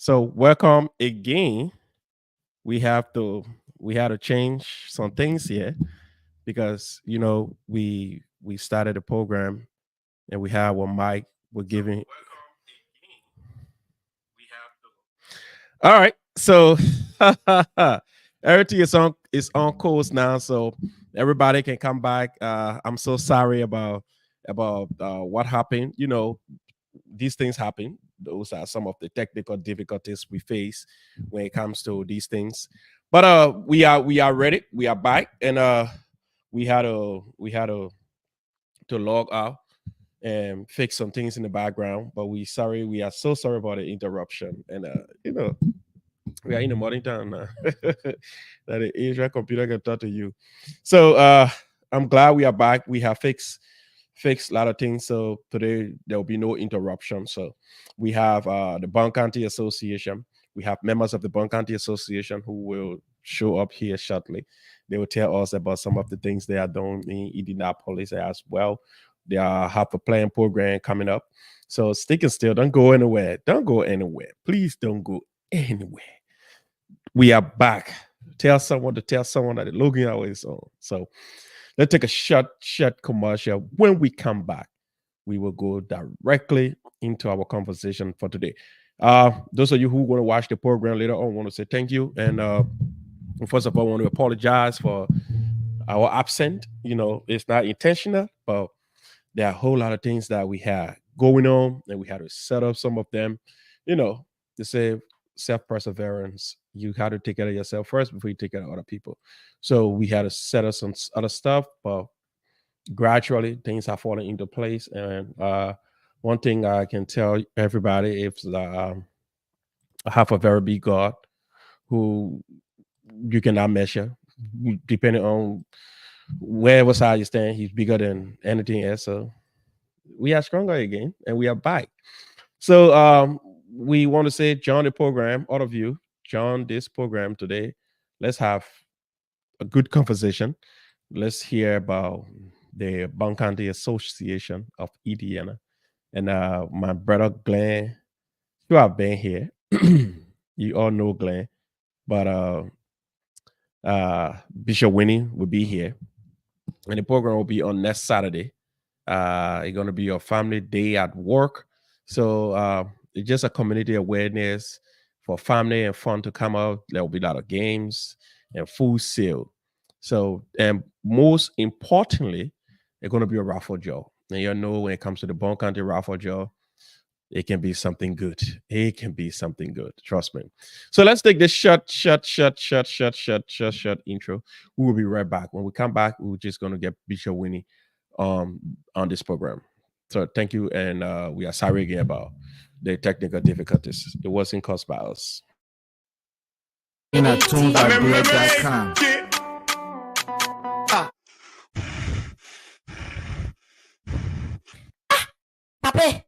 So welcome again. We have to we had to change some things here because we started the program and we have one mic. We're giving. All right. So everything is on course now. So everybody can come back. I'm so sorry about what happened. These things happen. Those are some of the technical difficulties we face when it comes to these things. But we are ready. We are back, and we had to log out and fix some things in the background. But we are so sorry about the interruption. And we are in the modern time now that the Asian computer can talk to you. So I'm glad we are back. We have fixed a lot of things. So today there will be no interruption. So we have the Bong County Association. We have members of the Bong County Association who will show up here shortly. They will tell us about some of the things they are doing in Indianapolis as well. They have a plan program coming up. So stick and still. Don't go anywhere. Don't go anywhere. Please don't go anywhere. We are back. Tell someone to tell someone that the Logan hour is on. So let's take a short commercial. When we come back, we will go directly into our conversation for today. Those of you who want to watch the program later on, want to say thank you. And first of all, I want to apologize for our absent. It's not intentional, but there are a whole lot of things that we had going on, and we had to set up some of them. To say self-perseverance, you had to take care of yourself first before you take care of other people. So we had to set up some other stuff, but gradually things are falling into place. And one thing I can tell everybody is that I have a very big God who you cannot measure. Depending on wherever side you stand, he's bigger than anything else. So we are stronger again, and we are back. So we want to say, join the program, all of you, join this program today. Let's have a good conversation. Let's hear about the Bong County Association of Indiana. And my brother Glenn, you have been here. You all know Glenn, but Bishop Winnie will be here. And the program will be on next Saturday. It's going to be your family day at work. So it's just a community awareness for family and fun to come out. There will be a lot of games and food sale. So, and most importantly, it's going to be a raffle draw. And when it comes to the Bone County raffle draw, it can be something good. It can be something good. Trust me. So let's take this short intro. We will be right back. When we come back, we're just going to get Bishop Winnie on this program. So thank you. And we are sorry again about the technical difficulties. It wasn't caused by us. In a tunesbyblog.com. Papi,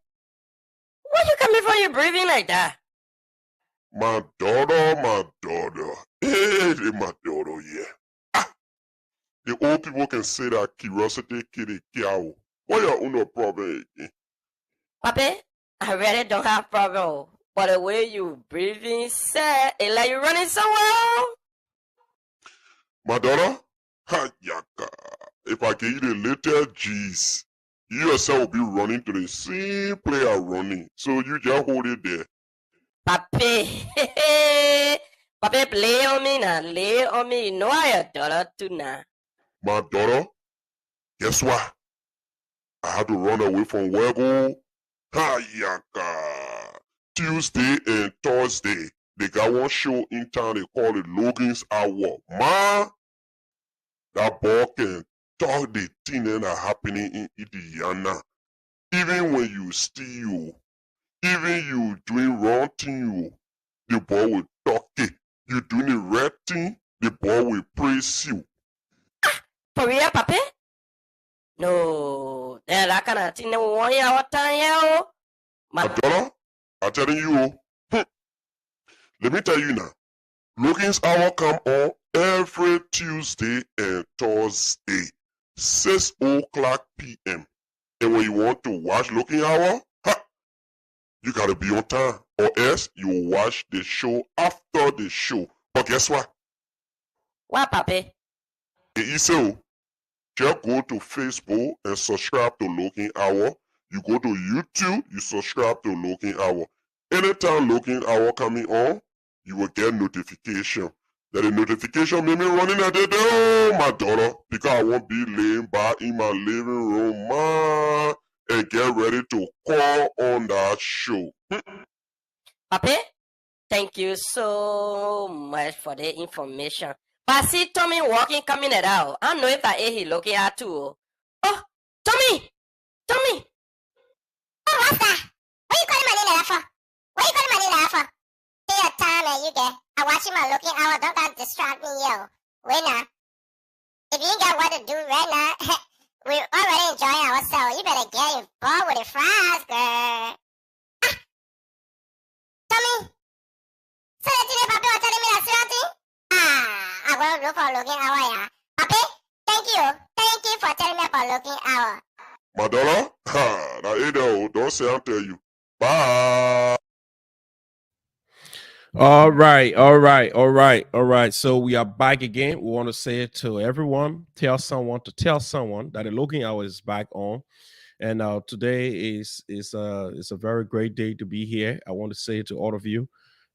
why you coming from your breathing like that? My daughter. Hey, my daughter, yeah. The old people can say that curiosity kill the cow. What your no problem again? Papi, I really don't have problem. But the way you breathing, sir, it's like you running somewhere. My daughter? Ha, yaka. If I give you the little G's, you yourself will be running to the same player running. So you just hold it there. Papi, Papi, play on me now, lay on me. You know I your daughter too now. My daughter? Guess what? I had to run away from Wego. Ha, yaka. Tuesday and Thursday, they got one show in town they call it Logan's Hour. Man, that boy can talk the thing that are happening in Indiana. Even when you steal, even you doing wrong thing, the boy will talk it. You doing the right thing, the boy will praise you. For real, Papi? No, that kind of thing. 1 hour time, yeah. My daughter, I'm telling you. Let me tell you now. Logan's Hour come on every Tuesday and Thursday, 6 o'clock p.m. And when you want to watch Logan Hour, You gotta be on time, or else you watch the show after the show. But guess what? What, Papi? It is so. Just go to Facebook and subscribe to Logan Hour. You go to YouTube, you subscribe to Logan Hour. Anytime Logan Hour coming on, you will get notification. That the notification made me running at the door, my daughter, because I won't be laying back in my living room, man, and get ready to call on that show. Papi, thank you so much for the information. But I see Tommy walking, coming it out. I don't know if I ate he looking at too. Oh, Tommy! Tommy! Oh, what's that? What you calling my name like that for? What you calling my name like that for? Take your time and you get. I'm watching my Looking Hour. Don't got distract me, yo. Wait now. If you ain't got what to do right now, we're already enjoying ourselves. You better get involved with the fries, girl. Ah. Tommy? So that today, Papi was telling me that seriously? I'm going to look for Looking Hour, yeah. Papi, thank you. Thank you for telling me about Looking Hour. My daughter, now ain't that, don't say I'll tell you. Bye. All right. So we are back again. We want to say it to everyone. Tell someone that the Logan Hour is back on. And today is a very great day to be here. I want to say it to all of you.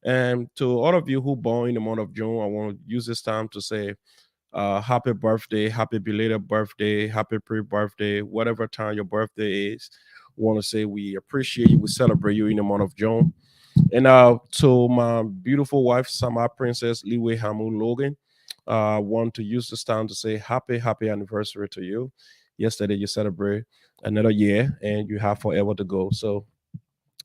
And to all of you who born in the month of June, I want to use this time to say happy birthday, happy belated birthday, happy pre-birthday, whatever time your birthday is. We want to say we appreciate you, we celebrate you in the month of June. And to my beautiful wife, Sama Princess Liwe Hamu Logan, I want to use this time to say happy anniversary to you. Yesterday you celebrate another year and you have forever to go. So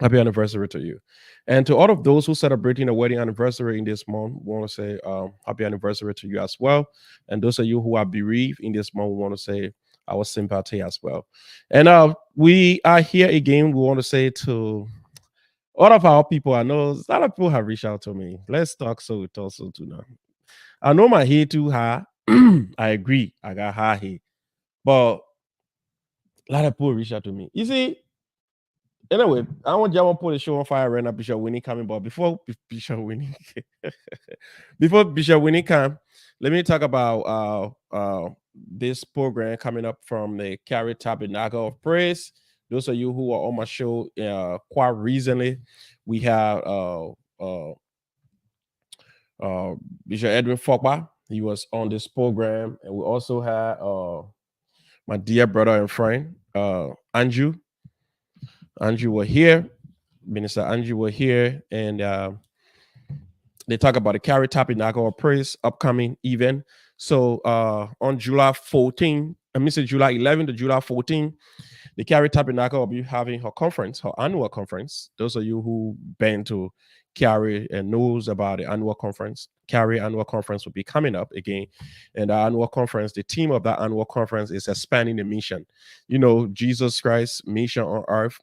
happy anniversary to you. And to all of those who celebrating a wedding anniversary in this month, we want to say happy anniversary to you as well. And those of you who are bereaved in this month, we want to say our sympathy as well. And we are here again. We want to say to all of our people, I know a lot of people have reached out to me. Let's talk so it also too now. I know my hair too high. I agree. I got high hair. But a lot of people reach out to me. You see, anyway, I want y'all to put the show on fire right now. Bishop Winnie coming, but before Bishop Winnie, before Bishop Winnie come, let me talk about this program coming up from the Carry Tabernacle of Praise. Those of you who are on my show quite recently, we have Bishop Edwin Fogba. He was on this program, and we also had my dear brother and friend Andrew. Andrew were here, Minister Andrew were here, and they talk about the Carry Tabernacle of Praise upcoming event. So on July 14, I mean, July 11 to July 14, the Carry Tabernacle will be having her conference, her annual conference. Those of you who been to Carry and knows about the annual conference, Carry annual conference will be coming up again. And the annual conference, the theme of that annual conference is expanding the mission. You know, Jesus Christ's mission on earth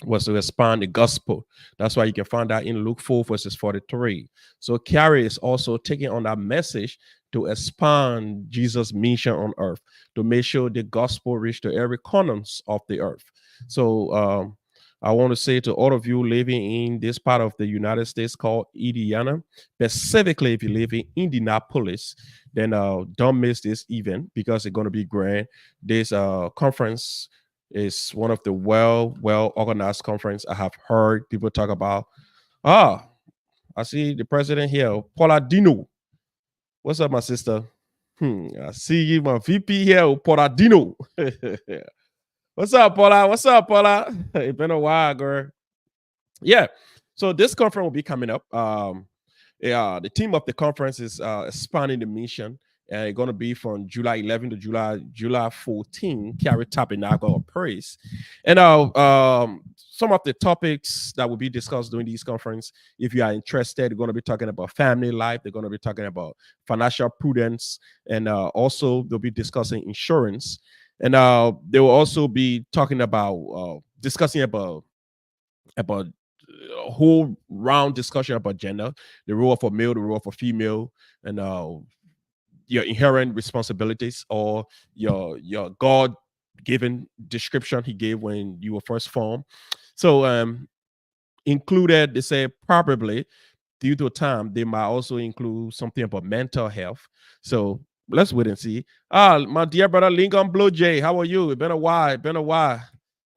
was to expand the gospel. That's why you can find that in Luke 4, verses 43. So Carrie is also taking on that message to expand Jesus' mission on earth, to make sure the gospel reach to every corners of the earth. So I want to say to all of you living in this part of the United States called Indiana, specifically if you live in Indianapolis, then don't miss this event because it's going to be grand. This conference is one of the well organized conference I have heard people talk about. I see the president here, Paula Dino. What's up, my sister? I see you, my VP here, Paula Dino. What's up, Paula? It's been a while, girl. Yeah. So this conference will be coming up. Yeah, the theme of the conference is expanding the mission. And it's going to be from July 11 to July 14, Carry Tabernacle of Praise. And some of the topics that will be discussed during this conference, if you are interested, they're going to be talking about family life. They're going to be talking about financial prudence. And also they'll be discussing insurance. And they will also be talking about, discussing about a whole round discussion about gender, the role for male, the role for female, and your inherent responsibilities or your God given description he gave when you were first formed. So included, they say probably due to time, they might also include something about mental health. So let's wait and see. My dear brother Lincoln Blue Jay, how are you? It's been a while. Been a while.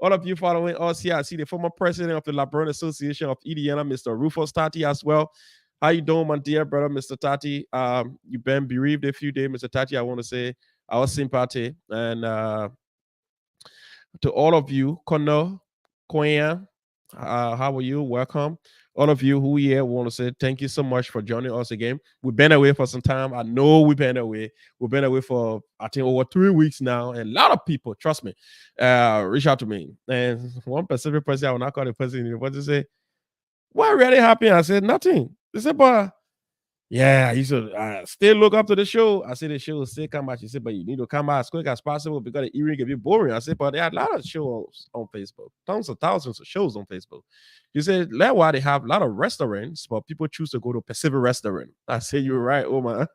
All of you following us here, I see the former president of the Labrador Association of Indiana, Mr. Rufus Tati, as well. How you doing, my dear brother, Mr. Tati? You've been bereaved a few days, Mr. Tati. I want to say our sympathy and to all of you, Kono, Koya, how are you? Welcome. All of you who here want to say thank you so much for joining us again. We've been away for some time. I know we've been away. We've been away for I think over 3 weeks now, and a lot of people, trust me, reach out to me. And one specific person, I will not call the person, but they say, "What really happened?" I said, "Nothing." They said, "But yeah, you should still look up to the show." I said the show will still come out. She said, but you need to come out as quick as possible because the earring can be boring. I said, but there are a lot of shows on Facebook, tons of thousands of shows on Facebook. You said that's why they have a lot of restaurants, but people choose to go to Pacific restaurant. I said, you're right, Oma.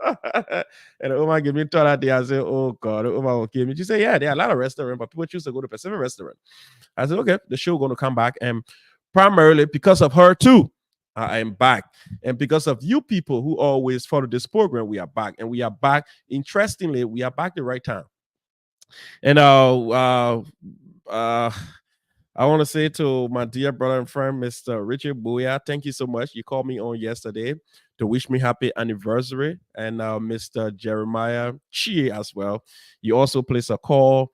And Oma gave me thought that day. I said, oh God, Oma will kill me. She said, yeah, there are a lot of restaurants, but people choose to go to Pacific restaurant. I said, okay, the show going to come back. And primarily because of her too. I am back. And because of you people who always follow this program, we are back. And we are back. Interestingly, we are back the right time. And I want to say to my dear brother and friend, Mr. Richard Booya, thank you so much. You called me on yesterday to wish me happy anniversary. And Mr. Jeremiah Chi as well. You also placed a call.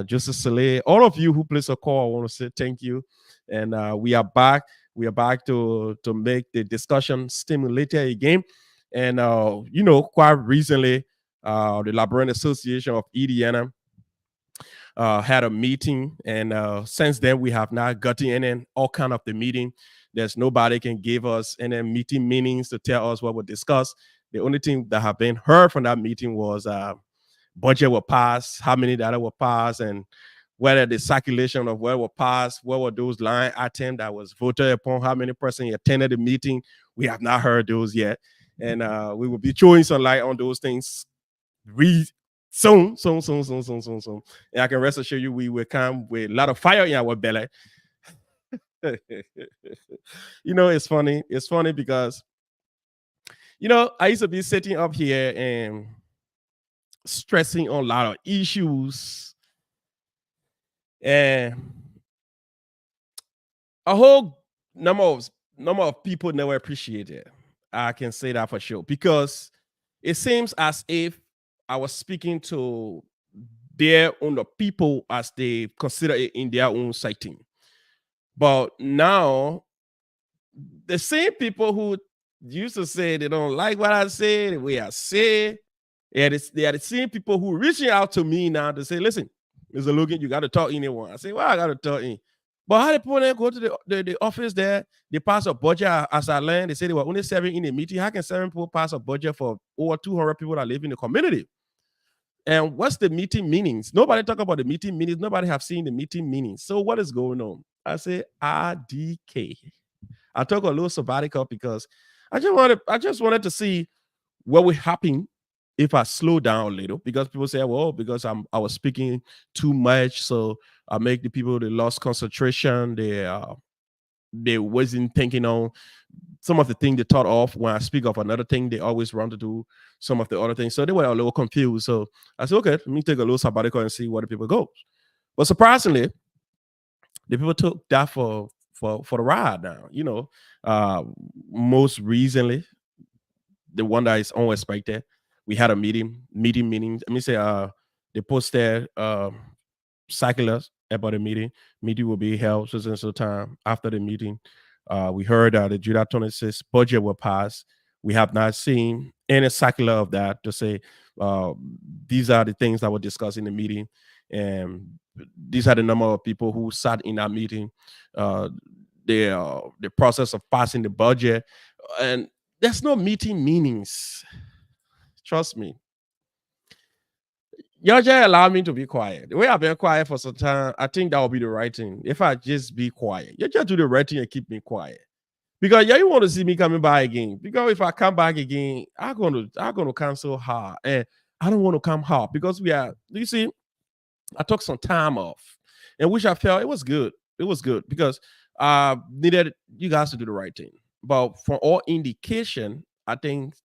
Joseph Saleh, all of you who placed a call, I want to say thank you. And we are back. We are back to make the discussion stimulated again. And, quite recently, the Labrador Association of Indiana had a meeting. And since then, we have not gotten in all kind of the meeting. There's nobody can give us any meeting meetings to tell us what we discuss. The only thing that have been heard from that meeting was budget will pass, how many data will pass, and whether the circulation of what will pass, what were those line items that was voted upon, how many person attended the meeting. We have not heard those yet. And we will be throwing some light on those things soon. And I can rest assure you, we will come with a lot of fire in our belly. It's funny. It's funny because, I used to be sitting up here and stressing on a lot of issues, and a whole number of people never appreciate it. I can say that for sure because it seems as if I was speaking to their own people as they consider it in their own sighting. But now, the same people who used to say they don't like what I say, the way I say, they are the same people who reaching out to me now to say, listen, Mr. Logan, you got to talk anyone. I say, well, I got to talk in. But how they people then go to the office there, they pass a budget as I learned. They say they were only 7 in a meeting. How can 7 people pass a budget for over 200 people that live in the community? And what's the meeting meanings? Nobody talk about the meeting meanings. Nobody have seen the meeting meanings. So what is going on? I say RDK. I took a little sabbatical because I just wanted to see what would happen if I slow down a little, because people say, well, because I was speaking too much, so I make the people they lost concentration, they wasn't thinking on some of the things they thought of when I speak of another thing, they always run to do some of the other things. So they were a little confused. So I said, okay, let me take a little sabbatical and see where the people go. But surprisingly, the people took that for the ride now. Most recently, the one that is unexpected, we had a meeting. Let me say they posted circulars about the meeting. Meeting will be held so and so time. After the meeting, we heard that the July 26th budget will pass. We have not seen any circular of that to say these are the things that were discussed in the meeting, and these are the number of people who sat in that meeting. The process of passing the budget, and there's no meeting meanings. Trust me. Y'all just allow me to be quiet. The way I've been quiet for some time, I think that will be the right thing. If I just be quiet, you just do the right thing and keep me quiet. Because you want to see me coming by again. Because if I come back again, I'm gonna come so hard, and I don't want to come hard because you see, I took some time off, and which I felt it was good. It was good because needed you guys to do the right thing. But for all indication, I think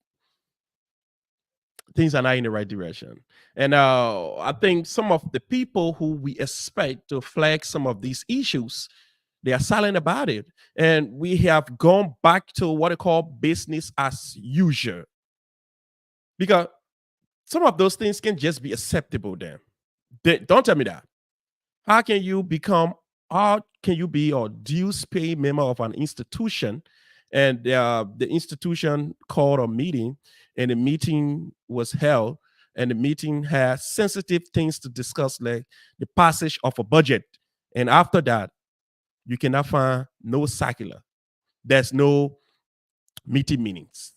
things are not in the right direction. And I think some of the people who we expect to flag some of these issues, they are silent about it. And we have gone back to what I call business as usual. Because some of those things can just be acceptable then. Don't tell me that. How can you become, how can you be a dues paying member of an institution and the institution called a meeting and the meeting was held and the meeting has sensitive things to discuss like the passage of a budget. And after that, you cannot find no circular. There's no meeting minutes.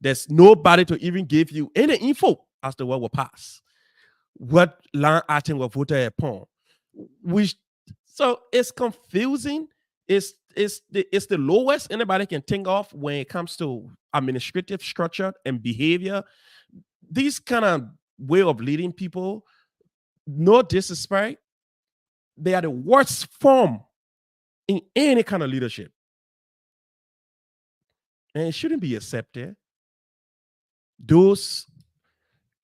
There's nobody to even give you any info as to what will pass, what line item will voted upon. Which so it's confusing. It's the lowest anybody can think of when it comes to administrative structure and behavior. These kind of way of leading people, no disrespect, they are the worst form in any kind of leadership. And it shouldn't be accepted. Those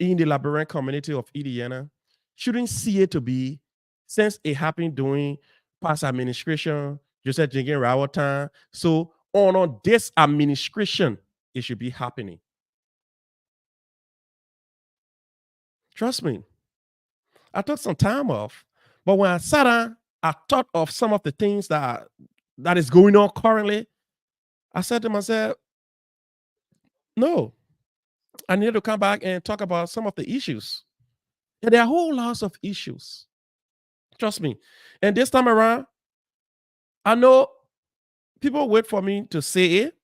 in the Liberian community of Indiana shouldn't see it to be, since it happened during past administration, Joseph Jenkins Rawat time. So on this administration, it should be happening. Trust me. I took some time off, but when I sat down, I thought of some of the things that is going on currently. I said to myself, no, I need to come back and talk about some of the issues. And there are whole lots of issues. Trust me. And this time around, I know people wait for me to say it,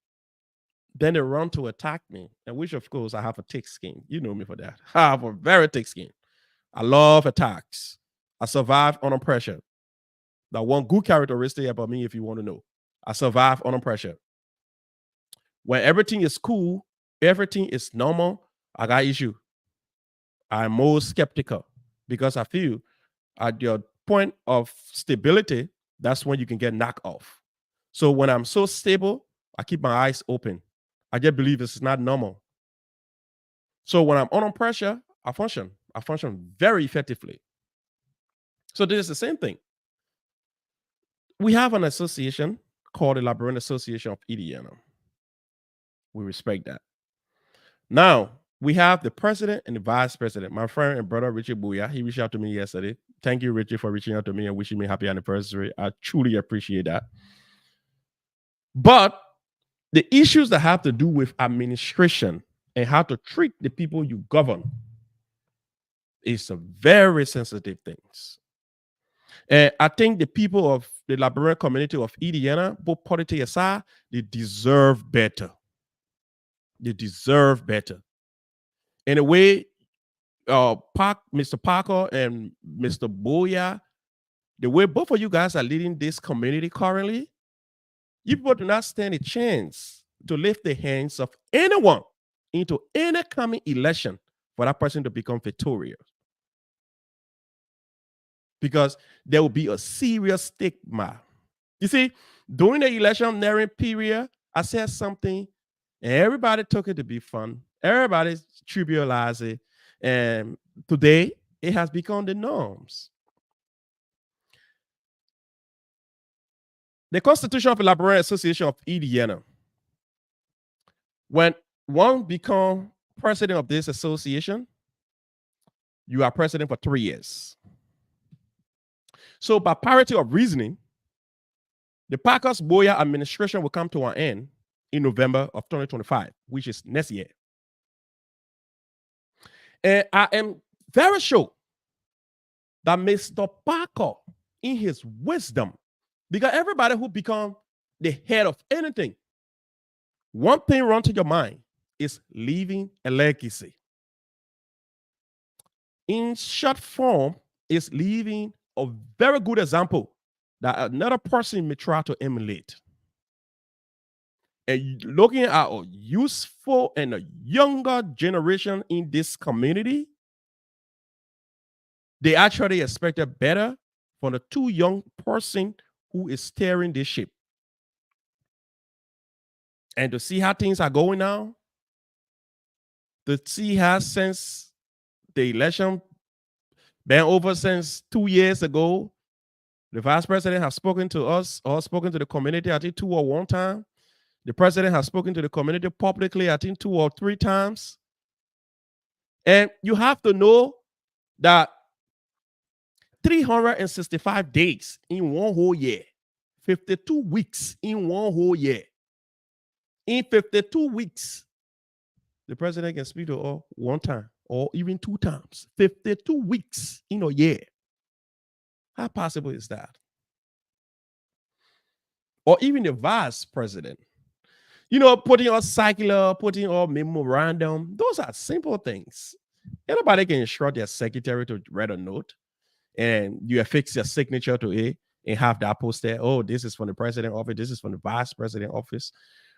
then they run to attack me. And which, of course, I have a thick skin. You know me for that. I have a very thick skin. I love attacks. I survive under pressure. That one good characteristic about me, if you want to know. I survive under pressure. When everything is cool, everything is normal, I got issue. I'm more skeptical because I feel at your point of stability, that's when you can get knocked off. So when I'm so stable, I keep my eyes open. I just believe it's not normal. So when I'm under pressure, I function. I function very effectively. So this is the same thing. We have an association called the Liberian Association of Indiana. We respect that. Now, we have the president and the vice president. My friend and brother, Richard Booya, he reached out to me yesterday. Thank you, Richard, for reaching out to me and wishing me happy anniversary. I truly appreciate that. But the issues that have to do with administration and how to treat the people you govern is a very sensitive things. And I think the people of the Liberian community of Indiana, both politics aside, they deserve better. They deserve better. In a way, Mr. Parker and Mr. Boya, the way both of you guys are leading this community currently, you people do not stand a chance to lift the hands of anyone into any coming election for that person to become victorious. Because there will be a serious stigma. You see, during the electionary period, I said something and everybody took it to be fun. Everybody trivialized it. And today, it has become the norms. The Constitution of the Liberian Association of Indiana. When one becomes president of this association, you are president for 3 years. So by parity of reasoning, the Parker's Boya administration will come to an end in November of 2025, which is next year. And I am very sure that Mr. Parker, in his wisdom, because everybody who become the head of anything, one thing run to your mind is leaving a legacy. In short form, is leaving a very good example that another person may try to emulate. And looking at a useful and a younger generation in this community, they actually expected better from the too young person who is steering this ship. And to see how things are going now, to see how since the election been over since 2 years ago, the vice president has spoken to us or spoken to the community, I think 2 or 1 time. The president has spoken to the community publicly, I think 2 or 3 times. And you have to know that 365 days in one whole year, 52 weeks in one whole year. In 52 weeks, the president can speak to us 1 time or even 2 times. 52 weeks in a year. How possible is that? Or even the vice president. Putting on circular, putting on memorandum, those are simple things. Anybody can instruct their secretary to write a note and you affix your signature to it and have that posted. Oh, this is from the president office, this is from the vice president office.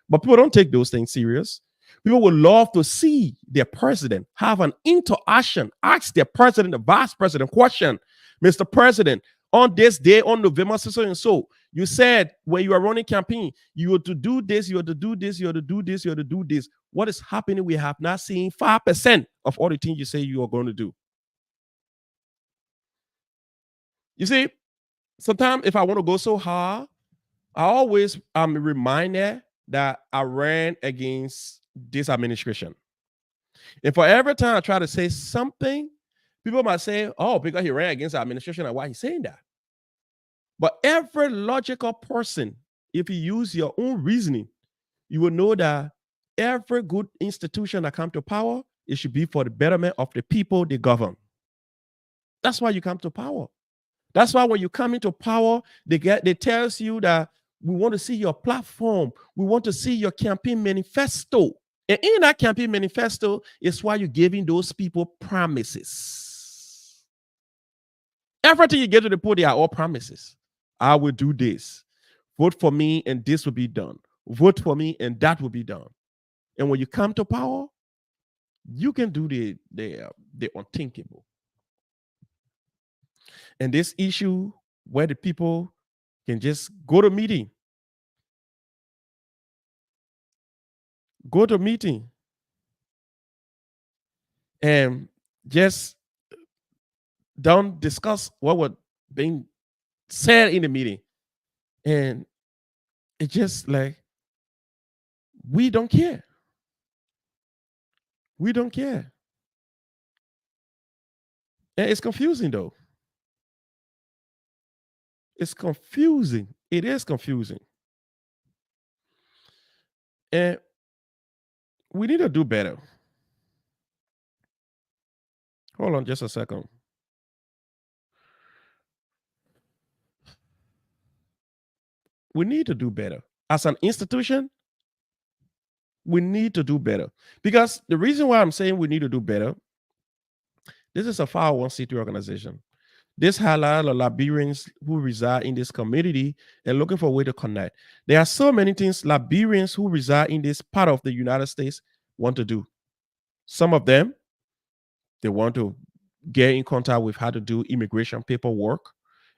But people don't take those things serious. People would love to see their president have an interaction, ask their president, the vice president, question, Mr. President, on this day, on November so and so, you said when you are running campaign, you were to do this, you were to do this, you were to do this, you were to do this. What is happening? We have not seen 5% of all the things you say you are going to do. You see, sometimes if I want to go so hard, I always am reminded that I ran against this administration. And for every time I try to say something, people might say, oh, because he ran against the administration and why he's saying that. But every logical person, if you use your own reasoning, you will know that every good institution that comes to power, it should be for the betterment of the people they govern. That's why you come to power. That's why when you come into power, they tells you that we want to see your platform. We want to see your campaign manifesto. And in that campaign manifesto is why you're giving those people promises. Everything you get to the poll, they are all promises. I will do this. Vote for me and this will be done. Vote for me and that will be done. And when you come to power, you can do the unthinkable. And this issue where the people can just go to meeting, and just don't discuss what was being said in the meeting. And it's just like, we don't care. We don't care. And it's confusing though. It's confusing. It is confusing. And we need to do better. Hold on just a second. We need to do better. As an institution, we need to do better. Because the reason why I'm saying we need to do better, this is a 501c3 organization. This highlights the Liberians who reside in this community and looking for a way to connect. There are so many things Liberians who reside in this part of the United States want to do. Some of them, they want to get in contact with how to do immigration paperwork,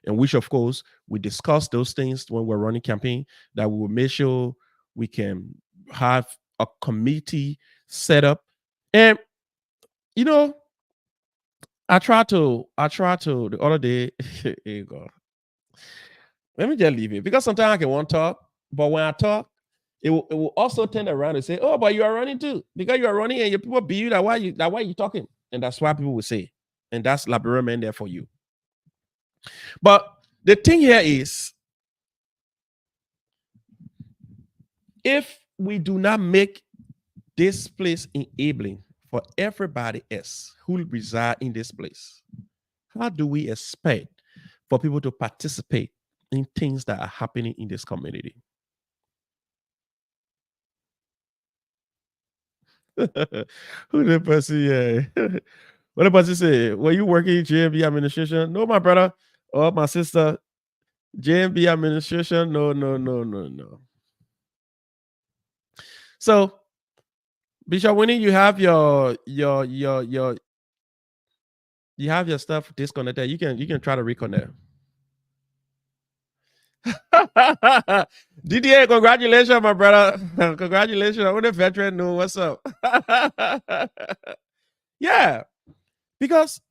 and which, of course, we discuss those things when we're running campaign, that we will make sure we can have a committee set up. And, I tried to the other day. Here you go. Let me just leave it because sometimes I can want to talk, but when I talk, it will also turn around and say, "Oh, but you are running too, because you are running and your people be you. Why you talking?" And that's why people will say, and that's Liberian man there for you. But the thing here is, if we do not make this place enabling for everybody else who reside in this place, how do we expect for people to participate in things that are happening in this community? Who the person? Yeah. What the person say? Were you working in JMB administration? No, my brother or my sister. JMB administration? No. So, Bishop Winnie, you have your you have your stuff disconnected. You can try to reconnect. DDA, congratulations, my brother. Congratulations. I'm the veteran. Know what's up. Yeah, because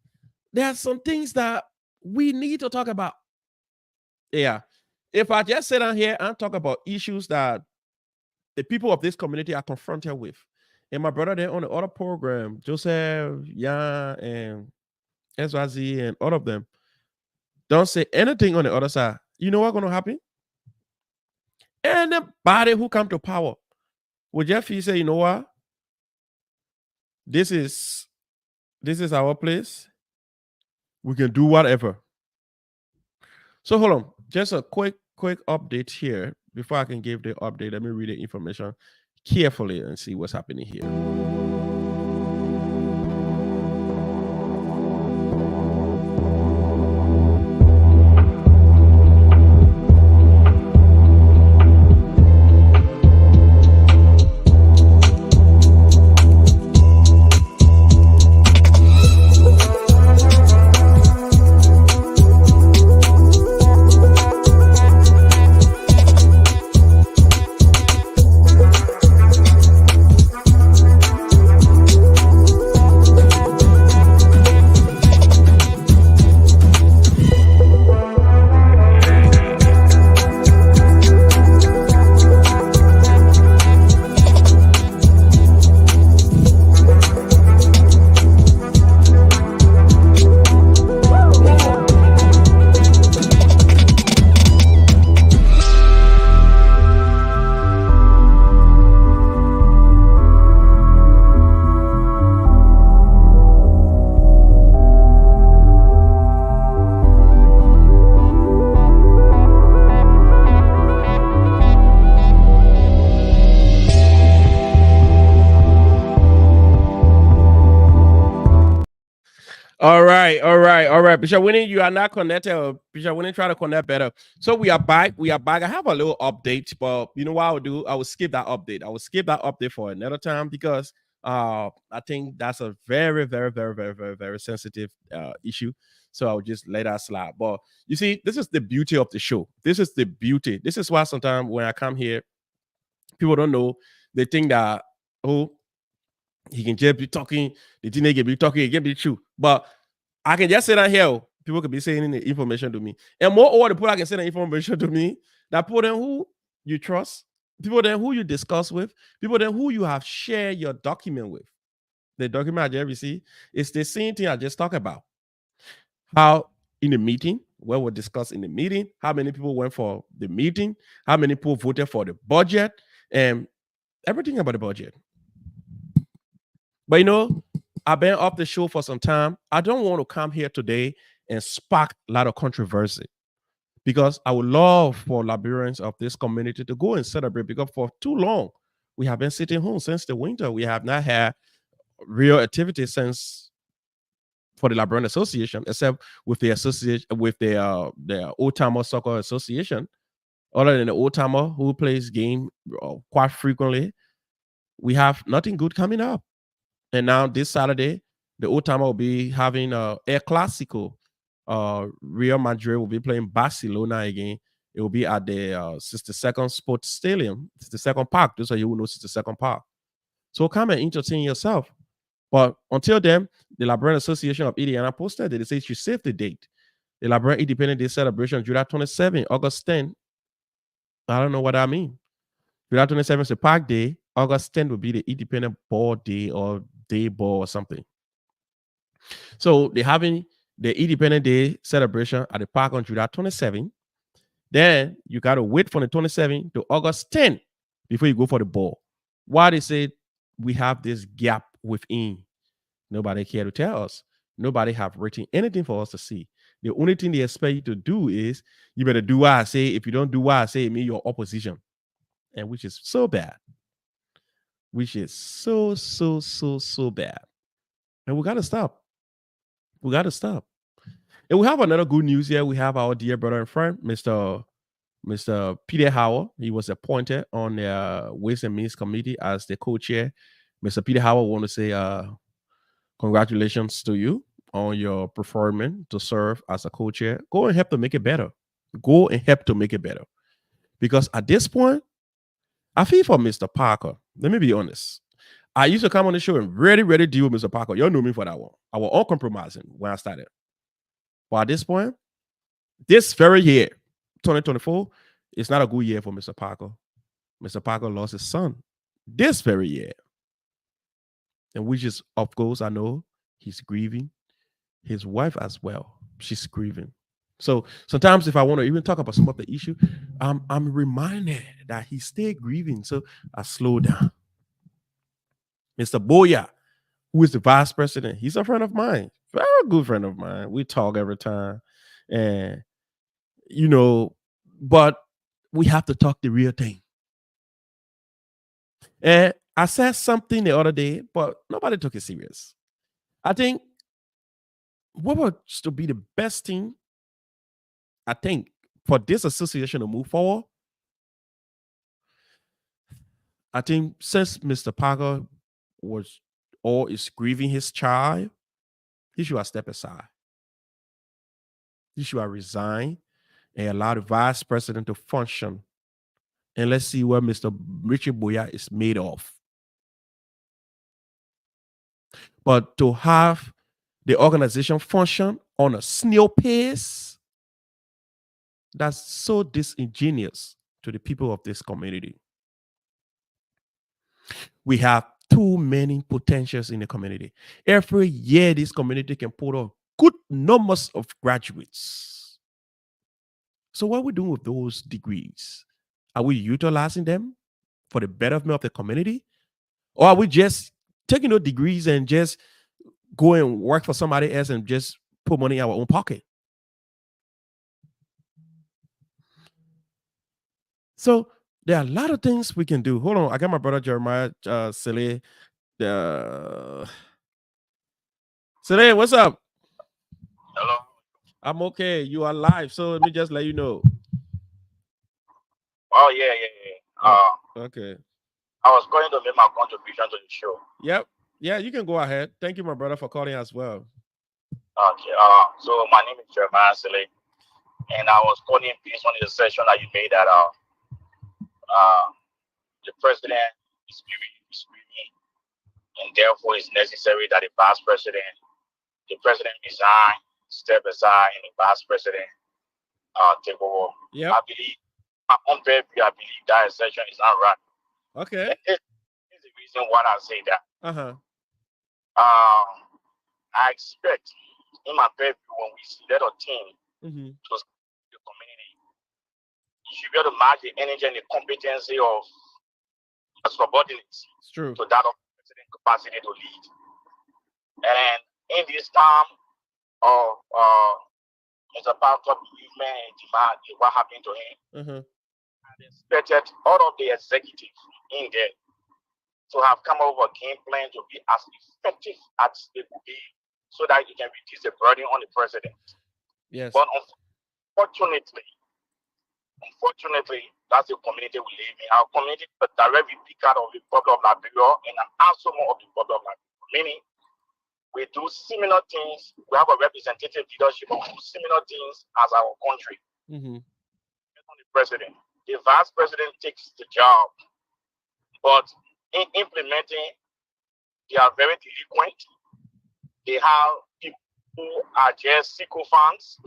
there are some things that we need to talk about. Yeah. If I just sit down here and talk about issues that the people of this community are confronted with, and my brother there on the other program, Joseph, yeah, and SYZ, and all of them, don't say anything on the other side, you know what's going to happen? Anybody who come to power will just feel say, you know what? This is our place. We can do whatever. So hold on, just a quick update here before I can give the update. Let me read the information carefully and see what's happening here. All right, all right, all right. Bishop Winnie, you are not connected. Bishop Winnie, try to connect better. So we are back. We are back. I have a little update, but you know what I will do? I will skip that update. I will skip that update for another time because I think that's a very, very, very, very, very, very sensitive issue. So I'll just let that slide. But you see, this is the beauty of the show. This is the beauty. This is why sometimes when I come here, people don't know. They think that, oh, he can just be talking, the teenager can be talking, it can be true. But I can just sit down here, people can be saying the information to me. And moreover, the people I can say the information to me, that people then who you trust, people then who you discuss with, people then who you have shared your document with. The document I just received, it's the same thing I just talked about. How in the meeting, where we discuss in the meeting, how many people went for the meeting, how many people voted for the budget, and everything about the budget. But you know, I've been off the show for some time. I don't want to come here today and spark a lot of controversy because I would love for Liberians of this community to go and celebrate because for too long we have been sitting home since the winter. We have not had real activity since for the Liberian Association, except with the association with the Old Timer Soccer Association. Other than the old timer who plays game quite frequently, we have nothing good coming up. And now this Saturday, the old timer will be having a El Clasico. Real Madrid will be playing Barcelona again. It will be at the 62nd Sports Stadium, 62nd Park. Those are you who know 62nd Park. So come and entertain yourself. But until then, the Liberian Association of Indiana posted that they say you save the date. The Liberian Independence Day celebration, July 27, August 10. I don't know what that means. July 27th is a park day. August 10th will be the Independent Ball Day or Day Ball or something. So they're having the Independent Day celebration at the park on July 27th. Then you got to wait from the 27th to August 10th before you go for the ball. Why they say we have this gap within? Nobody care to tell us. Nobody have written anything for us to see. The only thing they expect you to do is you better do what I say. If you don't do what I say, it means you're opposition. And which is so bad. Which is so bad. And we got to stop. We got to stop. And we have another good news here. We have our dear brother and friend, Mr. Peter Howard. He was appointed on the Ways and Means Committee as the co-chair. Mr. Peter Howard, want to say congratulations to you on your performance to serve as a co-chair. Go and help to make it better. Go and help to make it better. Because at this point, I feel for Mr. Parker. Let me be honest. I used to come on the show and ready deal with Mr. Parker. Y'all knew me for that one. I was uncompromising when I started. But at this point, this very year, 2024, it's not a good year for Mr. Parker. Mr. Parker lost his son this very year. And which is, of course, I know he's grieving. His wife as well. She's grieving. So sometimes if I want to even talk about some of the issue, I'm reminded that he's still grieving. So I slow down. Mr. Boya, who is the vice president, he's a friend of mine. Very good friend of mine. We talk every time. And but we have to talk the real thing. And I said something the other day, but nobody took it serious. I think what would to be the best thing, I think, for this association to move forward, I think since Mr. Parker was or is grieving his child, he should have stepped aside. He should have resigned and allowed the vice president to function. And let's see what Mr. Richard Boya is made of. But to have the organization function on a snail pace, that's so disingenuous to the people of this community. We have too many potentials in the community. Every year, this community can put on good numbers of graduates. So what are we doing with those degrees? Are we utilizing them for the betterment of the community? Or are we just taking those degrees and just go and work for somebody else and just put money in our own pocket? So there are a lot of things we can do. Hold on, I got my brother Jeremiah Sele. Sele, what's up? Hello. I'm okay. You are live, so let me just let you know. Oh yeah. Okay. I was going to make my contribution to the show. Yep. Yeah, you can go ahead. Thank you, my brother, for calling as well. Okay. So my name is Jeremiah Sele, and I was calling based on the session that you made that the president is grieving, and therefore it's necessary that the president resign, step aside, and the vice president take over. Yeah. I believe that session is not right. Okay. Here's the reason why I say that. I expect in my purview when we select a team to the community, you should be able to match the energy and the competency of subordinates to that of president capacity to lead. And in this time of Mr. Parker bereavement and demand what happened to him, I expected all of the executives in there to have come up with a game plan to be as effective as they could be so that it can reduce the burden on the president. Yes. But unfortunately, that's the community we live in. Our community is a direct replica of the problem of Liberia and an answer of the problem of Liberia. Meaning, we do similar things. We have a representative leadership of similar things as our country. On the president. The vice president takes the job, but in implementing, they are very delinquent. They have people who are just sycophants.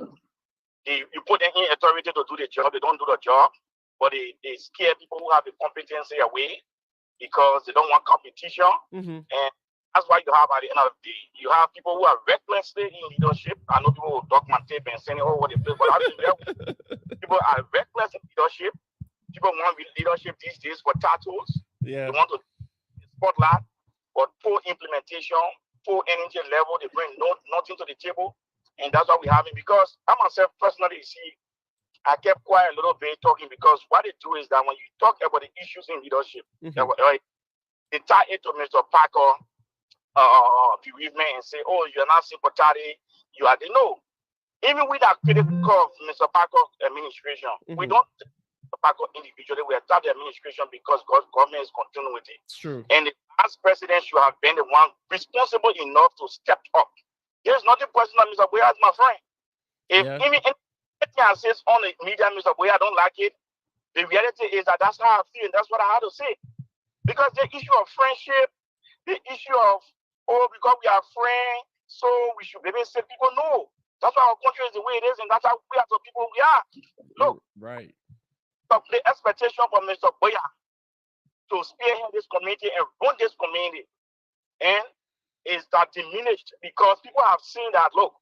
You put them in authority to do the job, they don't do the job, but they scare people who have the competency away because they don't want competition. And that's why you have at the end of the day, you have people who are recklessly in leadership. I know people will talk my tape and saying, oh, what they play, but people are reckless in leadership. People want leadership these days for titles. Yeah. They want to spotlight, but poor implementation, poor energy level, they bring nothing to the table. And that's what we're having. Because I myself personally, I kept quiet a little bit talking because what they do is that when you talk about the issues in leadership, they tie it to Mr. Parker bereavement and say, oh, you're not sympathetic. You are the no. Even with that critical of Mr. Parker's administration, we don't Mr. Parker individually. We attack the administration because God's government is continuing with it. It's true. And the past president should have been the one responsible enough to step up. There's nothing personal, Mr. Boya, my friend. If any everything I say on the media, Mr. Boy, I don't like it. The reality is that that's how I feel, and that's what I had to say. Because the issue of friendship, the issue of, oh, because we are friends, so we should maybe say people know. That's why our country is the way it is, and that's how we are the people we are. Look, right. the expectation from Mr. Boya to spearhead this community and run this community, and is that diminished because people have seen that, look,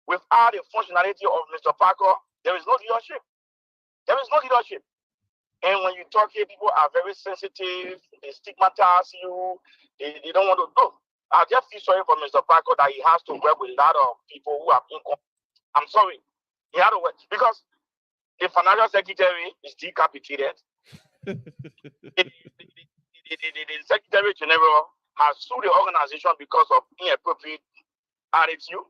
without the functionality of Mr. Parker, there is no leadership. There is no leadership. And when you talk here, people are very sensitive. They stigmatize you. They don't want to do. I just feel sorry for Mr. Parker that he has to work with a lot of people who have income. I'm sorry. He had to work because the financial secretary is decapitated. the Secretary General has sued the organization because of inappropriate attitude.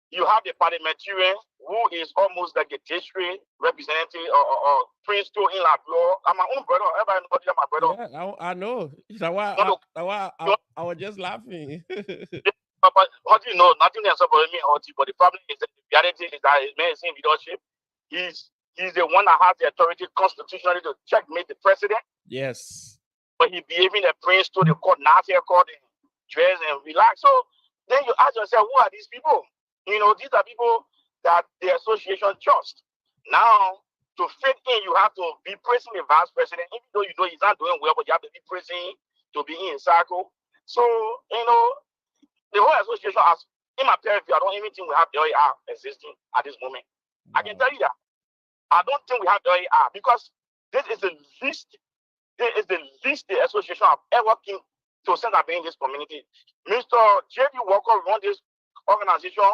You have the parliamentarian who is almost like a district representative or prince to in Labrador. I'm my own brother. Everybody knows I'm my brother. Yeah, I know. That's why I was just laughing. But how do you know? Nothing else about me, but the problem is that the reality is that his man is in leadership. He's the one that has the authority constitutionally to checkmate the president. Yes. But he behaving a prince to the court, not here court, and dress and relax. So then you ask yourself, who are these people? You know, these are people that the association trusts. Now, to fit in, you have to be praising the vice president, even though you know he's not doing well, but you have to be praising to be in circle. So, you know, the whole association has, in my purview, I don't even think we have LAR existing at this moment. Wow. I can tell you that. I don't think we have LAR because this is the least the association I've ever came to since I've been in this community. Mr. J.D. Walker run this organization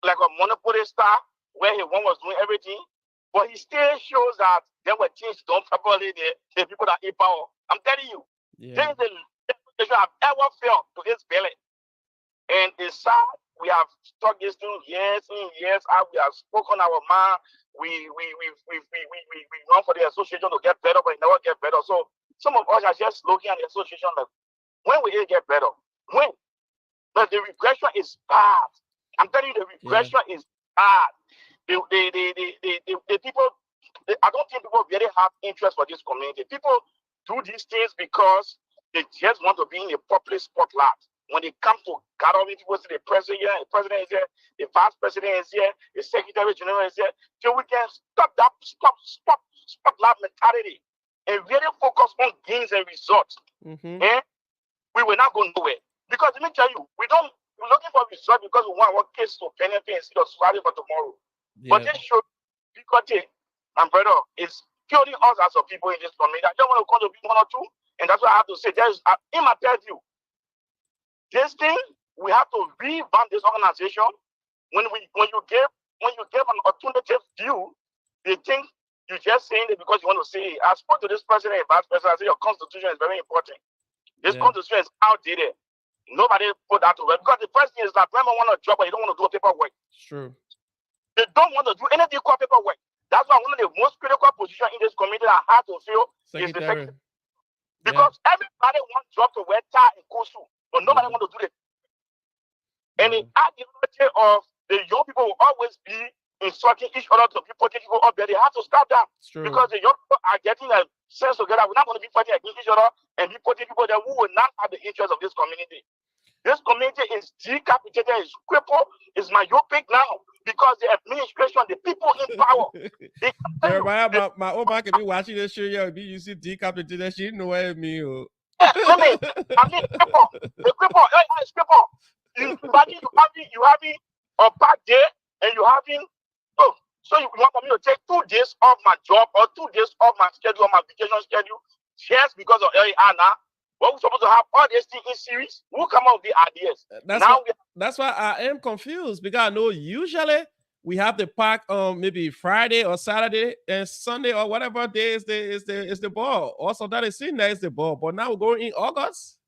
like a monopoly star where he one was doing everything, but he still shows that there were things done properly. The people that in power. I'm telling you, this is the association I've ever felt to his belly. And it's sad. We have talked this thing years and years out. We have spoken our mind. We run for the association to get better, but it never get better. So some of us are just looking at the association like, when will it get better? When? But the regression is bad. I'm telling you, the regression is bad. The people, I don't think people really have interest for this community. People do these things because they just want to be in the public spotlight. When they come to gathering, people say the president is here, the vice president is here, the secretary general is here. So we can stop that spotlight mentality and really focus on gains and results. Mm-hmm. And we will not go nowhere. Because let me tell you, we're looking for results because we want our kids to benefit and see the society for tomorrow. Yeah. But this show, because my brother, is purely us as a people in this community. I don't want to come to be one or two, and that's what I have to say. There's in my purview, this thing we have to revamp this organization. When you give an alternative view, they think you're just saying it because you want to say it. I spoke to this president and vice president. I said your constitution is very important. This constitution is outdated. Nobody put that to work because the first thing is that women want a job but you don't want to do paperwork. It's true. They don't want to do anything called paperwork. That's why one of the most critical positions in this community that I have to fill is the secretary. Because everybody wants job to wear tie and kosu, but nobody wants to do it. And the attitude of the young people will always be insulting each other to be putting people up there. They have to stop that because the young people are getting a sense together. We're not going to be fighting against each other and be putting people there who will not have the interest of this community. This community is decapitated, is crippled, is myopic now because the administration, the people in power. My old man can be watching this show. Yeah, you see decapitated. She know what I mean. Yeah, I mean, cripple. The cripple. It's cripple. You having a bad day and you having. Oh, so you want me to take 2 days off my job or 2 days off my schedule, my vacation schedule, just because of LAR? What we're supposed to have all these things in series? Who come up with the ideas? That's why I am confused because I know usually we have the park maybe Friday or Saturday and Sunday or whatever day is the ball. Also, that is seen there is the ball, but now we're going in August.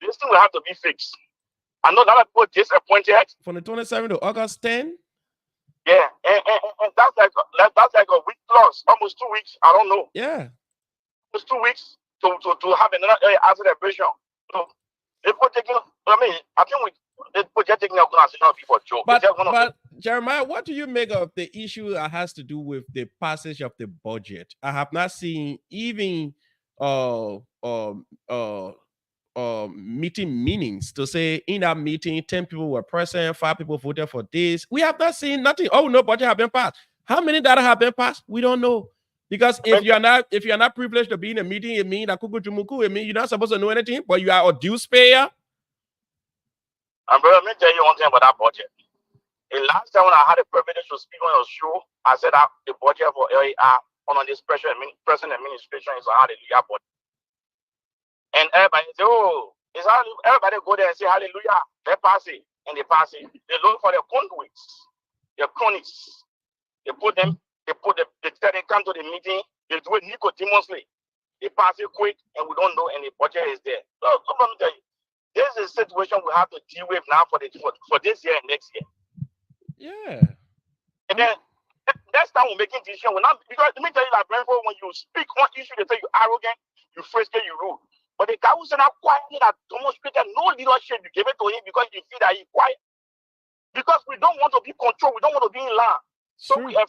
This thing will have to be fixed. I know that people disappointed from the 27th to August 10. Yeah, and that's like a week plus, almost 2 weeks. I don't know. Yeah, almost 2 weeks to have another celebration. So if we're taking, I think This project taking up going to be for joke. But It's just one of but Jeremiah, what do you make of the issue that has to do with the passage of the budget? I have not seen even uh um uh meeting meetings to say in that meeting 10 people were present, 5 people voted for this. We have not seen nothing. Oh, no budget have been passed. How many data have been passed? We don't know. Because if you're not privileged to be in a meeting, it means that it means you're not supposed to know anything, but you are a dues payer. And brother, let me tell you one thing about that budget. The last time when I had the privilege to speak on your show, I said that the budget for LAR on this present administration is a hallelujah budget. And everybody say, oh, it's hallelujah. Everybody go there and say hallelujah. They pass it. And they pass it. They look for the conduits, the cronies. They tell them come to the meeting, they do it nicodemously. They pass it quick and we don't know and the budget is there. So let me tell you, this is a situation we have to deal with now for this year and next year. Yeah. And then next time we're making decision, because let me tell you that when you speak on issue, they say you arrogant, you frustrated, you rude. But the guy who said that quietly that demonstrated no leadership, you give it to him because you feel that he's quiet. Because we don't want to be controlled, we don't want to be in line. So we have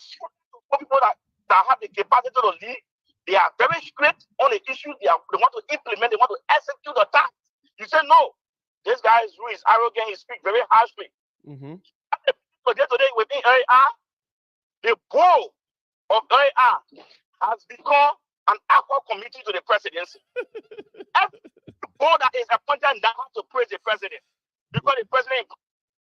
people that have the capacity to lead. They are very strict on the issue. They want to implement, they want to execute the task. You say no. This guy is rude, he's arrogant, he speaks very harshly. Mm-hmm. Today within LAR, the board of LAR has become an aqua committee to the presidency. Every board that is appointed now has to praise the president. Because the president,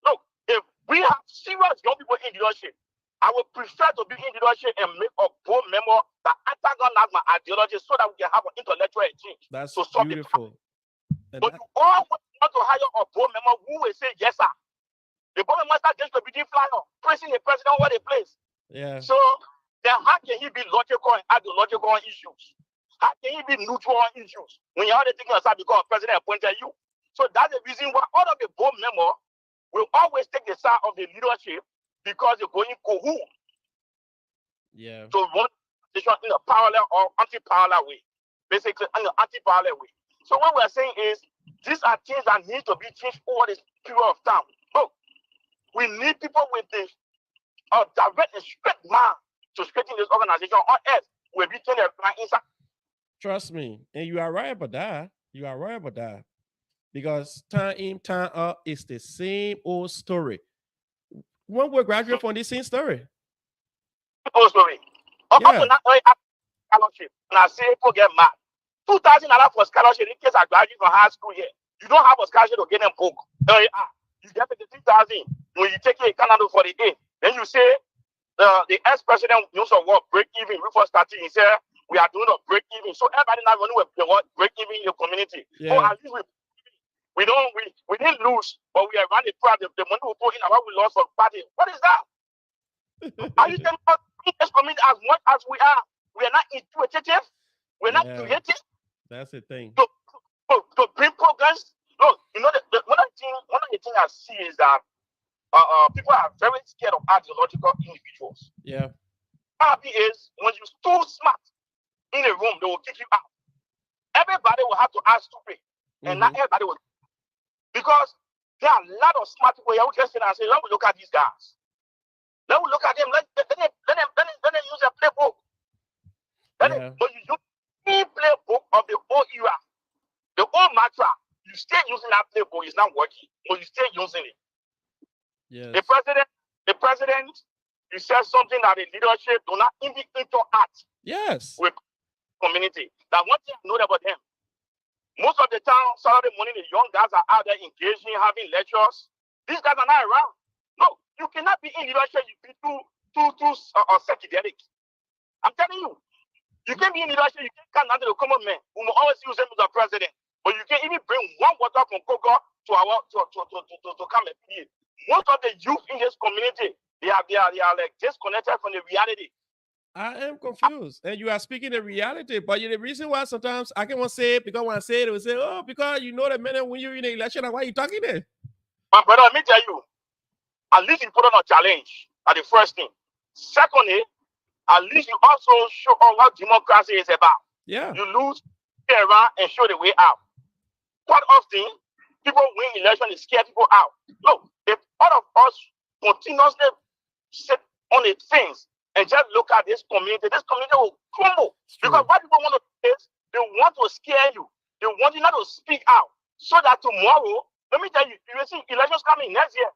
look, if we have serious young people in leadership, I would prefer to be in leadership and make a board member that antagonizes my ideology so that we can have an intellectual exchange. That's so beautiful. But you always want to hire a board member who will say yes, sir. The board member starts just to be flyer, praising the president over the place. Yeah. So then how can he be logical and ideological on issues? How can he be neutral on issues when you're already thinking yourself because the president appointed you? So that's the reason why all of the board members will always take the side of the leadership because they're going cahoot. Yeah. To run the decision in a parallel or anti-parallel way. Basically, in an anti-parallel way. So what we're saying is these are things that need to be changed over this period of time. Look, we need people with this direct and straight mind to straighten this organization, or else we'll be turning right inside. Trust me, and you are right about that. You are right about that. Because time in, time out, it's the same old story. When we graduate from the same story. Old story. Yeah. Up to now, scholarship. And I say people get mad. $2,000 for scholarship in case I graduate from high school here. You don't have a scholarship to get them book. You get $3,000 when you take it in Canada for the day. Then you say the ex-president knows of what break even before starting. He said we are doing a break even. So everybody now running with the what break even in the community. Yeah. So at least we didn't lose, but we are running proud of the money we put in and what we lost for party. What is that? Are you telling us this community as much as we are not intuitive, we're not creative? That's the thing. To bring progress. Look, you know one of the things I see is that people are very scared of ideological individuals. Yeah. Happy is when you're too smart in a room, they will kick you out. Everybody will have to ask to pay. And not everybody will. Because there are a lot of smart people here who just sit and say, let me look at these guys. Let me look at them. Let them use a playbook. But you use the playbook of the old era, the old mantra. You stay using that playbook, it's not working. But you stay using it. Yes. The president, he says something that the leadership do not interact with community. That one thing I know about them. Most of the time, Saturday morning, the young guys are out there engaging, having lectures. These guys are not around. No, you cannot be in leadership. You be too psychedelic. I'm telling you, you can be in leadership. You can't handle the common man. We will always use him as a president, but you can't even bring one water from Congo to come and be. Most of the youth in this community, they are like disconnected from the reality. I am confused, and you are speaking the reality. But the reason why sometimes I can't say it because when I say it, they will say, "Oh, because you know the minute when you're in the election, why are you talking there?" My brother, let me tell you, at least you put on a challenge. At the first thing. Secondly, at least you also show on what democracy is about. Yeah. You lose, get around, and show the way out. Quite often, people win election, they scare people out. No, if all of us continuously sit on the things and just look at this community will crumble. Because what people want to do is they want to scare you. They want you not to speak out. So that tomorrow, let me tell you, you will see elections coming next year.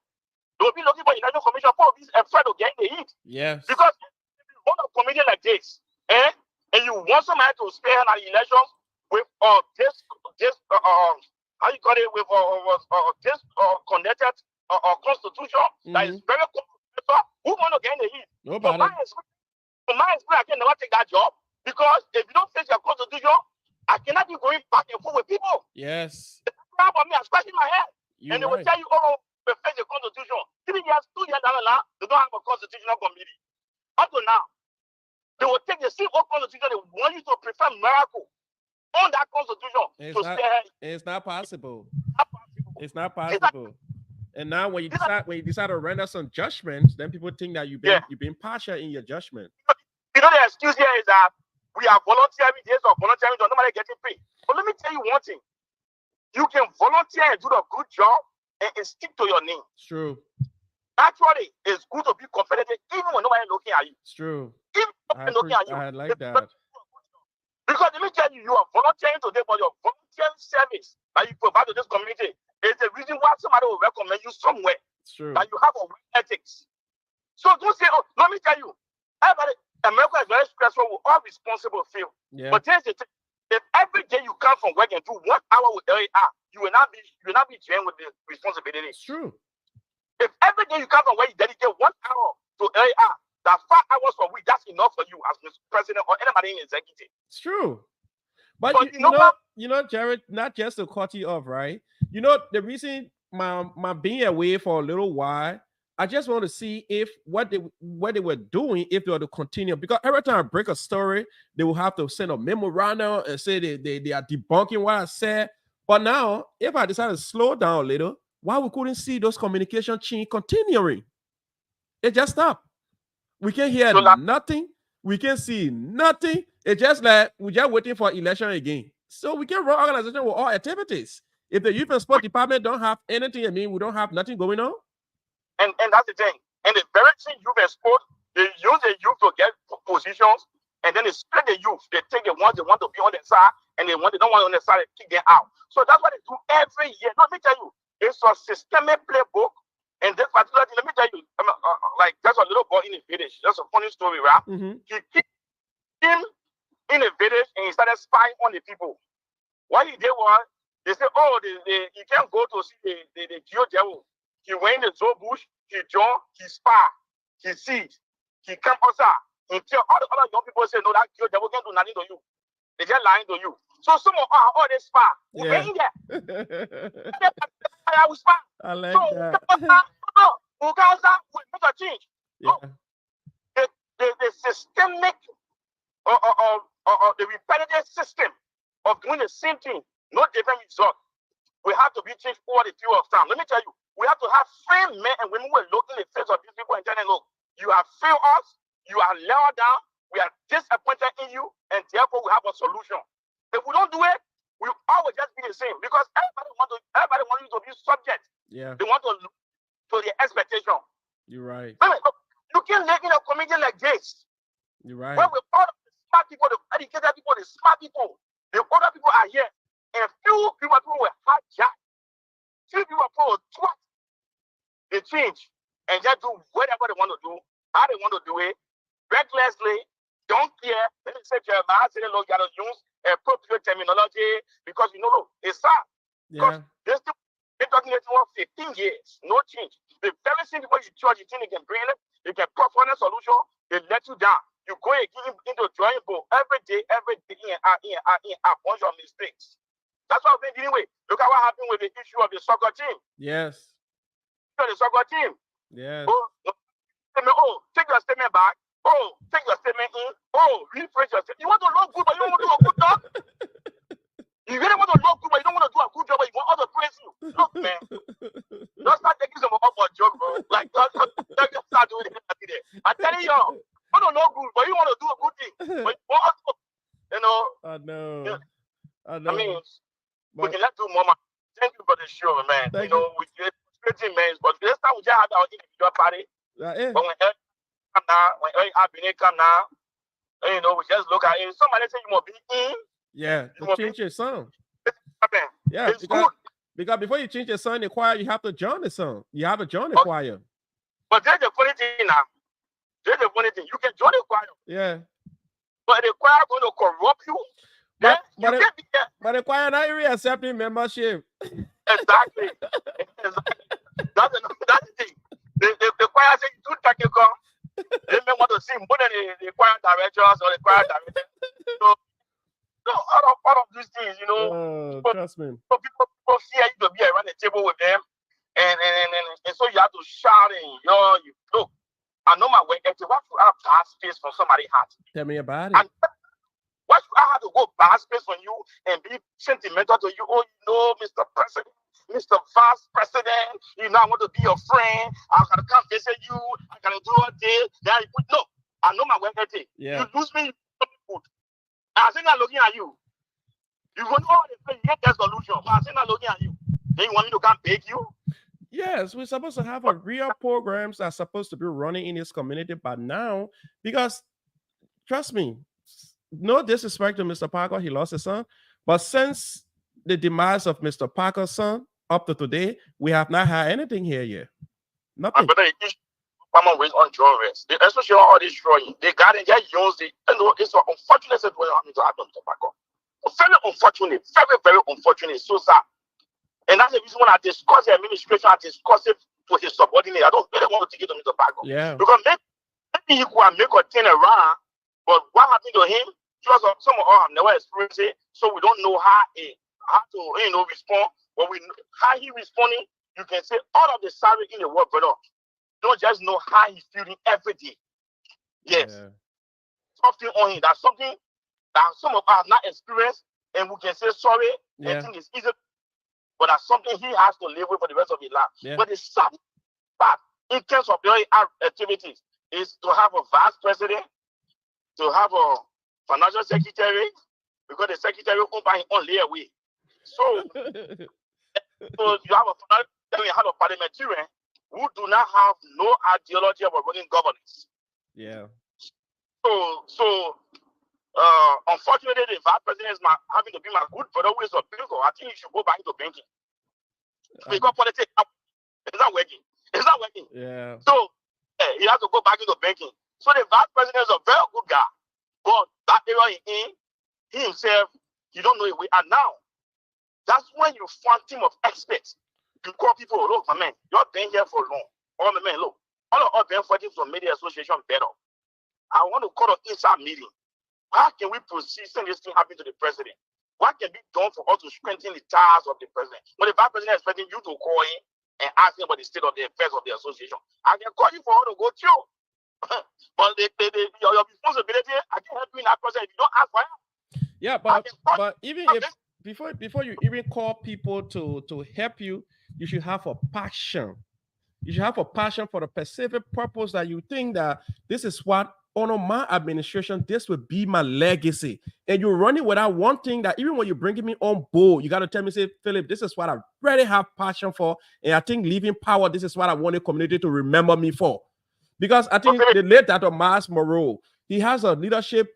They will be looking for election commission for this afraid of getting the heat. Yes. Because if you want a committee like this, and you want somebody to stay in an election with this how you call it, with this connected constitution that is very complicated, who want to get in the heat? Nobody. From my experience, I can never take that job because if you don't face your constitution, I cannot be going back and forth with people. Yes. The problem me, I'm scratching my head. And they will Right. tell you, oh, we face the constitution. 3 years, 2 years down the line, they don't have a constitutional committee. Up to now, they will take the same old constitution, they want you to prefer miracle on that constitution It's not possible. Not possible. It's not possible. And now when you decide to render some judgments, then people think that you've been partial in your judgment. You know the excuse here is that we are volunteering this or volunteering, nobody getting paid. But let me tell you one thing. You can volunteer and do the good job and stick to your name. It's true. Actually, it's good to be competitive even when nobody looking at you. It's true. Even when looking at you. I like that. Because let me tell you, you are volunteering today, but your volunteering service that you provide to this community is the reason why somebody will recommend you somewhere. It's true. That you have a work ethics. So don't say, oh, let me tell you, everybody, America is very stressful. We all responsible feel. Yeah. But here's the thing. If every day you come from work and do 1 hour with LAR, you will not be trained with the responsibility. It's true. If every day you come from work, you dedicate 1 hour to LAR, that 5 hours per week, that's enough for you as Mr. President or anybody in executive. It's true. But you know, Jared, not just to cut you off, right? You know, the reason my being away for a little while, I just want to see if what they were doing, if they were to continue. Because every time I break a story, they will have to send a memorandum and say they are debunking what I said. But now, if I decide to slow down a little, why we couldn't see those communication chain continuing? It just stopped. We can't hear nothing. We can't see nothing. It's just like we're just waiting for election again. So we can run organization with all activities. If the youth and sport department don't have anything, I mean, we don't have nothing going on. And that's the thing. And the very thing youth and sport, they use the youth to get positions, and then they split the youth. They take the ones they want to be on the side, and they don't want to on the side, they kick them out. So that's what they do every year. Let me tell you, it's a systemic playbook. And this particular thing, let me tell you, like there's a little boy in the village. That's a funny story, right? Mm-hmm. He came in the village and he started spying on the people. What he did was, they said, oh, he can't go to see the geodevil. He went in the zoo bush, he joined, he spy, he see, he come outside, and tell all the other young people say, no, that geodevil can't do nothing to you. They just lying to you. So some of all they spy. We went in there. I will spy. I like so, that. we make a change. Yeah. The systemic the repetitive system of doing the same thing, no different result. We have to be changed over the period of time. Let me tell you, we have to have friend men and women who are looking in the face of these people and telling them, look, you have failed us, you are lowered down, we are disappointed in you, and therefore we have a solution. If we don't do it, we all will just be the same because everybody wants you to be subject. Yeah. They want to look to the expectation. You're right. You can't live in a community like this. You're right. Where with all of the smart people, the educated people, the smart people, the older people are here, and few people will hijack. Few people will twat. They change and just do whatever they want to do, how they want to do it, recklessly, don't care. Let me say, Jeremiah said, look, you got to use appropriate terminology because, you know, it's sad. Yeah. Because they're talking about 15 years, no change. The very same people you charge, you think they can bring it, they can perform a solution, they let you down. You go again into the drawing board every day, in and out, bunch of mistakes. That's what I'm thinking anyway. Look at what happened with the issue of the soccer team. Yes. The soccer team. Yes. Oh, take your statement back. Oh, take your statement in. Oh, rephrase your statement. You want to look good, but you don't want to do a good job? You really want to look good, but you don't want to do a good job, but you want others to praise you. Look, man. Don't start taking some up for a joke, bro. Like, don't start doing it. I'm telling y'all, you want to look good, but you want to do a good thing. But you want others, you know. I know. Yeah. I know. I mean, but we can let do more. Thank you for the show, man. Thank you know, we did creating man, but this time we just had our individual party. Yeah. But when Eric come now, when Eric Abine come now, you know, we just look at it. Somebody say you must be in. Yeah, You to must change your song. happen. Yeah, It's good. because before you change your song in the choir, you have to join the song. You have to join the Okay. choir. But there's the funny thing now. There's the funny thing. You can join the choir, Yeah. but the choir going to corrupt you. But You can't be there. but the choir not really accepting membership. Exactly. That's the thing. The choir say too technical. They may want to see more than the choir directors or the choir director. So all of these things, you know, Trust me. people fear you to be around the table with them, and so you have to shout and you look. I know my way. What you have bad space from somebody's heart. Tell me about And it. why should I have to go bad space on you and be sentimental to you? Oh, you know, Mr. President, Mr. Vice President, you know, I want to be your friend. I'm gonna come visit you. I'm gonna do all this. Then you put no. I know my way. Yeah. You lose me, good. I say not looking at you. You go know the you get that solution, but I say not looking at you. Then you want me to come beg you? Yes, we're supposed to have a real programs that's supposed to be running in this community by now, because trust me, no disrespect to Mr. Parker, he lost his son, but since the demise of Mr. Parker's son up to today, we have not had anything here yet. Nothing. But I'm always on drawings. Especially all this drawing. They got it, they use it. You know, it's an unfortunate situation happening to Adam Tobacco. Very unfortunate, very, very unfortunate. So sad. And that's the reason when I discuss the administration, I discuss it to his subordinate. I don't really want to take it to Mr. Tobacco. Yeah. Because maybe he could make a thing around, but what happened to him? Just some of us have never experienced it, so we don't know how to respond. But we how he responding, you can say all of the salary in the world, brother. Don't just know how he's feeling every day. Yes. Yeah. Something on him. That's something that some of us have not experienced, and we can say sorry. Yeah. I think it's easy, but that's something he has to live with for the rest of his life. Yeah. But the sad part in terms of the activities is to have a vice president, to have a financial secretary, because the secretary owned by his own layaway. So you have a financial secretary, you have a parliamentarian who do not have no ideology about running governance. Yeah. So unfortunately, the vice president is having to be my good brother who is a banker. I think he should go back into banking. Because politics is not working. It's not working. Yeah. So he has to go back into banking. So the vice president is a very good guy. But that area he himself, he don't know it. We are now. That's when you find a team of experts. You call people, look, my man, you've been here for long. Oh, my man, look, all of us been fighting for media association better. I want to call an inside meeting. How can we proceed since this thing happened to the president? What can be done for us to strengthen the ties of the president? When the vice president is expecting you to call him and ask him about the state of the affairs of the association, I can call you for all to go through. But your responsibility, I can help you in that process if you don't ask for help. Yeah, but even if before you even call people to help you, you should have a passion. You should have a passion for the specific purpose that you think that this is what under my administration, this will be my legacy. And you're running without one thing that even when you're bringing me on board, you got to tell me, say, Philip, this is what I really have passion for. And I think leaving power, this is what I want the community to remember me for. Because I think the late Dr. Miles Moreau, he has a leadership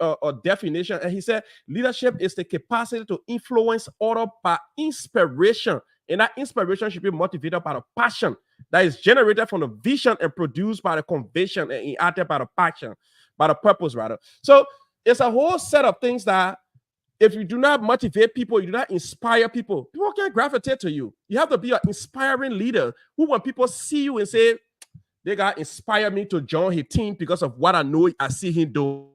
definition. And he said, leadership is the capacity to influence others by inspiration. And that inspiration should be motivated by the passion that is generated from the vision and produced by the conviction and enacted by the passion, by the purpose, rather. So it's a whole set of things that if you do not motivate people, you do not inspire people, people can't gravitate to you. You have to be an inspiring leader who, when people see you and say, they got inspired me to join his team because of what I know I see him do.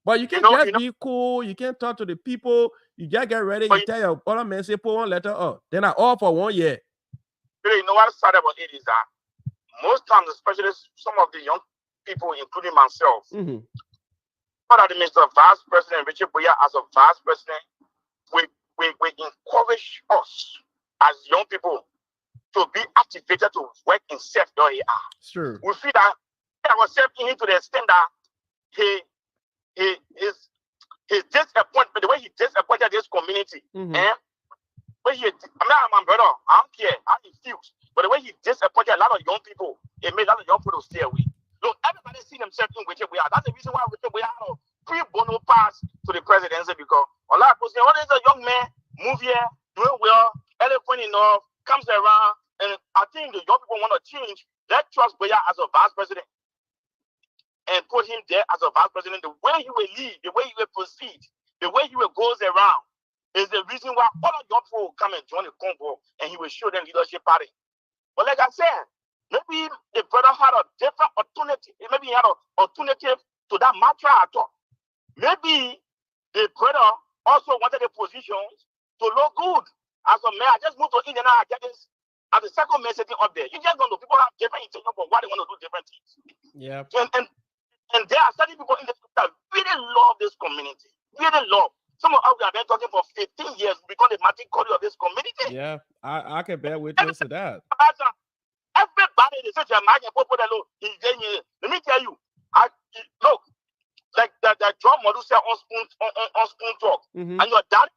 But you can't just be cool. You can't talk to the people. You just get ready. You tell your other man, say, put one letter up. Then I all for 1 year. You know what's sad about it is that most times, especially some of the young people, including myself, but Mr. Vice President Richard Boya as a Vice President, we encourage us as young people to be activated to work in self-care. Sure. We feel that ourselves in him to the extent that his disappointment, the way he disappointed this community, I'm my brother. I don't care. I refuse. But the way he disappointed a lot of young people, it made a lot of young people stay away. Look, everybody see themselves in Richard Weah. That's the reason why Richard Weah had a pre-bono pass to the presidency, because a lot of people say, "Oh, there's a young man, move here, doing well, eloquent enough, comes around." And I think the young people want to change. Let trust Weah as a vice president and put him there as a vice president. The way he will lead, the way he will proceed, the way he will goes around is the reason why all of young people will come and join the convo, and he will show them leadership party. But like I said, maybe the brother had a different alternative. Maybe he had an alternative to that matter at all. Maybe the brother also wanted the positions to look good. As a man, I just moved to India now. I get this as the second man sitting up there. You just don't know. People have different intentions for why they want to do different things. Yeah. And there are certain people in this that really love this community. Really love. Some of us have been talking for 15 years. We become the matriculture of this community. Yeah, I can bear witness to that. Everybody, they say, let me tell you, look, like that drum model said on spoon talk, and your dad,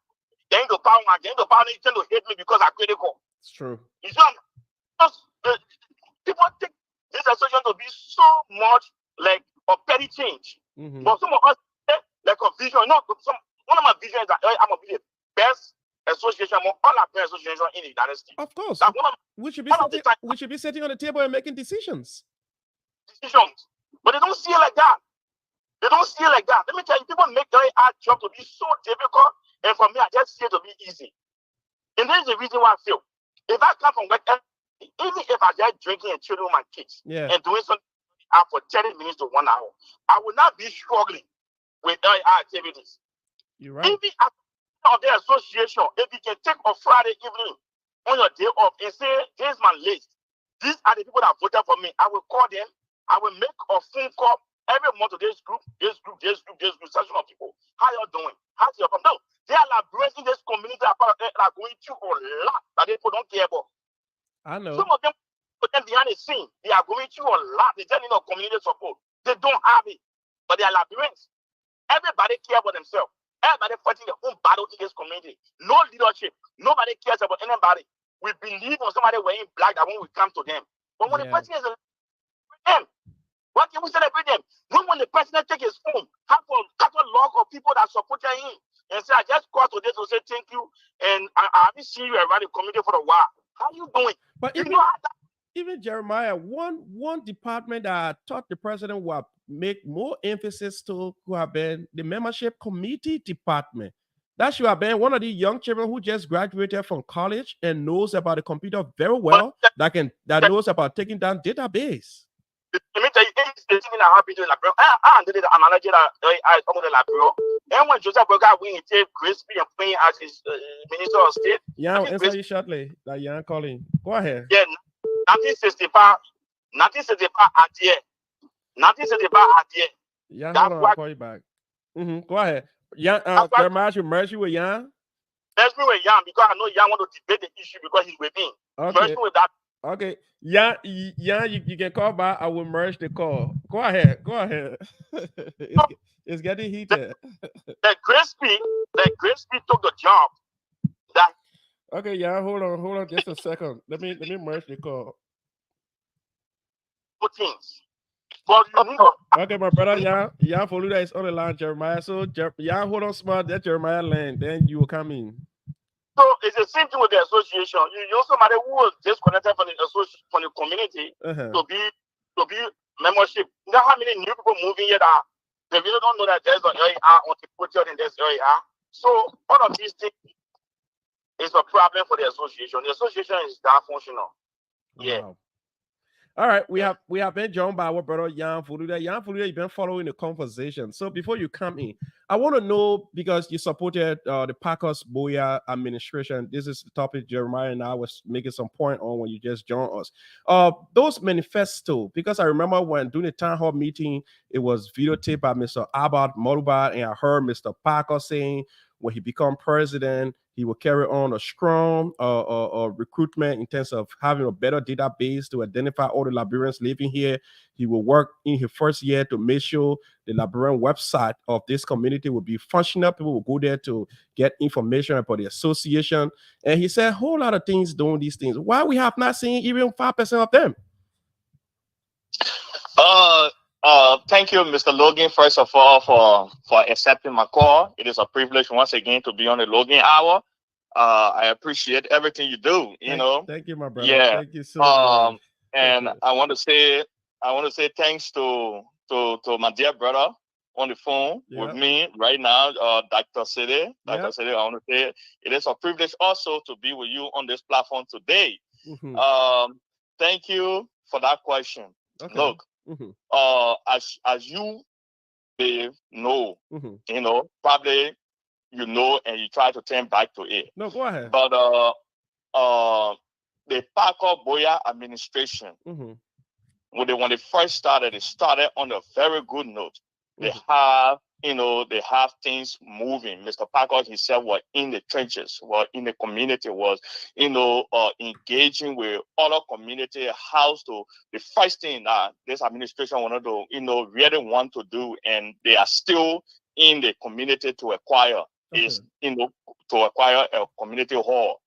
getting the power, you tend to hate me because I'm critical. It's true. You see, people take this association to be so much like a petty change. But some of us, like a vision, one of my visions is that I'm going to be the best association among all our parent associations in the United States. Of course. We should be sitting on the table and making decisions. But they don't see it like that. Let me tell you, people make their hard job to be so difficult, and for me, I just see it to be easy. And this is the reason why I feel, if I come from work, even if I just drinking and chilling with my kids, and doing something for 30 minutes to 1 hour, I will not be struggling with our activities. You're right. Even of the association, if you can take a Friday evening on your day off and say, "Here's my list. These are the people that voted for me." I will call them. I will make a phone call every month to this group, section of people. How y'all doing? How's your problem? No, they are Liberians in this community that are going through a lot that people don't care about. I know. Some of them put them behind the scene. They are going through a lot. They just need no community support. They don't have it, but they are Liberians. Everybody cares about themselves. Everybody fighting their own battle in this community. No leadership. Nobody cares about anybody. We believe on somebody wearing black that when we come to them. But when the person is them, what can we celebrate them? When the president take his phone, have a log of people that supported him and say, "I just called today to say thank you, and I haven't seen you around the community for a while. How you doing?" But even Jeremiah, one department that I thought the president would make more emphasis to who have been the membership committee department. That should have been one of the young children who just graduated from college and knows about the computer very well, that knows about taking down database. Let me tell you, it's the thing that happened in the library. I did a manager that over the library. And when Joseph Burger win, he take Crispy and playing as his minister of state. Yeah, I'll answer you shortly. Like Jan calling. Go ahead. Yeah, 1965 at the end. 1965 at the end. Yeah, hold on, I'll call you back. Go ahead. Jan, Jeremiah should merge you with Jan. Merge me with Jan because I know Jan want to debate the issue because he's with me. Okay. Merge me with that. Okay. Yeah, you can call back. I will merge the call. Go ahead. It's getting heated. The Crispy took the job. Okay, yeah, hold on just a second. Let me merge the call. Things. But okay, my brother, yeah, follow that is on the line, Jeremiah. So yeah, hold on, smart. That Jeremiah land, then you will come in. So it's the same thing with the association. You know somebody who was disconnected from the community to be membership. You know how many new people moving here that they really don't know that there's an area on the culture in this area. So all of these things is a problem for the association. The association is not functional. Yeah. Wow. All right, we have been joined by our brother Jan Fuluda. Jan Fuluda, you've been following the conversation. So before you come in, I want to know, because you supported the Packers Boya administration. This is the topic Jeremiah and I was making some point on when you just joined us. Those manifesto, because I remember when doing the town hall meeting, it was videotaped by Mr. Albert Moruba, and I heard Mr. Parker saying, when he become president, he will carry on a strong recruitment in terms of having a better database to identify all the Liberians living here. He will work in his first year to make sure the Liberian website of this community will be functional. People will go there to get information about the association. And he said a whole lot of things doing these things. Why we have not seen even 5% of them? Thank you, Mr. Logan, first of all, for accepting my call. It is a privilege once again to be on the Logan Hour. I appreciate everything you do. Thank you, my brother. Yeah. Thank you so much. And I want to say thanks to my dear brother on the phone with me right now, Dr. Sede. Dr. Sede, I want to say it is a privilege also to be with you on this platform today. Thank you for that question. Look, as you know, probably and you try to turn back to it. No, go ahead. But the Parker Boya administration, when they first started, it started on a very good note. They have things moving. Mr. Parker himself was in the trenches, was in the community, was engaging with other community, how to the first thing that this administration wanted to really want to do, and they are still in the community to acquire is to acquire a community hall.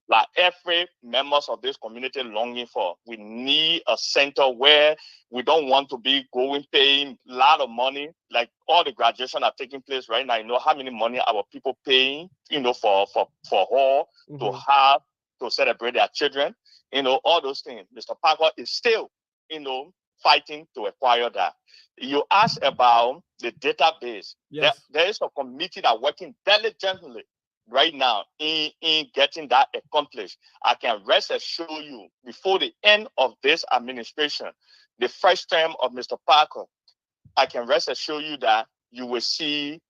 Like every members of this community longing for. We need a center where we don't want to be paying a lot of money. Like all the graduation are taking place right now. You know how many money our people paying, for hall to have to celebrate their children. All those things. Mr. Parker is still, fighting to acquire that. You asked about the database. Yes. There is a committee that working diligently right now in getting that accomplished. I can rest assure you, before the end of this administration, the first term of Mr. Parker, I can rest assure you that you will see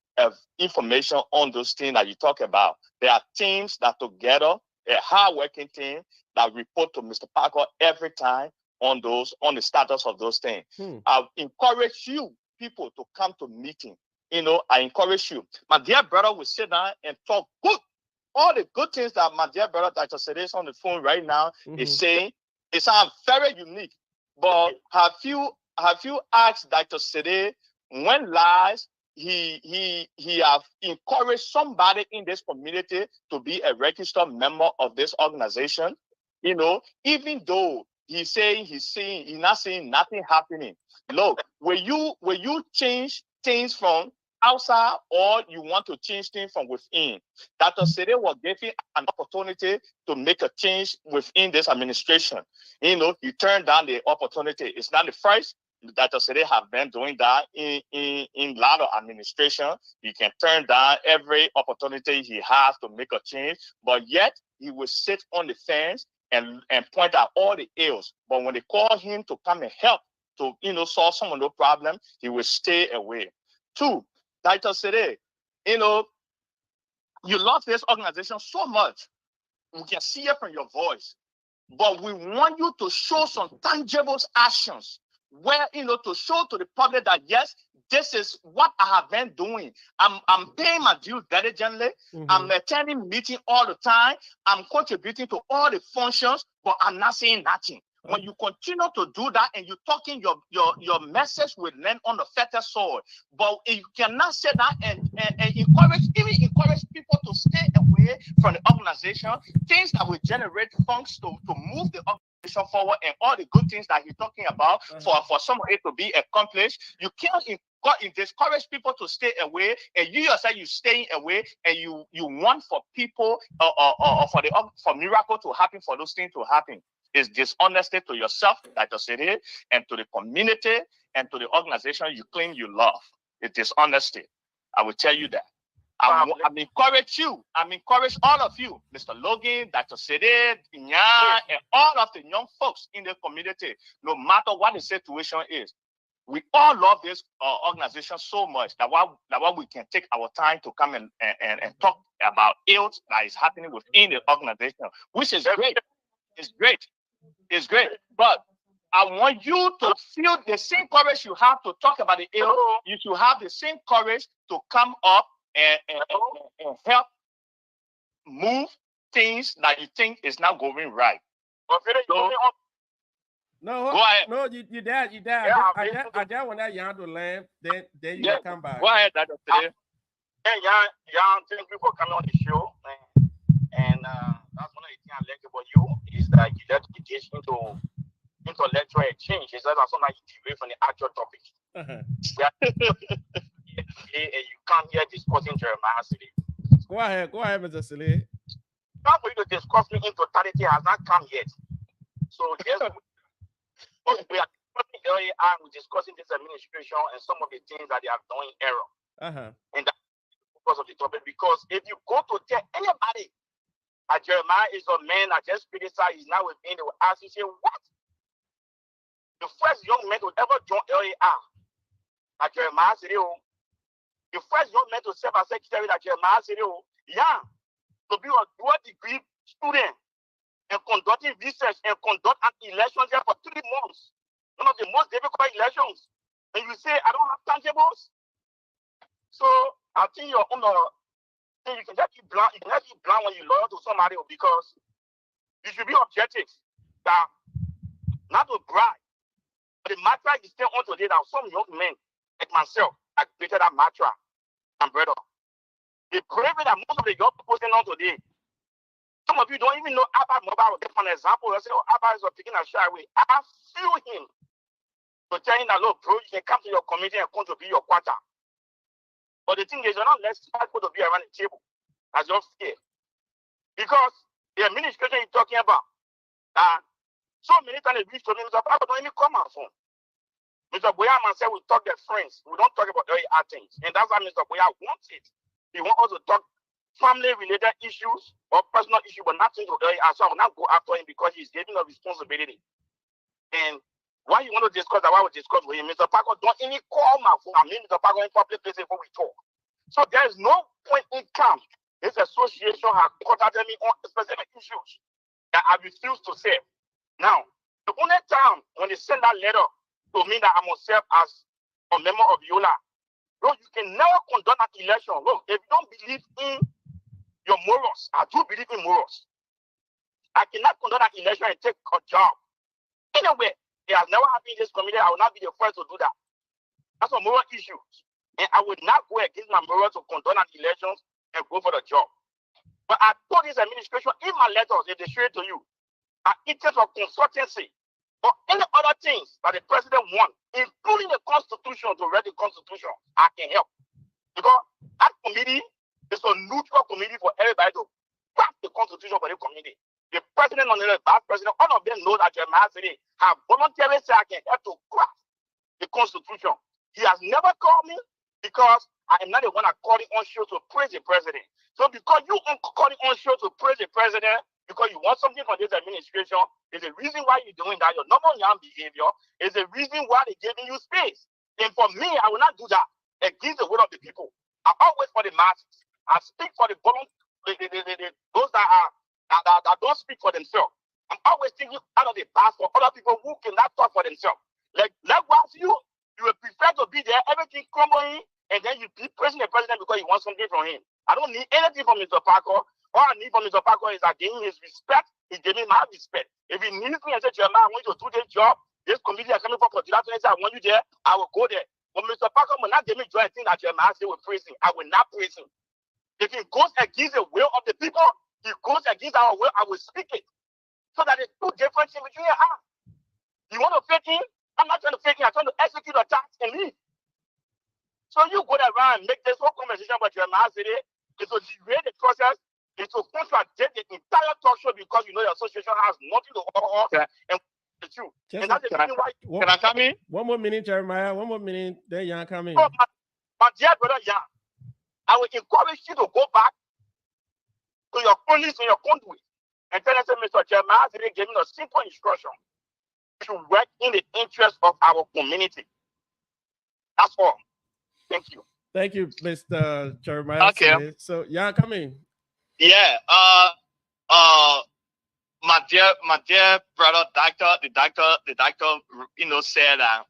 information on those things that you talk about. There are teams that together, a hard-working team that report to Mr. Parker every time on the status of those things. I encourage you people to come to meeting. I encourage you. My dear brother will sit down and talk all the good things that my dear brother Dr. Sede is on the phone right now is saying. It sounds very unique. But have you asked Dr. Sede when last he have encouraged somebody in this community to be a registered member of this organization? Even though he's not seeing nothing happening. Look, will you change things from outside, or you want to change things from within? Dr. Sede was given an opportunity to make a change within this administration. You turn down the opportunity. It's not the first. Dr. Sede have been doing that in a lot of administration. You can turn down every opportunity he has to make a change, but yet he will sit on the fence and point out all the ills. But when they call him to come and help to solve some of the problem, he will stay away. 2, Dr. Sede, you love this organization so much. We can see it from your voice. But we want you to show some tangible actions where, to show to the public that, yes, this is what I have been doing. I'm paying my dues diligently. I'm attending meetings all the time. I'm contributing to all the functions, but I'm not saying nothing. When you continue to do that and you're talking, your message will land on the fertile soil. But you cannot say that and encourage people to stay away from the organization, things that will generate funds to move the organization forward, and all the good things that he's talking about for some of it to be accomplished. You can't discourage people to stay away, and you yourself you staying away, and you want for people for miracle to happen, for those things to happen. It's dishonesty to yourself, like I said here, and to the community and to the organization you claim you love. It's dishonesty. I will tell you that. I'm encourage you. I'm encourage all of you, Mr. Logan, Dr. Sede, Inya, and all of the young folks in the community, no matter what the situation is. We all love this organization so much that why we can take our time to come and talk about ills that is happening within the organization, which is great. It's great. It's great. But I want you to feel the same courage you have to talk about the ill. You should have the same courage to come up and help move things that you think is not going right. So, No, go ahead. no, you dad. Yeah, I dad when that young to land, then you yeah, can come back. go ahead, Dr. Today. Yeah, thank you for coming on the show. And that's one of the things I like about you is that you let me get into intellectual exchange. It's not something you deviate from the actual topic. Yeah, and you come here discussing Jeremiah City. Go ahead, Mr. Silly. Time for you to discuss me in totality has not come yet. So yes, we are discussing this administration and some of the things that they have done in error. And that's because of the topic. Because if you go to tell anybody that Jeremiah is a man that just criticized, he's now within, they will ask you, say, what? The first young man to ever join LAR at Jeremiah City, the first young man to serve as secretary at Jeremiah City, yeah, to be a dual degree student and conducting research and conduct an election there for 3 months. One of the most difficult elections. And you say, I don't have tangibles? So I think you're on the thing, you can just be blind. You can just be blind when you love to somebody because you should be objective. That not to brag. But the matter is still on today that some young men like myself I created that matter and brother. The bravery that most of the young people stand on today. Some of you don't even know Abba Mobile. For an example, I say, oh, Abba is taking a shy away. I feel him to tell him that, look, bro, you can come to your committee and contribute your quarter. But the thing is, you're not less likely to be around the table as your fear. Because the administration you're talking about, so many times they reach to me, Mr. Papa don't even come out phone. Mr. Boya and myself, we talk their friends. We don't talk about very hard things. And that's why Mr. Boya wants it. He wants us to talk family-related issues or personal issues, but nothing to so I will not go after him because he's giving a responsibility. And why you want to discuss that, why we discuss with him, Mr. Parker, don't even call my phone. I mean, Mr. Parker in public places before we talk. So there is no point in camp. This association has contacted me on specific issues that I refuse to serve. Now, the only time when they send that letter to me that I must serve as a member of YOLA, bro, you can never conduct an election. Look, if you don't believe in your morals, I do believe in morals. I cannot conduct an election and take a job. Anyway, it has never happened in this community. I will not be the first to do that. That's a moral issue. And I would not go against my morals to conduct an election and go for the job. But I told this administration in my letters, if they show it to you, in terms of consultancy or any other things that the president wants, including the constitution, to read the constitution, I can help. Because that committee is a neutral committee for everybody to craft the constitution for the committee. The president and the vice president, all of them know that Jeremiah City have voluntarily said I can help to craft the constitution. He has never called me because I am not the one that called him on show to praise the president. So because you call him on show to praise the president, because you want something from this administration, is the reason why you're doing that. Your normal young behavior is the reason why they're giving you space. And for me, I will not do that against the will of the people. I always for the masses. I speak for the those that don't speak for themselves. I'm always thinking out of the past for other people who cannot talk for themselves. Like likewise, you will prefer to be there, everything crumbling, and then you be praising the president because you want something from him. I don't need anything from Mr. Parker. All I need from Mr. Parker is that giving his respect, he's giving my respect. If he needs me and say, Jeremiah, I want you to do this job, this committee is coming for July 20, I want you there, I will go there. But Mr. Parker will not give me joy and think that Jeremiah will praise him. I will not praise him. If he goes against the will of the people, he goes against our will, I will speak it. So that there's two different things between your hands. You want to fake him? I'm not trying to fake him. I'm trying to execute a task and leave. So you go around and make this whole conversation about Jeremiah City. It's to derail the process. It's to contradict the entire talk show because you know the association has nothing to offer and the truth. And that's the reason why. Can I come in? One more minute, Jeremiah. One more minute. Then Jan come in. So my dear brother Jan, I will encourage you to go back to your police and your conduit and tell them, Mr. Jeremiah City gave me a simple instruction to work in the interest of our community. That's all. Thank you. Thank you, Mr. Jeremiah. Okay. So, yeah, come in. Yeah. My dear brother, the doctor, said that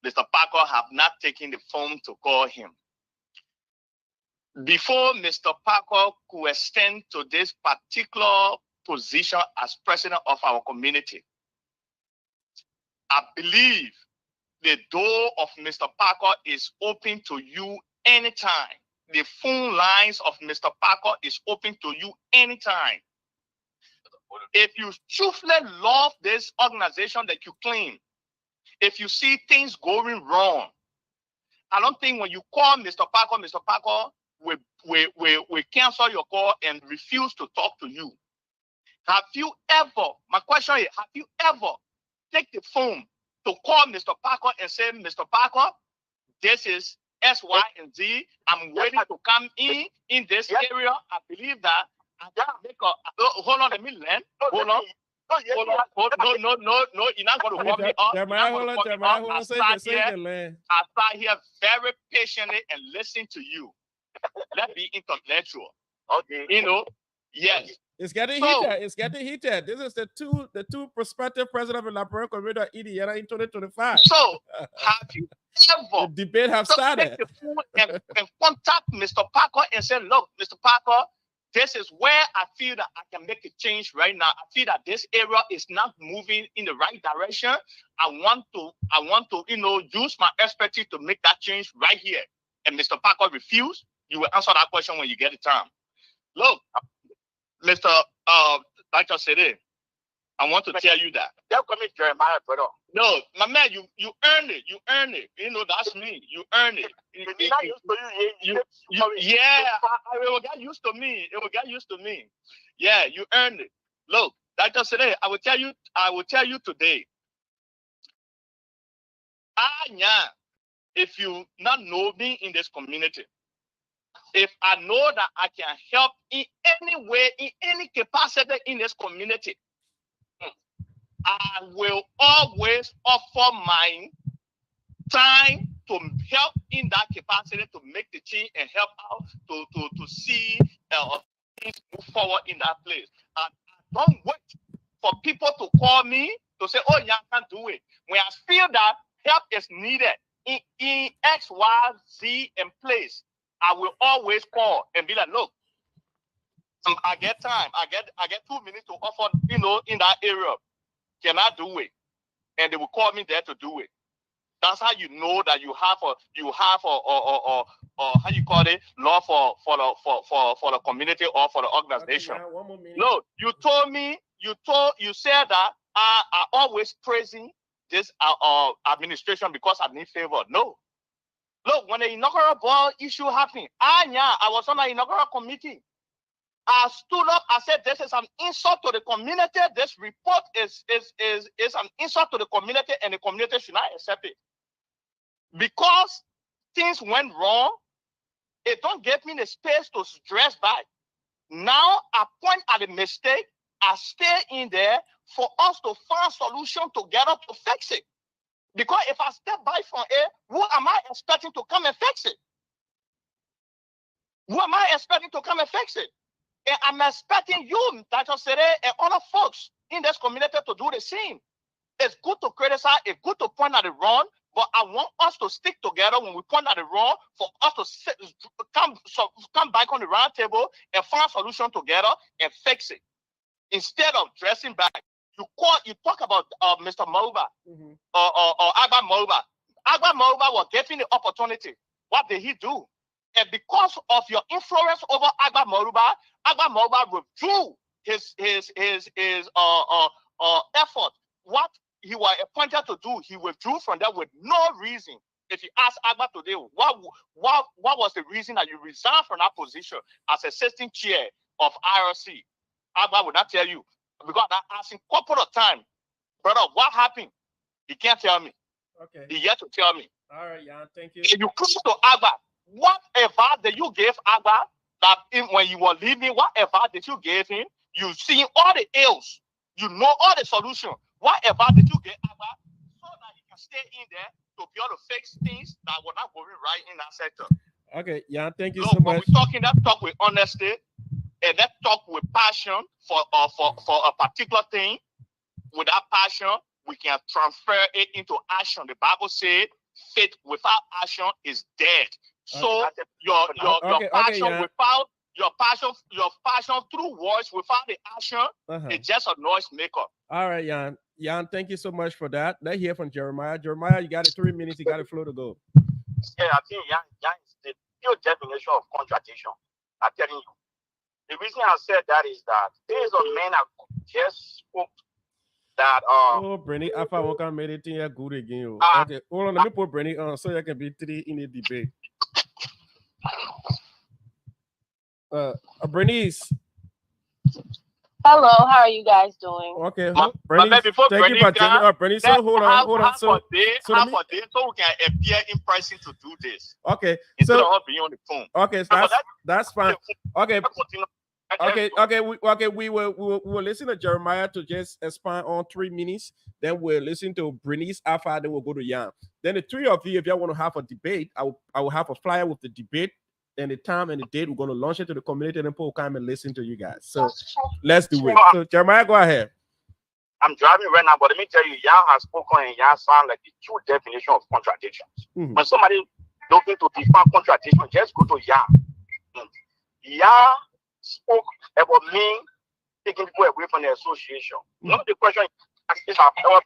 Mr. Parker have not taken the phone to call him. before Mr. Parker could extend to this particular position as president of our community, I believe the door of Mr. Parker is open to you anytime. The phone lines of Mr. Parker is open to you anytime. If you truthfully love this organization that you claim, if you see things going wrong, I don't think when you call Mr. Parker will cancel your call and refuse to talk to you. Have you ever, my question is, have you ever take the phone to call Mr. Parker and say, Mr. Parker, this is S, Y, and Z. I'm waiting to come in this area. I believe that I can make a, hold on, let me land. Hold on. No, you're not going to call me up. I start here very patiently and listen to you. Let's be intellectual. Okay. You know, yes. It's getting heated. It's getting heated. This is the two prospective president of the Liberia Community Indiana in 2025. So, have you ever the debate have started? Take the phone and contact Mr. Parker and say, look, Mr. Parker, this is where I feel that I can make a change right now. I feel that this area is not moving in the right direction. I want to, use my expertise to make that change right here. And Mr. Parker refused. You will answer that question when you get the time. Look, Mr. Dr. Sede, I want to tell you that. They'll come in Jeremiah, brother. No, my man, you earned it. You earned it. That's me. You earned it. It's not used to you. It will get used to me. It will get used to me. Yeah, you earned it. Look, Dr. Sede, I will tell you today. If you not know me in this community, if I know that I can help in any way, in any capacity in this community, I will always offer my time to help in that capacity to make the change and help out to see things move forward in that place. I don't wait for people to call me to say, oh, yeah, I can't do it. When I feel that help is needed in X, Y, Z in place, I will always call and be like, look, I get time. I get 2 minutes to offer, in that area. Can I do it? And they will call me there to do it. That's how you know that you have a how you call it, law for the community or for the organization. Okay, no, you told me, you said that I always praising this administration because I need favor. No. Look, when the inaugural ball issue happened, I was on the inaugural committee. I stood up, I said, this is an insult to the community. This report is an insult to the community, and the community should not accept it. Because things went wrong, it don't give me the space to stress back. Now I point at the mistake, I stay in there for us to find solution together to fix it. Because if I step back from it, who am I expecting to come and fix it? Who am I expecting to come and fix it? And I'm expecting you, Dr. Sede, and other folks in this community to do the same. It's good to criticize, it's good to point at the wrong, but I want us to stick together when we point at the wrong, for us to come back on the round table and find a solution together and fix it. Instead of dressing back, you talk about Mr. Moba or Agba Moba. Agba Moba was given the opportunity. What did he do? And because of your influence over Agba Moba withdrew his effort. What he was appointed to do, he withdrew from that with no reason. If you ask Agba today, what was the reason that you resigned from that position as assistant chair of IRC? Agba would not tell you. Because I asked him a couple of times, brother, what happened? He can't tell me. Okay. He yet to tell me. All right, yeah, thank you. If you come to Agba, what advice did you give Agba that when you were leaving, what advice did you give him? You see all the ills. You know all the solutions. What advice did you give Agba so that he can stay in there to be able to fix things that were not going right in that sector? Okay, yeah, thank you so so when much. we're talking, that talk with honesty, and that talk with passion for a particular thing. With that passion, we can transfer it into action. The Bible said, faith without action is dead. So your Okay, passion yeah. without your passion through voice without the action is just a noise maker. All right, Jan. Jan, thank you so much for that. Let's hear from Jeremiah. Jeremiah, you got it 3 minutes. You got the flow to go. Yeah, I think Yang is the pure definition of contradiction. I'm telling you. The reason I said that is that there is a man I just spoke that Oh, Brenny, I thought one can make it thing good again. Okay, hold on. Let me put Brenny on so you can be 3 in the debate. Bernice. Hello, how are you guys doing? Okay, But before thank you for joining us, Bernice. So hold on. So we can appear in person to do this. Okay, instead of being on the phone. Okay, so that's fine. Okay. We will listen to Jeremiah to just expand on 3 minutes. Then we'll listen to Bernice Alpha. Then we'll go to Jan. Then the 3 of you, if y'all want to have a debate, I will have a flyer with the debate and the time and the date. We're going to launch it to the community, and then people will come and listen to you guys. So let's do it. So Jeremiah, go ahead. I'm driving right now, but let me tell you, Jan has spoken, and Jan sound like the true definition of contradictions. When somebody looking to define contradiction, just go to Jan. Jan spoke about me taking people away from the association. Not the question is my phone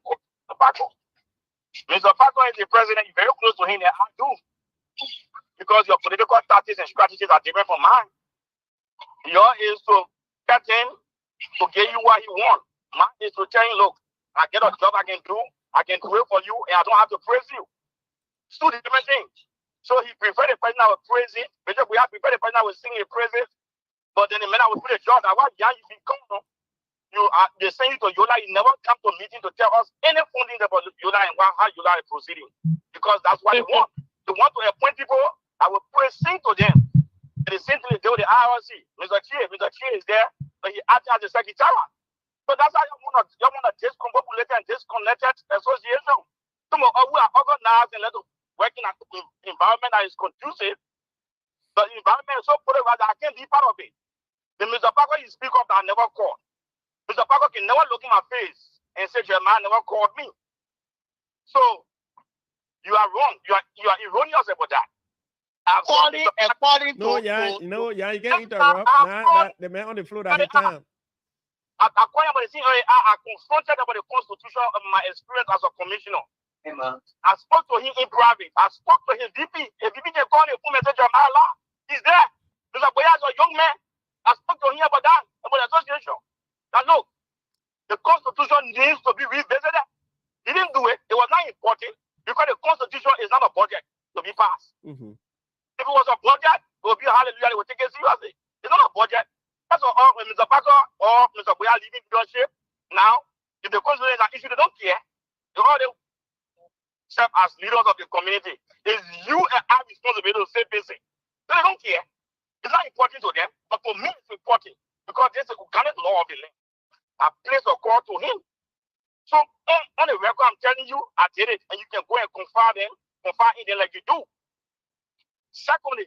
call, Paco. Mr. Paco is the president, you're very close to him, and I do. Because your political tactics and strategies are different from mine. Yours is to get him to get you what he wants. Mine is to tell him, look, I get a job I can do it for you, and I don't have to praise you. It's two different things. So he preferred the person I was praising, because we have preferred the person I was singing praises, but then the man I would put a job, I want you become. They send you to Yola, you never come to a meeting to tell us anything about Yola and how Yola is proceeding. Because that's what they want. They want to appoint people, I will praise, sing to them. And the same thing they do with the IRC. Mr. Chia is there, but he acts as the secretary. So that's how you want to discombobulate and disconnected association. Some of us are organized and let us work in an environment that is conducive. The environment is so political that I can't be part of it. The Mr. Parker, you speak up that I never called. Mr. Parker can never look in my face and say, Jeremiah never called me. So you are wrong. You are erroneous about that. According you can't interrupt. The man on the floor that time. I confronted about the constitution of my experience as a commissioner. I spoke to him in private. I spoke to his VP. His VP can call him and say, Jeremiah, he's there. Mr. Boya is a young man. I spoke to him about that, about the association. Now look, the constitution needs to be revisited. He didn't do it. It was not important because the constitution is not a budget to be passed. If it was a budget, it would be hallelujah, they would take it seriously. It's not a budget. That's all when Mr. Parker or Mr. Boya leaving leadership. Now, if the constitution is an issue, they don't care. They all serve as leaders of the community. It's you and I responsibility to say basic. So they don't care. It's not important to them, but for me it's important because there's a organic law of the land. I place a call to him. So on the record, I'm telling you, I did it, and you can go and confide in them like you do. Secondly,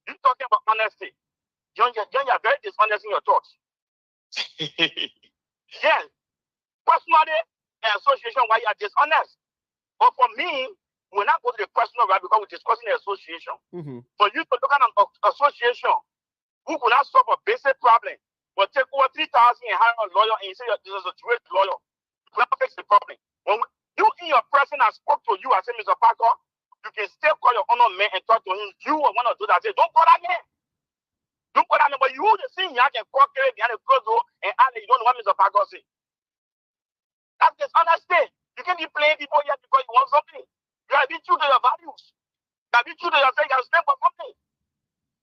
you talking about honesty. John, you're very dishonest in your thoughts. Yes. Personally, an association why you are dishonest. But for me, we're not going to the personal right because we're discussing the association. For you to look at an association who could not solve a basic problem, but take over 3,000 and hire a lawyer and you say this is a great lawyer, you cannot fix the problem. When you in your person, I spoke to you, I said, Mr. Parker, you can still call your honor man and talk to him. You will want to do that. I said, don't call that man. Don't call that man. But you the same you can call Kerry behind the closed door and ask you don't know what Mr. Parker say. That's dishonesty. You can't be playing people here because you want something. You gotta be true to your values. You gotta be true to yourself. You gotta stand for something.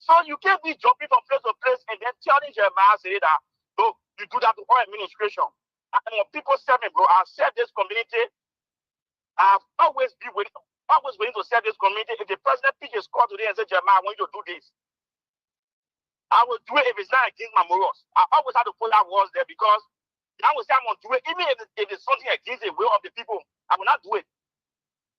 So you can't be jumping from place to place and then telling Jeremiah say that, look, you do that to all administration. And when people serve me, bro, I've served this community. I've always been willing to serve this community. If the president pick his call today and say, Jeremiah, I want you to do this, I will do it if it's not against my morals. I always have to put that words there because I will say I'm going to do it. Even if it's something against the will of the people, I will not do it.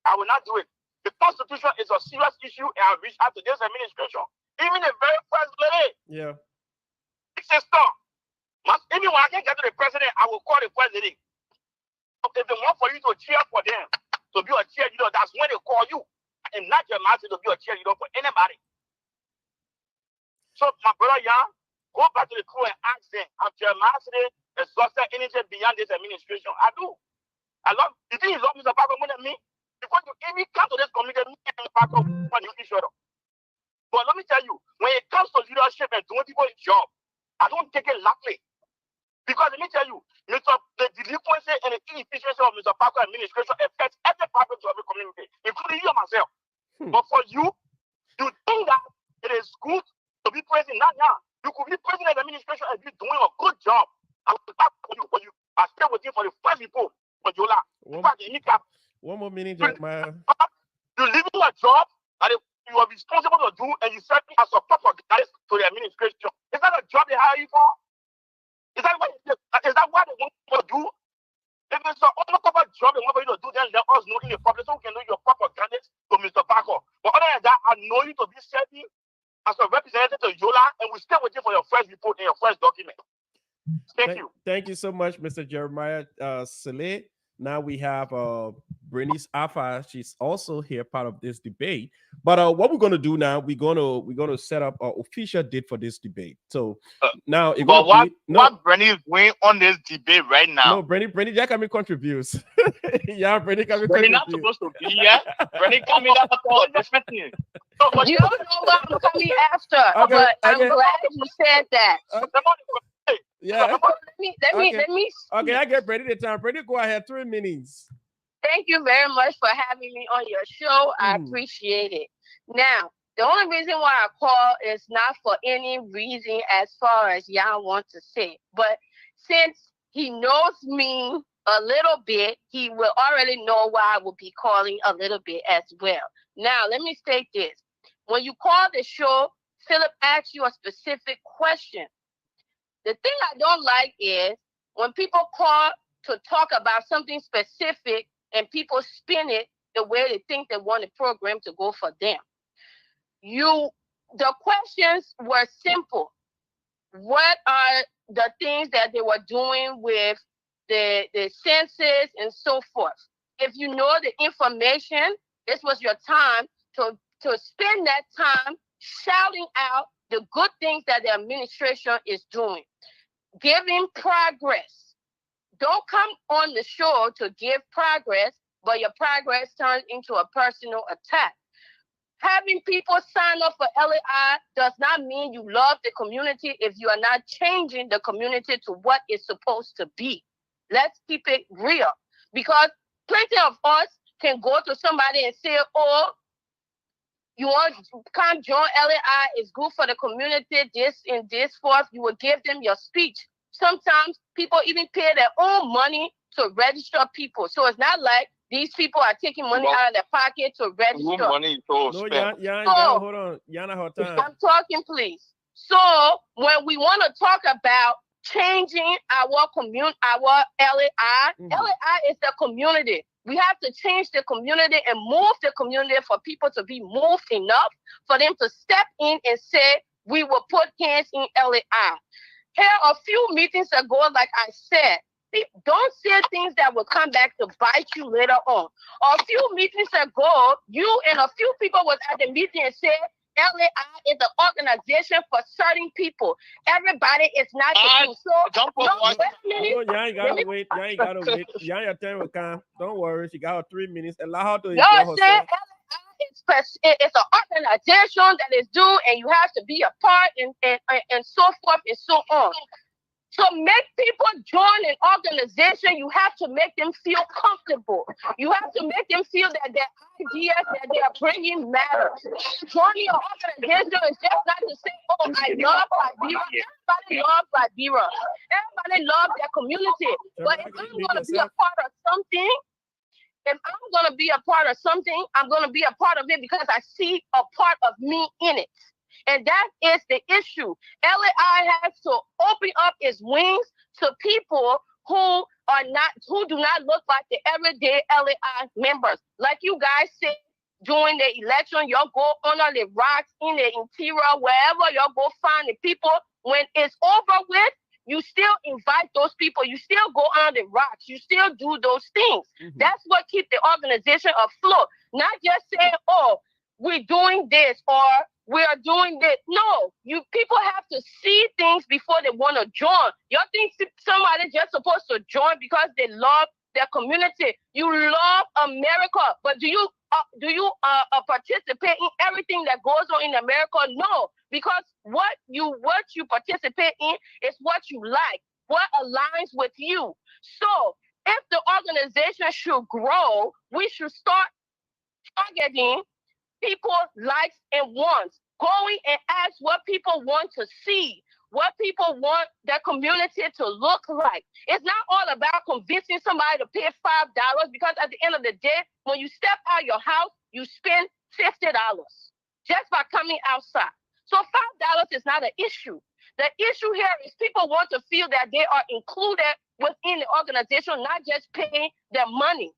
I will not do it. The Constitution is a serious issue and I reach out to this administration. Even the very first lady. Yeah. It's a stop. Even when I can get to the president, I will call the president. If they want for you to cheer for them, to be a cheerleader, that's when they call you. and not your master to be a cheerleader for anybody. So my brother Jan, go back to the crew and ask them, I'm Jeremiah exhausted anything beyond this administration. I do. I love, you think he loves Mr. Parker more than me? Because you even come to this community, me and Parker want to each other. But let me tell you, when it comes to leadership and doing people's job, I don't take it lightly. Because let me tell you, the delinquency and the inefficiency of Mr. Parker administration affects every part of the community, including you and myself. But for you, you think that it is good to be president? Now. You could be president of the administration and be doing a good job. I will back for you, but you are still waiting for the first report for Yola. One more minute, Jeremiah. You're leaving a job that you are responsible to do, and you serve as a proper guidance to the administration. Is that a job they hire you for? Is that what they want you to do? If it's an undercover job they want you to do, then let us know in the public so we can know your proper guidance to Mr. Parker. But other than that, I know you to be serving as a representative to Yola, and we're still waiting for your first report and your first document. Thank you. Thank you so much, Mr. Jeremiah Saleh. Now we have Bernice Alpha. She's also here, part of this debate. But what we're going to do now, we're going to set up an official date for this debate. So now, but what Bernice is doing on this debate right now? No, Bernice, Jack can contributes. Yeah, Bernice can contribute. Not supposed to be here. Bernice coming up with all different things. You don't know what I'm coming after, but I'm glad you said that. Yeah. Let me. Okay, I get Brady the time. Brady, go ahead. 3 minutes. Thank you very much for having me on your show. I appreciate it. Now, the only reason why I call is not for any reason as far as y'all want to say, but since he knows me a little bit, he will already know why I will be calling a little bit as well. Now, let me state this. When you call the show, Philip asks you a specific question. The thing I don't like is when people call to talk about something specific and people spin it the way they think they want the program to go for them. The questions were simple. What are the things that they were doing with the census and so forth? If you know the information, this was your time to spend that time shouting out the good things that the administration is doing. Giving progress. Don't come on the show to give progress, but your progress turns into a personal attack. Having people sign up for LAI does not mean you love the community if you are not changing the community to what it's supposed to be. Let's keep it real. Because plenty of us can go to somebody and say, oh, you want to come join LAI, it's good for the community, this and this forth. You will give them your speech. Sometimes people even pay their own money to register people. So it's not like these people are taking money out of their pocket to register. Money to spend. Hold on. Yana, hold on. I'm talking, please. So when we want to talk about changing our LAI, LAI is the community. We have to change the community and move the community for people to be moved enough for them to step in and say, we will put hands in LAI. Here, a few meetings ago, like I said, don't say things that will come back to bite you later on. A few meetings ago, you and a few people was at the meeting and said, LAI is an organization for certain people. Everybody is not to do so. Wait a minute. You ain't gotta wait. You ain't your turn will come. Don't worry. She got her 3 minutes. Allow her to enjoy herself. It's an organization that is due, and you have to be a part, and so forth and so on. To make people join an organization, you have to make them feel comfortable. You have to make them feel that their ideas that they are bringing matter. Joining an organization is just not to say, oh, I love Liberia. Everybody loves Liberia. Everybody loves their community. But if I'm going to be a part of something, I'm going to be a part of it because I see a part of me in it. And that is the issue. LAI has to open up its wings to people who do not look like the everyday LAI members. Like you guys said, during the election, y'all go under the rocks in the interior, wherever y'all go find the people. When it's over with, You still invite those people. You still go on the rocks. You still do those things. That's what keeps the organization afloat. Not just saying, oh, we're doing this or we are doing this. No, you people have to see things before they want to join. You think somebody just supposed to join because they love their community? You love America, but do you participate in everything that goes on in America? No, because what you participate in is what you like, what aligns with you. So if the organization should grow, we should start targeting people's likes and wants, going and ask what people want to see, what people want their community to look like. It's not all about convincing somebody to pay $5 because at the end of the day, when you step out your house, you spend $50 just by coming outside. So $5 is not an issue. The issue here is people want to feel that they are included within the organization, not just paying their money.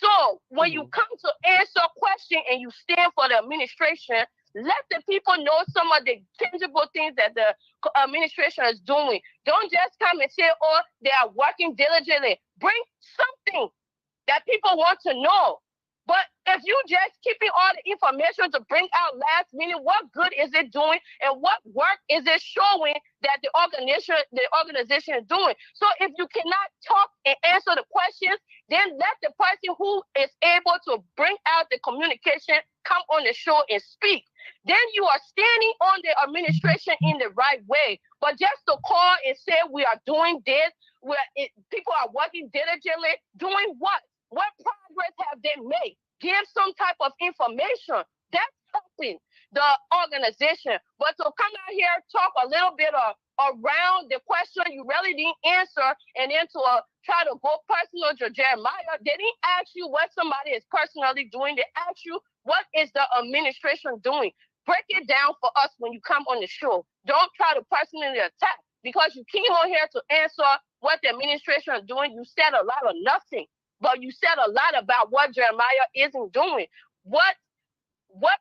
So when you come to answer a question and you stand for the administration, let the people know some of the tangible things that the administration is doing. Don't just come and say, oh, they are working diligently. Bring something that people want to know. But if you just keeping all the information to bring out last minute, what good is it doing and what work is it showing that the organization is doing? So if you cannot talk and answer the questions, then let the person who is able to bring out the communication come on the show and speak. Then you are standing on the administration in the right way. But just to call and say we are doing this, people are working diligently, doing what? What progress have they made? Give some type of information. That's helping the organization. But to come out here, talk a little bit around the question you really didn't answer, and then to try to go personal to Jeremiah, they didn't ask you what somebody is personally doing. They asked you, what is the administration doing? Break it down for us when you come on the show. Don't try to personally attack because you came on here to answer what the administration is doing. You said a lot of nothing. But you said a lot about what Jeremiah isn't doing. What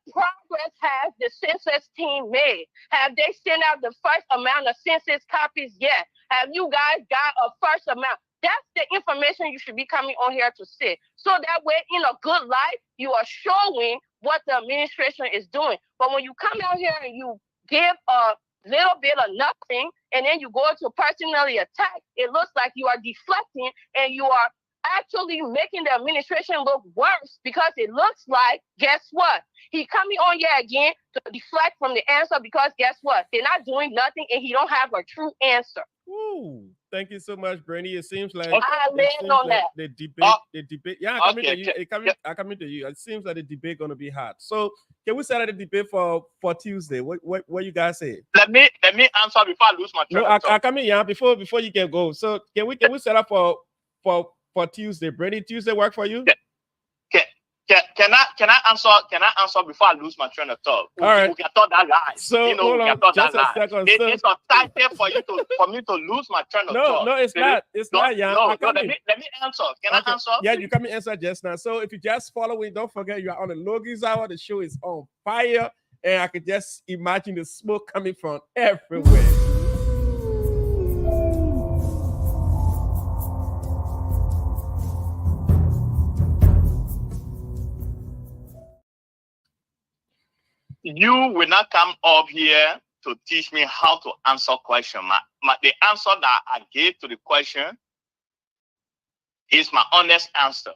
progress has the census team made? Have they sent out the first amount of census copies yet? Have you guys got a first amount? That's the information you should be coming on here to see. So that way, in a good light, you are showing what the administration is doing. But when you come out here and you give a little bit of nothing, and then you go to personally attack, it looks like you are deflecting and you are actually making the administration look worse because it looks like, guess what? He coming on here again to deflect from the answer because guess what? They're not doing nothing and he don't have a true answer. Ooh, thank you so much, Brandy. It seems like the debate. Yeah, I'm coming to you. It seems like the debate gonna be hot. So can we set up the debate for Tuesday? What you guys say? Let me answer before I lose my train. No, I come in, yeah, before you can go. So can we set up for Tuesday? Brandy, Tuesday work for you? Can I answer before I lose my train of thought? All right. We can talk that lie. So hold on, just a second. It's a title for me to lose my train of thought. No, it's not. It's not, yeah. No, let me answer. Can I answer? Yeah, you come and answer just now. So if you just follow it, don't forget you are on the Logan's Hour. The show is on fire, and I could just imagine the smoke coming from everywhere. You will not come up here to teach me how to answer question. The answer that I gave to the question is my honest answer.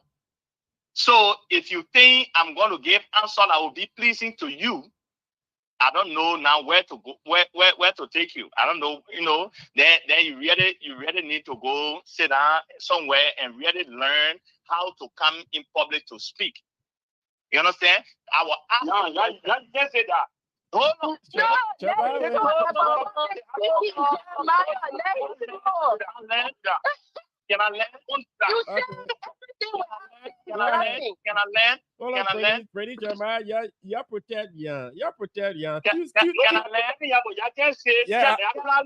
So if you think I'm going to give answer that will be pleasing to you, I don't know now where to go, where to take you. I don't know, then you really need to go sit down somewhere and really learn how to come in public to speak. You understand? I will ask you can't say that. Hold on. Can I land? You said everything was happening. Can I land? Hold on, Brady Jeremiah, you protect young. You protect young. Can I land? Yeah, but you can't say. Yeah. Can I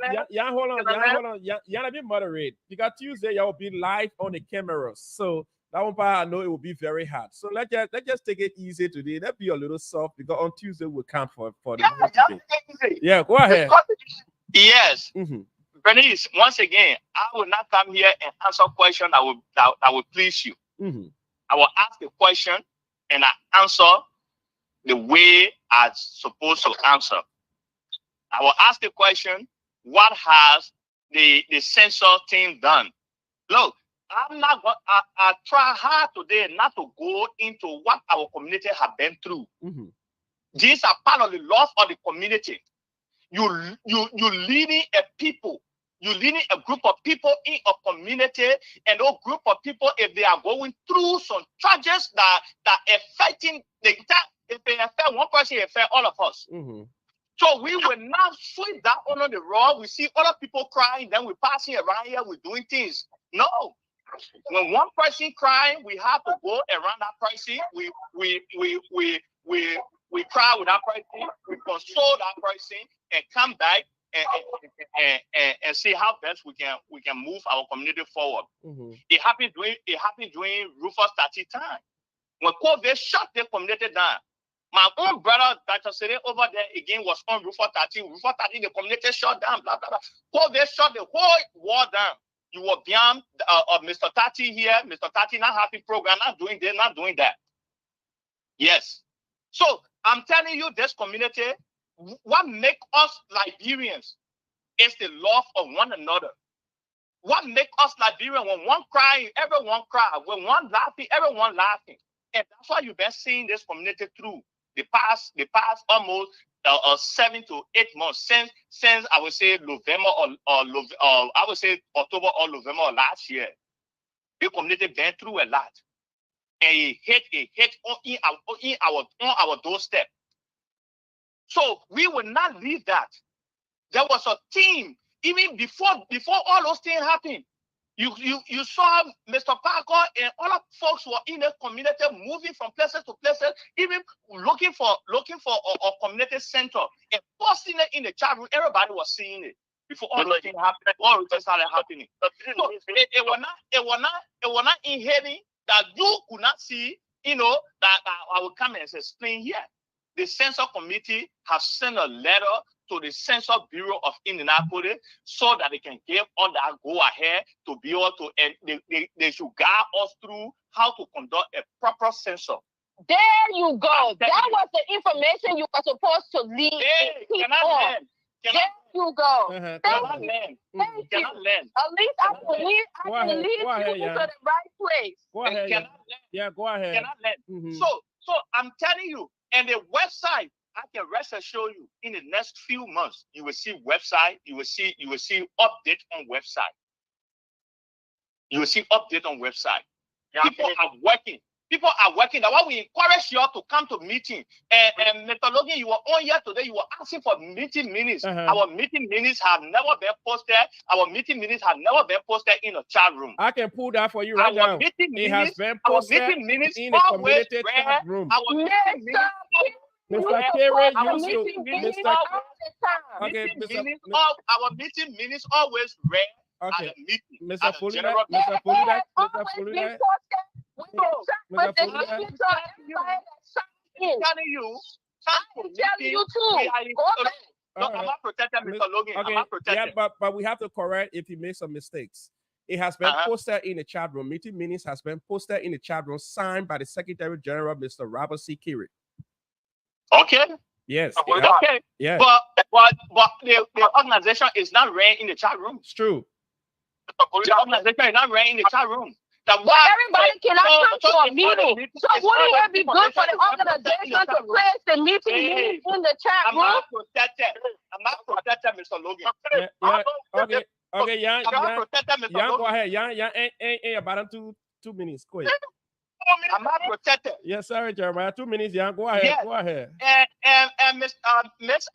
land? Yeah, hold on. Yeah, be moderate. Because Tuesday, you will be live on the camera. So That one part I know it will be very hard. So let's just take it easy today. Let's be a little soft because on Tuesday we'll count for the vote today. Yeah, go ahead. Yes. Mm-hmm. Bernice, once again, I will not come here and answer questions that will please you. Mm-hmm. I will ask a question and I answer the way I'm supposed to answer. I will ask the question, what has the censor team done? Look, I'm not going. I try hard today not to go into what our community have been through. Mm-hmm. These are part of the love of the community. You leading a people. You leading a group of people in a community, and those group of people, if they are going through some charges that affecting the entire, if they affect one person, it affect all of us. Mm-hmm. So we will not sweep that under the rug. We see other people crying, then we're passing around here, we're doing things. No. When one person crying, we have to go around that person. We cry with that person, we console that person, and come back and see how best we can move our community forward. Mm-hmm. It happened during Rufus 30 time. When COVID shut the community down. My own brother, Dr. Sere, over there again was on Rufus 30. Rufus 30, the community shut down, blah, blah, blah. COVID shut the whole war down. You were beyond Mr. 30 here, Mr. 30 not happy program, not doing this, not doing that. Yes. So I'm telling you, this community, what makes us Liberians is the love of one another. What makes us Liberians, when one crying, everyone cry. When one laughing, everyone laughing. And that's why you've been seeing this community through the past almost 7 to 8 months since I would say November or I would say October or November last year. The community been through a lot, and it hit on our doorstep. So we will not leave that. There was a team even before all those things happened. You saw Mr. Parker and other folks who are in the community moving from places to places, even looking for a community center and posting it in the chat room. Everybody was seeing it before all those things happened. All those things started happening. So it was not inherent that you could not see. That I will come and explain here. The censor committee has sent a letter to the Censor Bureau of Indianapolis so that they can give all that go ahead to be able to, and they should guide us through how to conduct a proper censor. There you go. That was the information you were supposed to lead. Hey, can I learn? There you go. Can Thank I you. learn? Thank Can you. I learn? At least I can lead you to the right place. Go ahead. Can I learn? Yeah, go ahead. Can I learn? Mm-hmm. So I'm telling you, and the website, I can rest assure you, in the next few months, you will see website, you will see update on website. You will see update on website. People are working. That's why we encourage you all to come to meeting. And Mr. Logan, you were on here today. You were asking for meeting minutes. Our meeting minutes have never been posted. Our meeting minutes have never been posted in a chat room. I can pull that for you right now. It has been posted in the community chat room. Our meeting minutes. Mr. Kerry Our used to. meeting minutes Mr. Okay, Mr. our meeting minutes always read at Okay, a meeting. Mr. Folida, Mr. Folida, Mr. Folida. But the Folida. I'm telling you too. No, I'm not protecting Mr. Logan. I'm not protecting. Yeah, but we have to correct if he makes some mistakes. It has been posted in the chat room. Meeting minutes has been posted in the chat room, signed by the Secretary General, Mr. Robert C. Kerry. Okay. Yes. Okay. Yeah. But the organization is not ran in the chat room. It's true. The organization is not ran in the chat room. Everybody cannot come to a meeting. So wouldn't it be good for the organization to place the meeting in the chat room? I'm not protecting Mr. Logan. Yeah. Okay. Yeah. Go ahead. Yeah. Ain't about 2 minutes. Go ahead. I'm not protected. Yes, sir, Jeremiah. 2 minutes, yeah. Go ahead. Yes. Go ahead. And Miss Alpha, Miss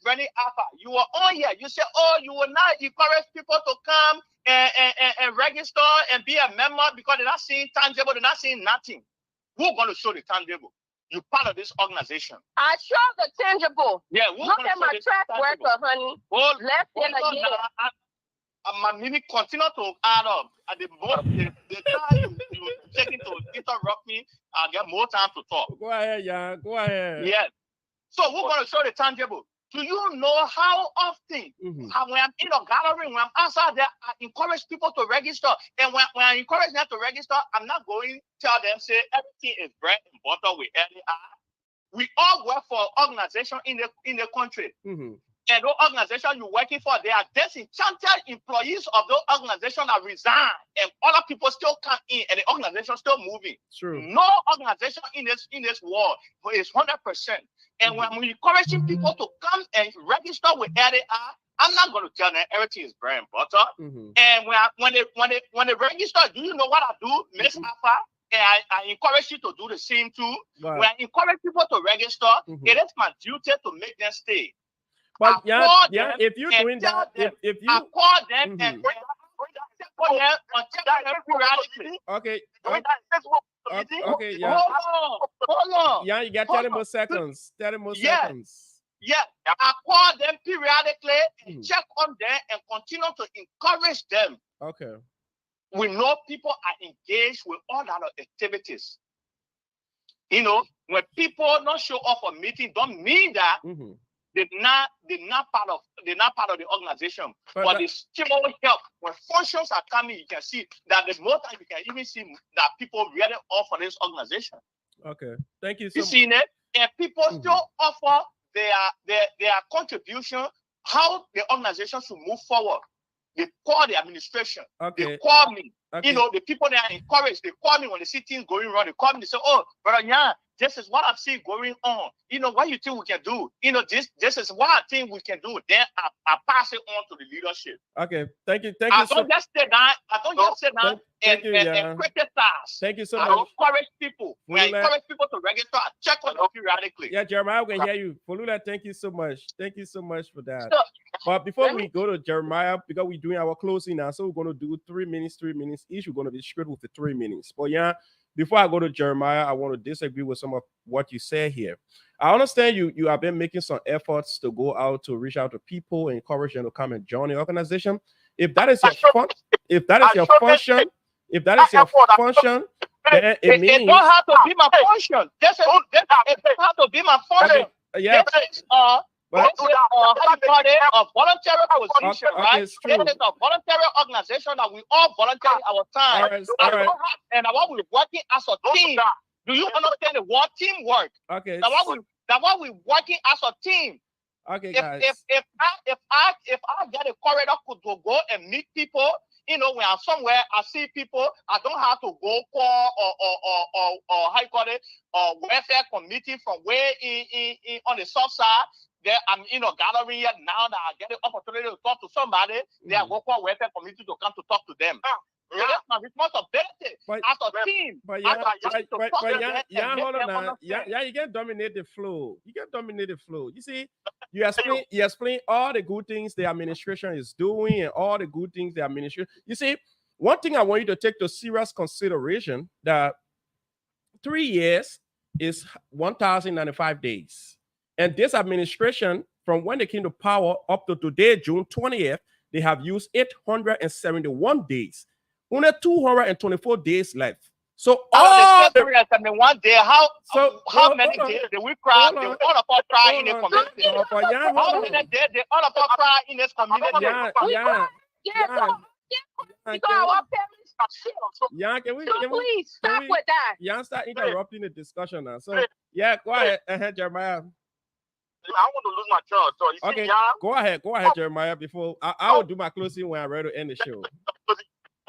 Granny Alpha, you were on here. You said, you will not encourage people to come and register and be a member because they're not seeing tangible, they're not seeing nothing. Who's going to show the tangible? You're part of this organization. I show the tangible. Yeah, look at my track record, honey. Less than a year. my meaning continue to add up. At the time you taking to interrupt me, I'll get more time to talk. Go ahead, yeah. Go ahead. Yes. So we're going to show the tangible. Do you know how often when I'm in a gathering, when I'm outside there, I encourage people to register. And when I encourage them to register, I'm not going to tell them, say, everything is bread and butter with LAI. We all work for organizations in the country. And those organizations you're working for, they are disenchanted employees of those organizations that resign. And other people still come in and the organization still moving. True. No organization in this world is 100%. And when we're encouraging people to come and register with LAI, I'm not going to tell them everything is bread and butter. And when they register, do you know what I do, Miss Alpha? And I encourage you to do the same too. Wow. When I encourage people to register, it is my duty to make them stay. But if you're doing that, if you I call them and put them on periodically. Okay. Okay, yeah. Hold on. Yeah, you got 30 more seconds. 30 more seconds. Yeah, I call them periodically and check on them and continue to encourage them. Okay. We know people are engaged with all other activities. You know, when people don't show up for meeting, don't mean that they're not part of the organization. But they still help. When functions are coming, you can see that the more time you can even see that people really offer this organization. Okay, thank you. You seen it, and people still offer their contribution. How the organization should move forward. They call the administration. Okay. They call me. Okay. You know, the people that are encouraged, they call me when they see things going wrong. They call me, they say, oh, brother, yeah, this is what I see going on. You know, what you think we can do? You know, this is what I think we can do. Then I pass it on to the leadership. Okay, thank you. I don't just say that. I don't just say that and criticize. Thank you so I much. encourage people. When I encourage people to register, I check on them periodically. Yeah, Jeremiah, we can hear you. Folula, thank you so much. Thank you so much for that. But before we go to Jeremiah, because we're doing our closing now, so we're going to do 3 minutes each. We're going to be straight with the 3 minutes. But yeah, before I go to Jeremiah, I want to disagree with some of what you said here. I understand you have been making some efforts to go out to reach out to people and encourage them to come and join the organization. If that is your function, then it means it don't have to be my function. It don't have to be my function. Yeah. A voluntary position, right? It's true. It is a voluntary organization that we all volunteer our time. All right. And while we're working as a team, do you understand the word teamwork? Okay. That while we're working as a team. Okay, guys. If I get a corridor to go and meet people, you know, when I'm somewhere, I see people, I don't have to go call or how you call it, welfare committee from way in on the south side. There, I'm gathering here now that I get the opportunity to talk to somebody. They are going to welfare committee to come to talk to them. That's my responsibility as a team. But hold on now. Yeah, you can dominate the flow. You see, you explain all the good things the administration is doing and all the good things the administration. You see, one thing I want you to take to serious consideration that 3 years is 1,095 days. And this administration, from when they came to power up to today, June 20th, they have used 871 days. Only 224 days left. So all the 871 days, how many days did we cry? Did all of us cry in the community? How many days did all of us cry in this community? Please stop with that. Yeah, start interrupting the discussion now. So yeah, go ahead, Jeremiah. I want to lose my train of thought. Okay, go ahead, Jeremiah. Before I will do my closing when I'm ready to end the show.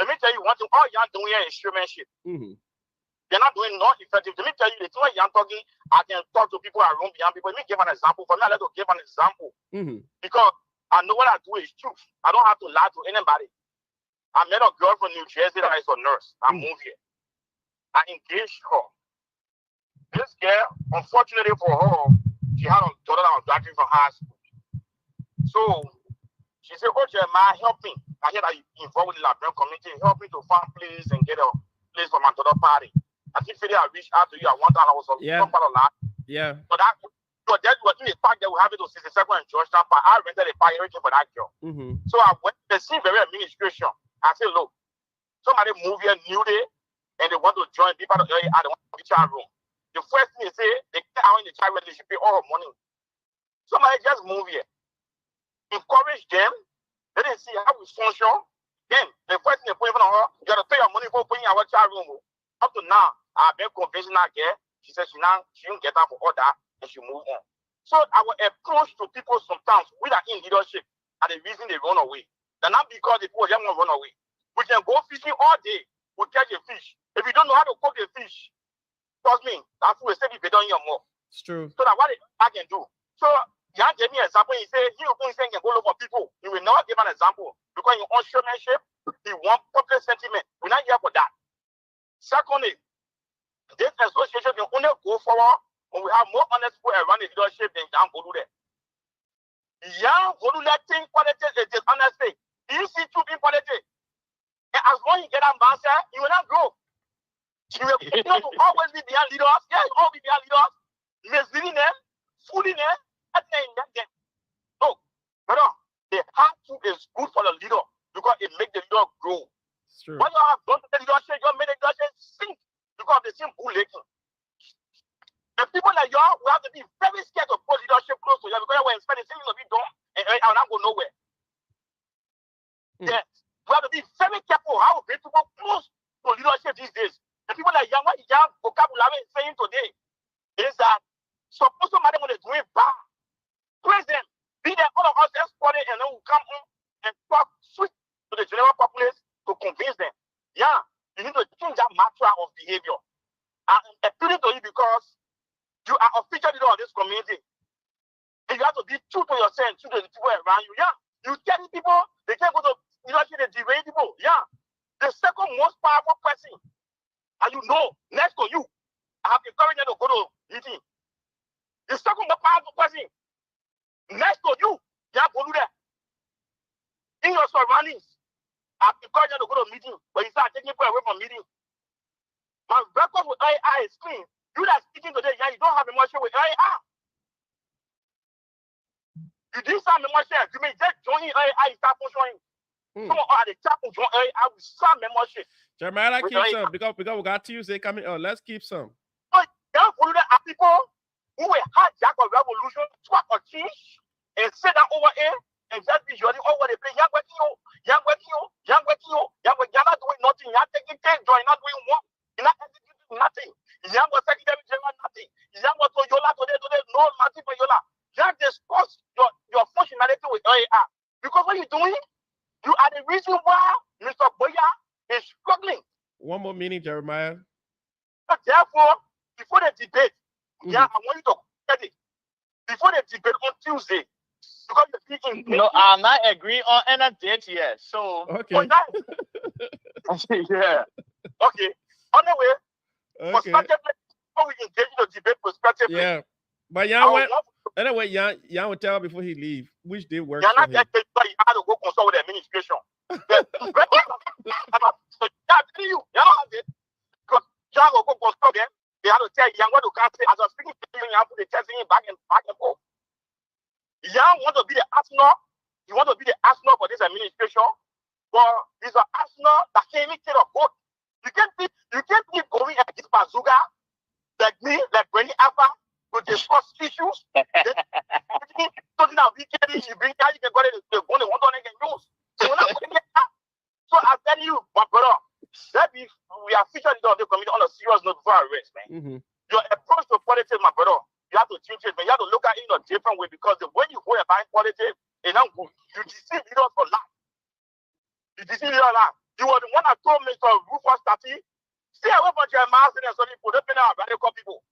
Let me tell you one thing. All y'all doing here is showmanship. They're not doing not effective. Let me tell you, the thing y'all talking, I can talk to people around beyond people. Let me give an example. For me, I like to give an example because I know what I do is truth. I don't have to lie to anybody. I met a girl from New Jersey that is a nurse. I moved here. I engaged her. This girl, unfortunately for her, she had a daughter that was graduating from high school. So she said, oh, Jeremiah, help me. I hear that you involved with the Liberian community. Help me to find a place and get a place for my daughter party. I think I reached out to you at one time. I was some part of that. Yeah. But that So that was in the park that we have it to 62nd and Georgetown Park. I rented a park everything for that girl. So I went, they seemed very administration. I said, look, somebody move here new day and they want to join people out of the want to be child room. The first thing they say, they get out in the child room, they should pay all her money. Somebody just move here. Encourage them. Let them see how we function. Then the first thing they put in front of her, you got to pay your money for putting our child room. Up to now, I've been convincing that girl. She said she don't get out for all that and she move on. So our approach to people sometimes we are in leadership are the reason they run away. They're not because the people just want to run away. We can go fishing all day. We catch a fish. If you don't know how to cook a fish, trust me, that food will still be better in your mouth. It's true. So that's what I can do. So Jan gave me an example. He said, he can go look for people. He will not give an example because in showmanship, he wants popular sentiment. We're not here for that. Secondly, this association can only go forward when we have more honest people around the leadership than Jan go do that. Jan go do that thing politics is dishonesty. He see truth in politics. And as long as you get that master, you will not grow. You will always be behind leaders. Yes, all be behind leaders. Misleading them, fooling them, and them. No, brother, the hard truth is good for the leader because it makes the leader grow. It's true. When you have done the leadership, you made the leadership sink because they seem bullying. The people like y'all will have to be very scared to put leadership close to you because when spending things will be done and I will not go nowhere. Yes. We have to be very careful how we bring people close to leadership these days. The people like what young vocabulary is saying today is that suppose somebody when they're doing bad, praise them, be there, all of us export it, and then we'll come in and talk sweet to the general populace to convince them. Yeah, you need to change that mantra of behavior. I'm appealing to you because you are official leader of this community. And you have to be true to yourself, true to the people around you. Yeah, you tell people they can't go to leadership, they derail people. Yeah, the second most powerful person, and you know, next to you, I have encouraged them to go to meeting. The second most powerful person, next to you, you have to do that. In your surroundings, I have encouraged them to go to meeting, but you start taking people away from meeting. My record with AI is clean. You that speaking today, yeah, you don't have emotion with AI. You didn't have emotion. You may just join AI, start pushing. Some of the chat will join AI with some emotion. Jeremiah, keep some because we got Tuesday coming. Oh, let's keep some. So, there are people who will hijack a revolution, swap a change, and sit down over here and just be joining over the place. You're not doing nothing. You're taking things, you're not doing one. You're not executing nothing. Young was secretary general nothing. Young was Yola today, no nothing for Yola. Just discuss your functionality with AI. Because what you're doing, you are the reason why Mr. Boya is struggling. One more meeting, Jeremiah. But therefore, before the debate, I want you to get it. Before the debate on Tuesday, because the speaking. No, I'm not agreeing on any date yet. So okay. Yeah. Okay. On the way. Okay. Prospectively, before we engage in the debate prospectively. Yeah. But anyway, Jan will tell before he leave which day works for him. You're not how to go consult with the administration. I'm telling you, you know it. Because Jan will go consult them. They have to tell Jan what to can't say. As I'm speaking to you, you have to put the testing back and forth. Jan want to be the Arsenal. You want to be the Arsenal for this administration. But he's an Arsenal that can't even kill a vote. You can't keep going against Bazooka like me, like Benny Alpha, to discuss issues. Something that we can you bring out, you can go to the one they want on and use. So we're not going to get that. So I tell you, my brother, we are featured in the committee on a serious note before I rest, man. Your approach to politics, my brother, you have to change it, man. You have to look at it in a different way because the way you go about politics, you deceive leaders for life. You deceive leaders for life. You were the one that told Mr. Rufus Tati, stay away from Jeremiah and some people, don't pay out radical people.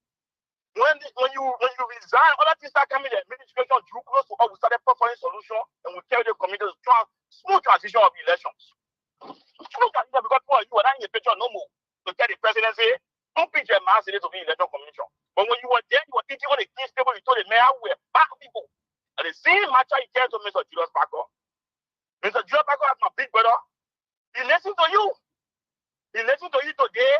When you resign, other things start coming, the administration drew close to us, we started proposing solution, and we carry the committee to smooth transition of elections. Smooth transition because you were not in the picture no more to get the presidency. Don't pick Jeremiah to be election commission. But when you were there, you were eating on the king's table, you told the mayor we were bad people. And the same matter he cared to Mr. Julius Parker. Mr. Julius Parker is my big brother. He listens to you. He listens to you today.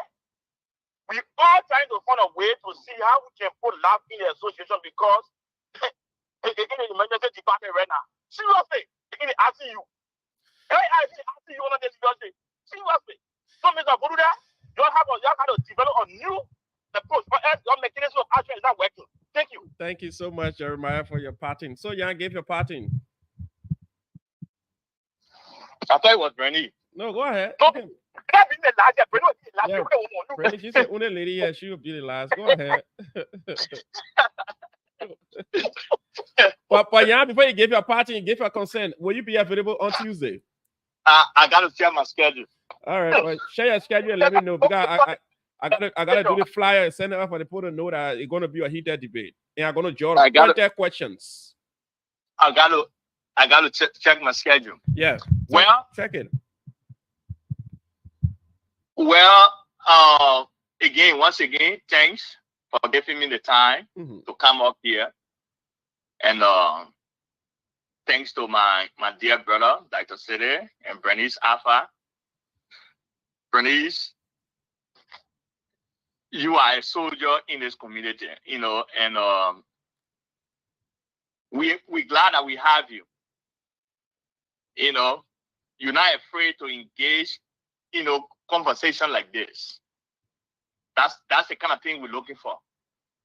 We are trying to find a way to see how we can put love in the association because in the emergency department right now. Seriously, in the ICU. I see you on the seriously. Seriously. So, Mr. Buruda, you have to develop a new approach. Or else your mechanism of action is not working. Thank you. Thank you so much, Jeremiah, for your parting. So, Jan gave your parting. I thought it was Bernie. No, go ahead. No, Okay. that being the last year, Yeah. Brandy, she's the only lady here. She will be the last. Go ahead. but Jan, before you give your party and give your consent, will you be available on Tuesday? I got to share my schedule. All right, well, share your schedule and let me know because I gotta do the flyer and send it up for the people to know that it's gonna be a heated debate and I'm gonna draw 20 questions. I got to check my schedule. Yeah. Well, check it. Well, once again, thanks for giving me the time to come up here, and thanks to my dear brother, Dr. Sede and Bernice Alpha. Bernice, you are a soldier in this community, and we're glad that we have you. You're not afraid to engage, conversation like this. That's the kind of thing we're looking for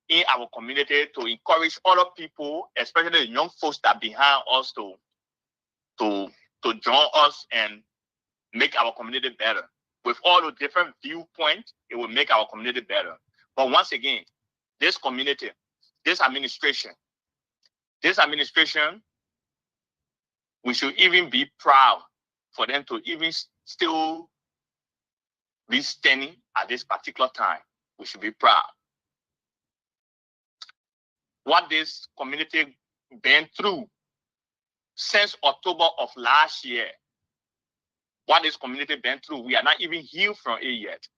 in our community, to encourage other people, especially the young folks that are behind us, to join us and make our community better. With all the different viewpoints, it will make our community better. But once again, this community, this administration, we should even be proud for them to even still be standing at this particular time. We should be proud. What this community been through since October of last year, what this community been through, we are not even healed from it yet.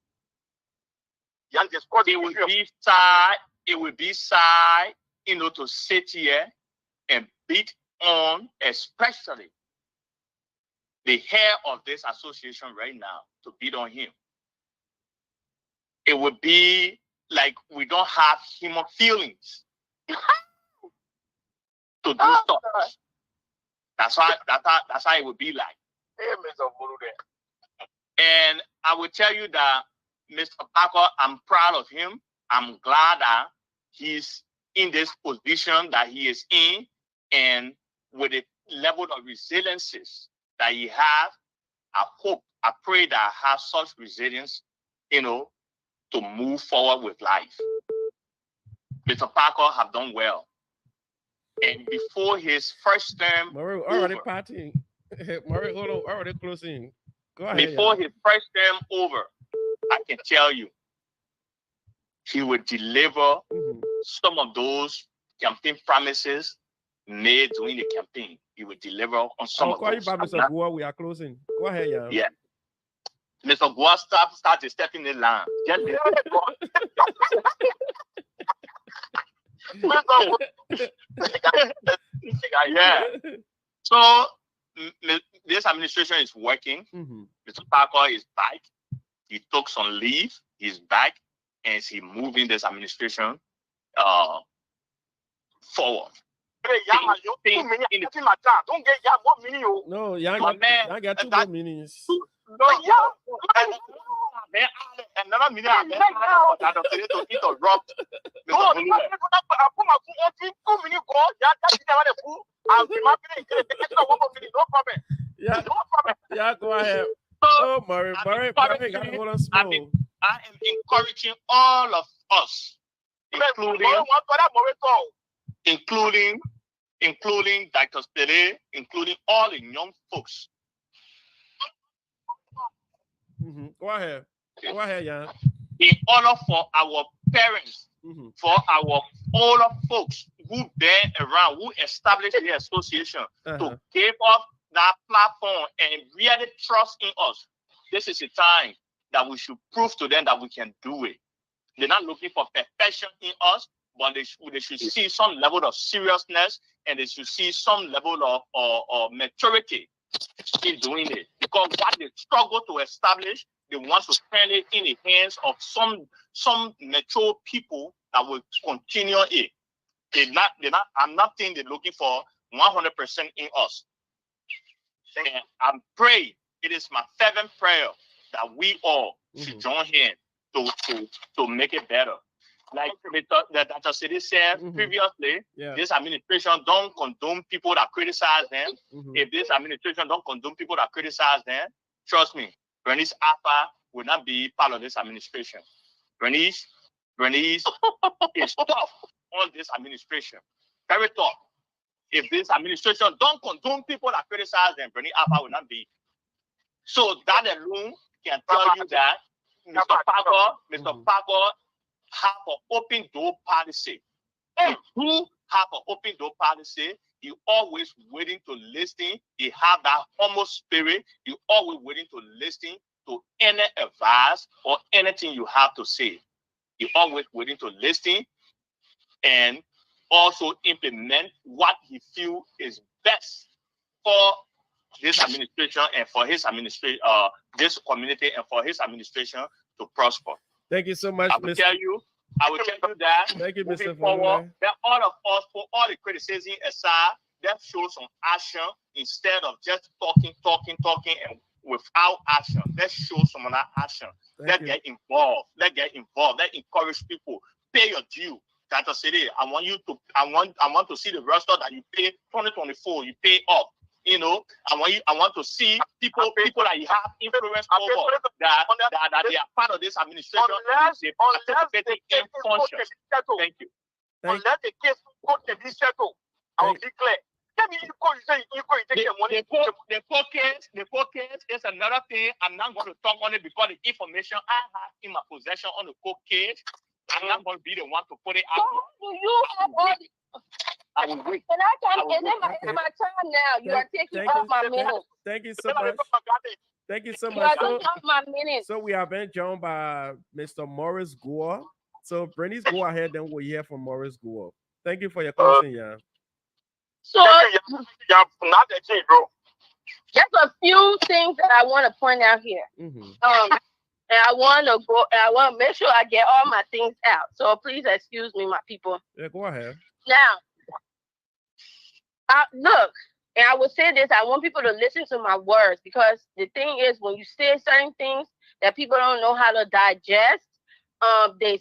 It would be sad, to sit here and beat on, especially the head of this association right now, to beat on him. It would be like we don't have human feelings to do stuff. That's how it would be like. And I will tell you that Mr. Parker, I'm proud of him. I'm glad that he's in this position that he is in, and with the level of resiliences that he have, I pray that I have such resilience, to move forward with life. Mr. Parker have done well. And before his first term, already partying. Murray, hold on, already closing. Go ahead. Before his first term over, I can tell you, he would deliver some of those campaign promises made during the campaign. He would deliver on some of those. I'll call you back, Mr. Gua. We are closing. Go ahead, yeah. Yeah. Mr. Gua started stepping in line. Just yeah. So this administration is working. Mr. Parker is back. He took some leave. He's back, and he's moving this administration forward. No, Yang got two more meanings. Another meaning to interrupt. Yeah, go ahead. Oh, Murray, hold on small. I am encouraging all of us, including Dr. Stele, including all the young folks. Go ahead, Jan. In order for our parents, for our older folks who been around, who established the association, to give up that platform and really trust in us, this is the time that we should prove to them that we can do it. They're not looking for perfection in us, but they should see some level of seriousness, and they should see some level of maturity in doing it. Because what they struggle to establish, they want to turn it in the hands of some mature people that will continue it. I'm not saying they're looking for 100% in us. And I'm praying. It is my fervent prayer that we all should join hands to make it better. Like Dr. City said previously, this administration don't condone people that criticize them. If this administration don't condone people that criticize them, trust me, Bernice Alpha will not be part of this administration. Bernice is tough on this administration. Very tough. If this administration don't condone people that criticize them, Bernice Alpha will not be. So that alone can tell you that Mr. Parker have an open door policy. If you have an open door policy, you always waiting to listen. You have that humble spirit. You always waiting to listen to any advice or anything you have to say. You always waiting to listen and also implement what he feel is best for this administration and for his administration, this community and for his administration to prosper. Thank you so much, I will tell you that. Thank you, Mr. Forward, that all of us put all the criticism aside, let's show some action instead of just talking, and without action. Let's show some of that action. Let's get involved. Let's encourage people. Pay your due. Dr. City, I want to see the roster that you pay 2024. You pay up. You know, I want to see people that you have influence over that they are part of this administration. They participate in function. Thank you. Unless the case go to be settled, I will declare. The court case is another thing. I'm not going to talk on it because the information I have in my possession on the court case, I'm not going to be the one to put it out. Do you have all the... I will wait. And I can, and then my time now. You are taking off my minutes. Thank you so much. Thank you so You much. are taking off my minutes. So we have been joined by Mr. Morris Gore. So Bernice, go ahead, then we'll hear from Morris Gore. Thank you for your question, yeah. So there's a few things that I want to point out here. And I want to make sure I get all my things out. So please excuse me, my people. Yeah, go ahead. Now, look, and I will say this, I want people to listen to my words, because the thing is, when you say certain things that people don't know how to digest, they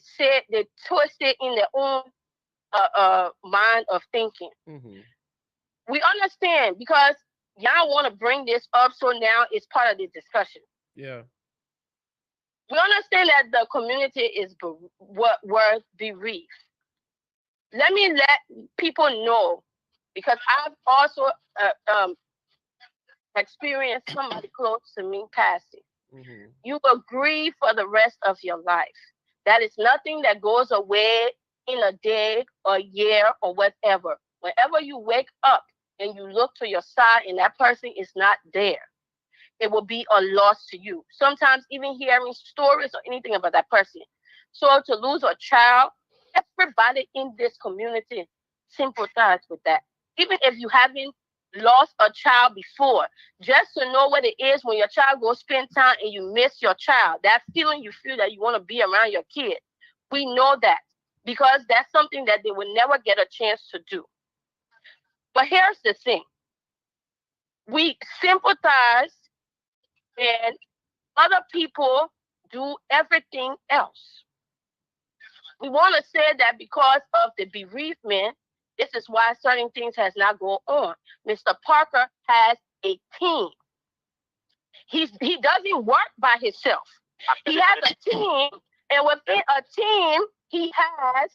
twist it in their own mind of thinking. We understand, because y'all want to bring this up, so now it's part of the discussion. Yeah. We understand that the community is worth bereaved. Let me let people know, because I've also experienced somebody close to me passing. You will grieve for the rest of your life. That is nothing that goes away in a day or a year or whatever. Whenever you wake up and you look to your side and that person is not there, it will be a loss to you. Sometimes even hearing stories or anything about that person. So to lose a child, everybody in this community sympathize with that. Even if you haven't lost a child before, just to know what it is when your child goes spend time and you miss your child, that feeling you feel that you want to be around your kid. We know that, because that's something that they will never get a chance to do. But here's the thing. We sympathize, and other people do everything else. We want to say that because of the bereavement, this is why certain things has not gone on. Mr. Parker has a team. He doesn't work by himself. He has a team, and within a team, he has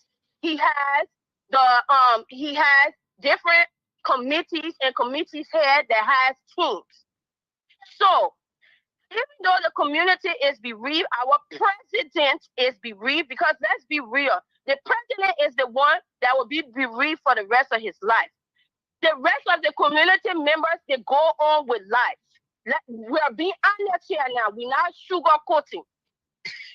different committees and committees head that has teams. So even though the community is bereaved, our president is bereaved, because let's be real, the president is the one that will be bereaved for the rest of his life. The rest of the community members, they go on with life. We are being honest here now. We're not sugarcoating.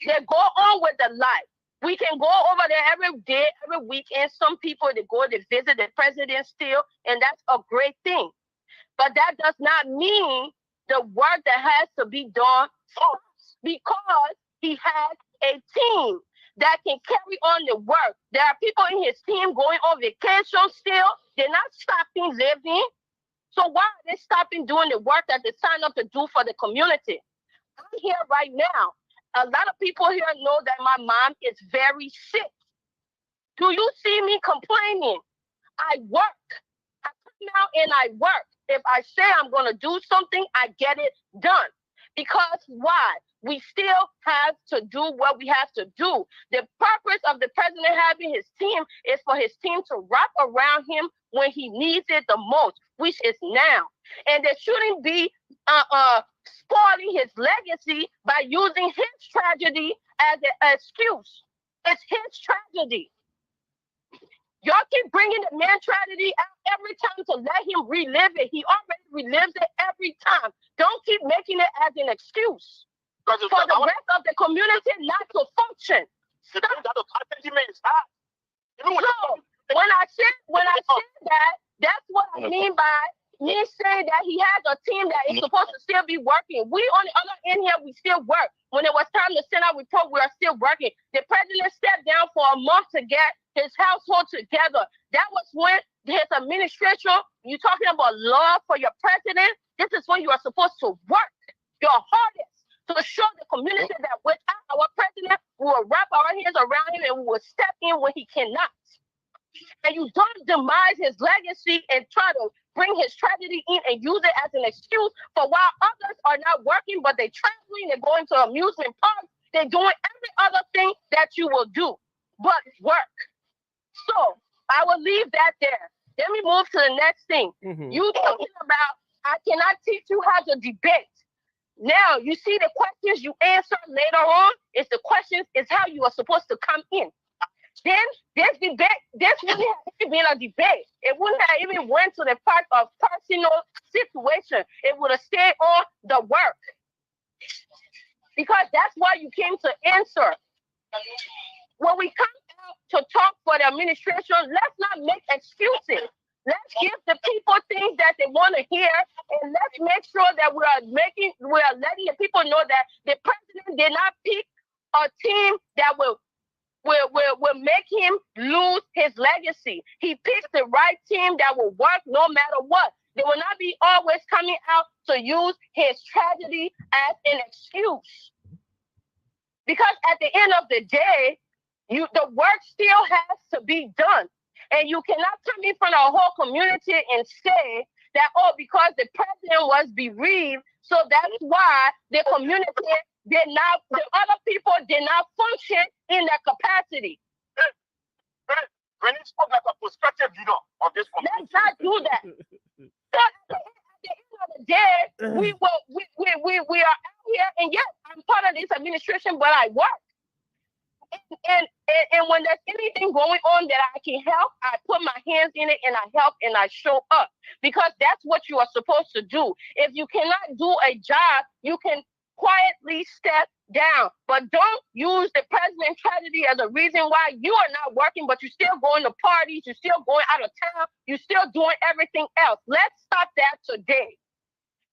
They go on with the life. We can go over there every day, every weekend. Some people, they go to visit the president still, and that's a great thing. But that does not mean the work that has to be done stops, because he has a team. that can carry on the work. There are people in his team going on vacation still. They're not stopping living. So why are they stopping doing the work that they signed up to do for the community? I'm here right now. A lot of people here know that my mom is very sick. Do you see me complaining? I work. I come out and I work. If I say I'm going to do something, I get it done. Because why? We still have to do what we have to do. The purpose of the president having his team is for his team to wrap around him when he needs it the most, which is now. And there shouldn't be spoiling his legacy by using his tragedy as an excuse. It's his tragedy. Y'all keep bringing the man tragedy out every time to let him relive it. He already relives it every time. Don't keep making it as an excuse for the rest of the community not to function. Stop. So when I said that, that's what I mean by me saying that he has a team that is supposed to still be working. We on the other end here, we still work. When it was time to send out report, we are still working. The president stepped down for a month to get his household together. That was when his administration, you talking about love for your president, this is when you are supposed to work your hardest to show the community that without our president, we will wrap our hands around him and we will step in when he cannot. And you don't demise his legacy and try to bring his tragedy in and use it as an excuse for while others are not working, but they're traveling, they're going to amusement parks, they're doing every other thing that you will do, but work. So I will leave that there. Let me move to the next thing. You talking about, I cannot teach you how to debate. Now, you see the questions you answer later on, it's the questions, is how you are supposed to come in. Then this debate, this wouldn't have been a debate. It wouldn't have even went to the part of personal situation. It would have stayed on the work. Because that's why you came to answer. When we come out to talk for the administration, let's not make excuses. Let's give the people things that they want to hear, and let's make sure that we are letting the people know that the president did not pick a team that will make him lose his legacy. He picked the right team that will work no matter what. They will not be always coming out to use his tragedy as an excuse. Because at the end of the day, the work still has to be done. And you cannot come in front of a whole community and say that, because the president was bereaved, so that's why the community the other people did not function in their capacity. When he spoke like a prospective leader of this community. Let's not do that. So at the end of the day, we are out here, and yes, I'm part of this administration, but I work. And when there's anything going on that I can help, I put my hands in it and I help and I show up, because that's what you are supposed to do. If you cannot do a job, you can quietly step down, but don't use the president's tragedy as a reason why you are not working, but you're still going to parties, you're still going out of town, you're still doing everything else. Let's stop that today.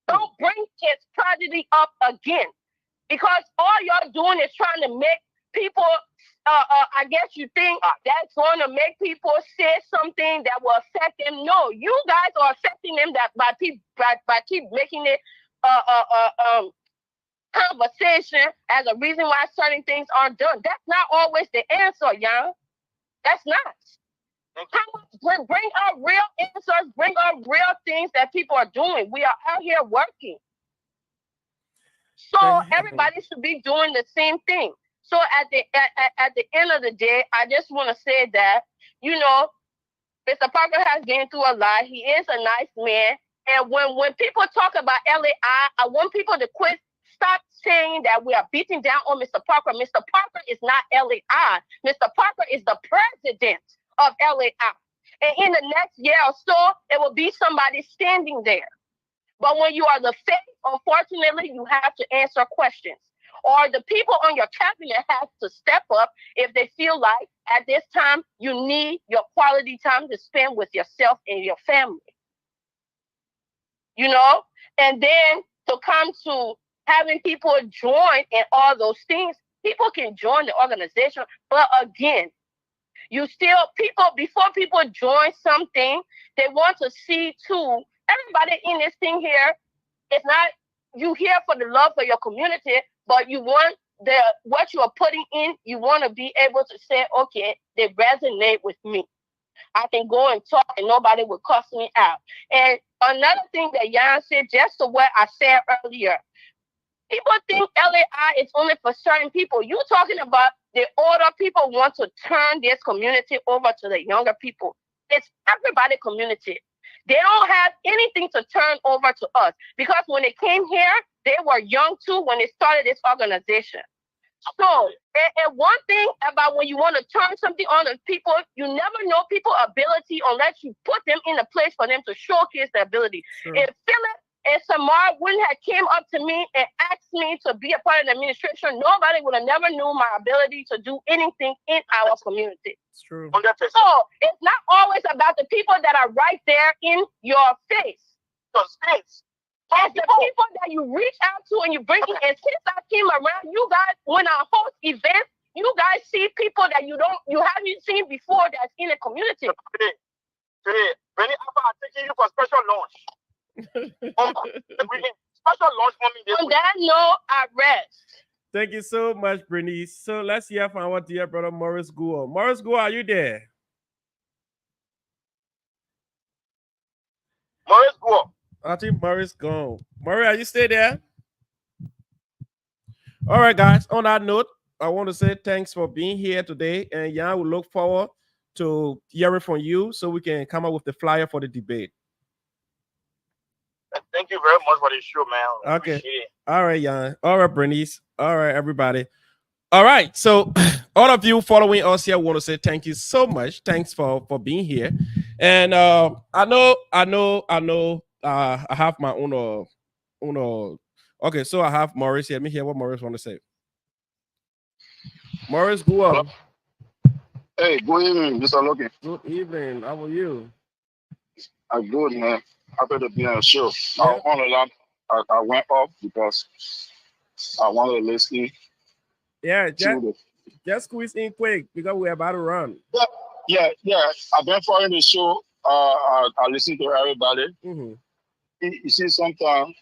Don't bring his tragedy up again, because all y'all doing is trying to make people, I guess you think that's going to make people say something that will affect them. No, you guys are affecting them that by keep making it conversation as a reason why certain things aren't done. That's not always the answer, y'all. That's not. Bring out real answers, bring out real things that people are doing. We are out here working. So everybody should be doing the same thing. So at the end of the day, I just want to say that, Mr. Parker has been through a lot. He is a nice man. And when people talk about LAI, I want people to stop saying that we are beating down on Mr. Parker. Mr. Parker is not LAI. Mr. Parker is the president of LAI. And in the next year or so, it will be somebody standing there. But when you are the face, unfortunately, you have to answer questions. Or the people on your cabinet have to step up if they feel like at this time you need your quality time to spend with yourself and your family. And then to come to having people join in all those things, People can join the organization, but again, before people join something, they want to see too. Everybody in this thing here, it's not you here for the love of your community, but you want what you are putting in, you want to be able to say, okay, they resonate with me. I can go and talk and nobody will cuss me out. And another thing that Jan said, just to what I said earlier, people think LAI is only for certain people. You're talking about the older people want to turn this community over to the younger people. It's everybody community. They don't have anything to turn over to us because when they came here, they were young too when they started this organization. So, and one thing about when you want to turn something on to people, you never know people's ability unless you put them in a place for them to showcase their ability. Sure. If Philip and Samar wouldn't have came up to me and asked me to be a part of the administration, nobody would have never knew my ability to do anything in our community. It's true. 100%. So it's not always about the people that are right there in your face. It's the people that you reach out to and you bring in. And since I came around, you guys, when I host events, you guys see people that you haven't seen before that's in the community. Today, when I'm taking you for special launch. Special launch mommy. On that note, I rest. Thank you so much, Bernice. So let's hear from our dear brother Morris Guo. Morris Guo, are you there? Morris Guo. I think Morris gone. Morris, are you still there? All right, guys. On that note, I want to say thanks for being here today. And yeah, we look forward to hearing from you so we can come up with the flyer for the debate. Thank you very much for the show, man. Okay. All right, Jan. All right, Bernice. All right, everybody. All right. So all of you following us here, I want to say thank you so much. Thanks for being here. And I know. I have my own. Okay, so I have Morris here. Let me hear what Morris want to say. Morris, go on. Hey, good evening, Mr. Logan. Good evening. How are you? I'm good, man. Happy to be on the show. Yeah. I went off because I wanted to listen. Yeah, just squeeze in quick because we're about to run. Yeah. I've been following the show. I listen to everybody. Mm-hmm. You see, sometimes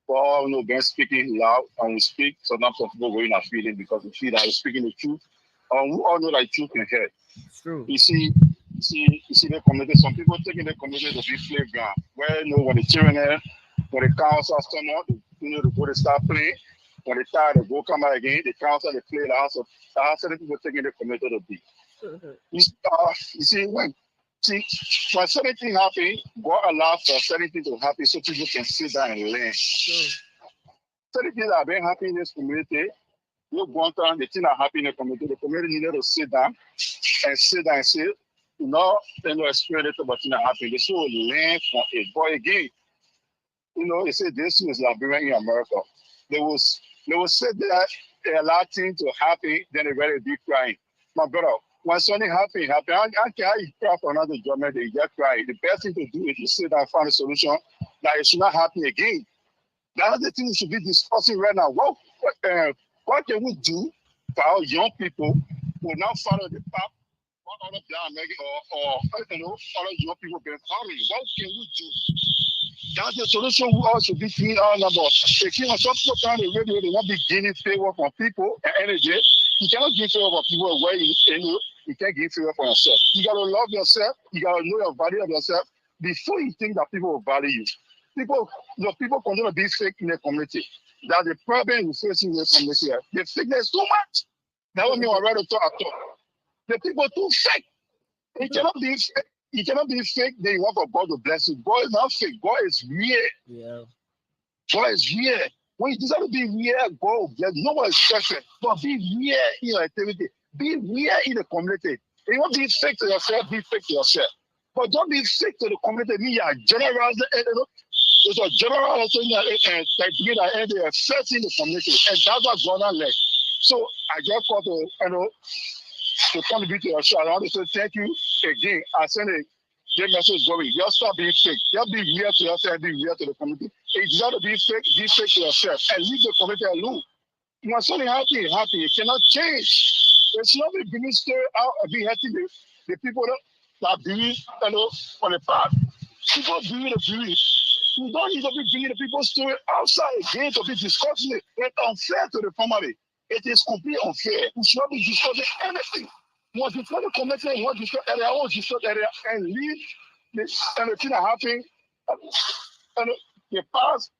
for all been speaking loud and we speak, sometimes people go in a feeling because we feel that we're speaking the truth. We all know that truth can hurt. It's true. You see the community. Some people taking the community to be playground. Where when the children there, when the council come out, the go to start playing. When they tired, they go come out again. The council they play the house. The house of the people taking the community to be. You see when certain things happen, God allows for certain things to happen so people can sit down and learn. Certain things that have been happening in this community. You go on, the thing that happened in the community needed to sit down and say, experience about things that happen. They should learn from it. But again, they say this thing is Liberian in America. They will say that they allow things to happen, then they ready to be crying. My brother, when something happen, I can't cry for another government, they get crying. The best thing to do is to sit down and find a solution that it should not happen again. That's the thing we should be discussing right now. What can we do for our young people who will not follow the path what other black American or other young people been following? What can we do? That's the solution we all should be doing all about. If some people trying to radio, they won't be gaining favor from people and energy. You cannot give favor for people where you can't give favor for yourself. You gotta love yourself, you gotta know your value of yourself before you think that people will value you. People continue to be fake in the community. That's the problem we're facing in the community. The fakeness too much. That was me already to talk at all. The people too fake. It cannot be fake. You cannot be fake, then you want for God to bless you. God is not fake. God is real. Yeah. God is real. When you decide to be real, God will bless you. No one is perfect. But be real in your activity. Be real in the community. If you want to be fake to yourself, be fake to yourself. But don't be fake to the community. Me, you are general. It's a general thing that begin at end, they are affecting the community. And that's what God has led. So I just want to contribute to your show. I want to say thank you again. I send a great message going. Just stop being fake. Just be real to yourself and be real to the community. If you got to be fake to yourself and leave the community alone. When something happy, happy. It cannot change. It's not the minister out be happy the people that believe, for the past. People believe the belief. You don't need to be bringing the people's story outside again to be discussing it. It's unfair to the family. It is completely unfair. We should not be discussing anything. Once discuss the commitment, once discuss area, once discuss area, and leave this and the thing that happened, and the past,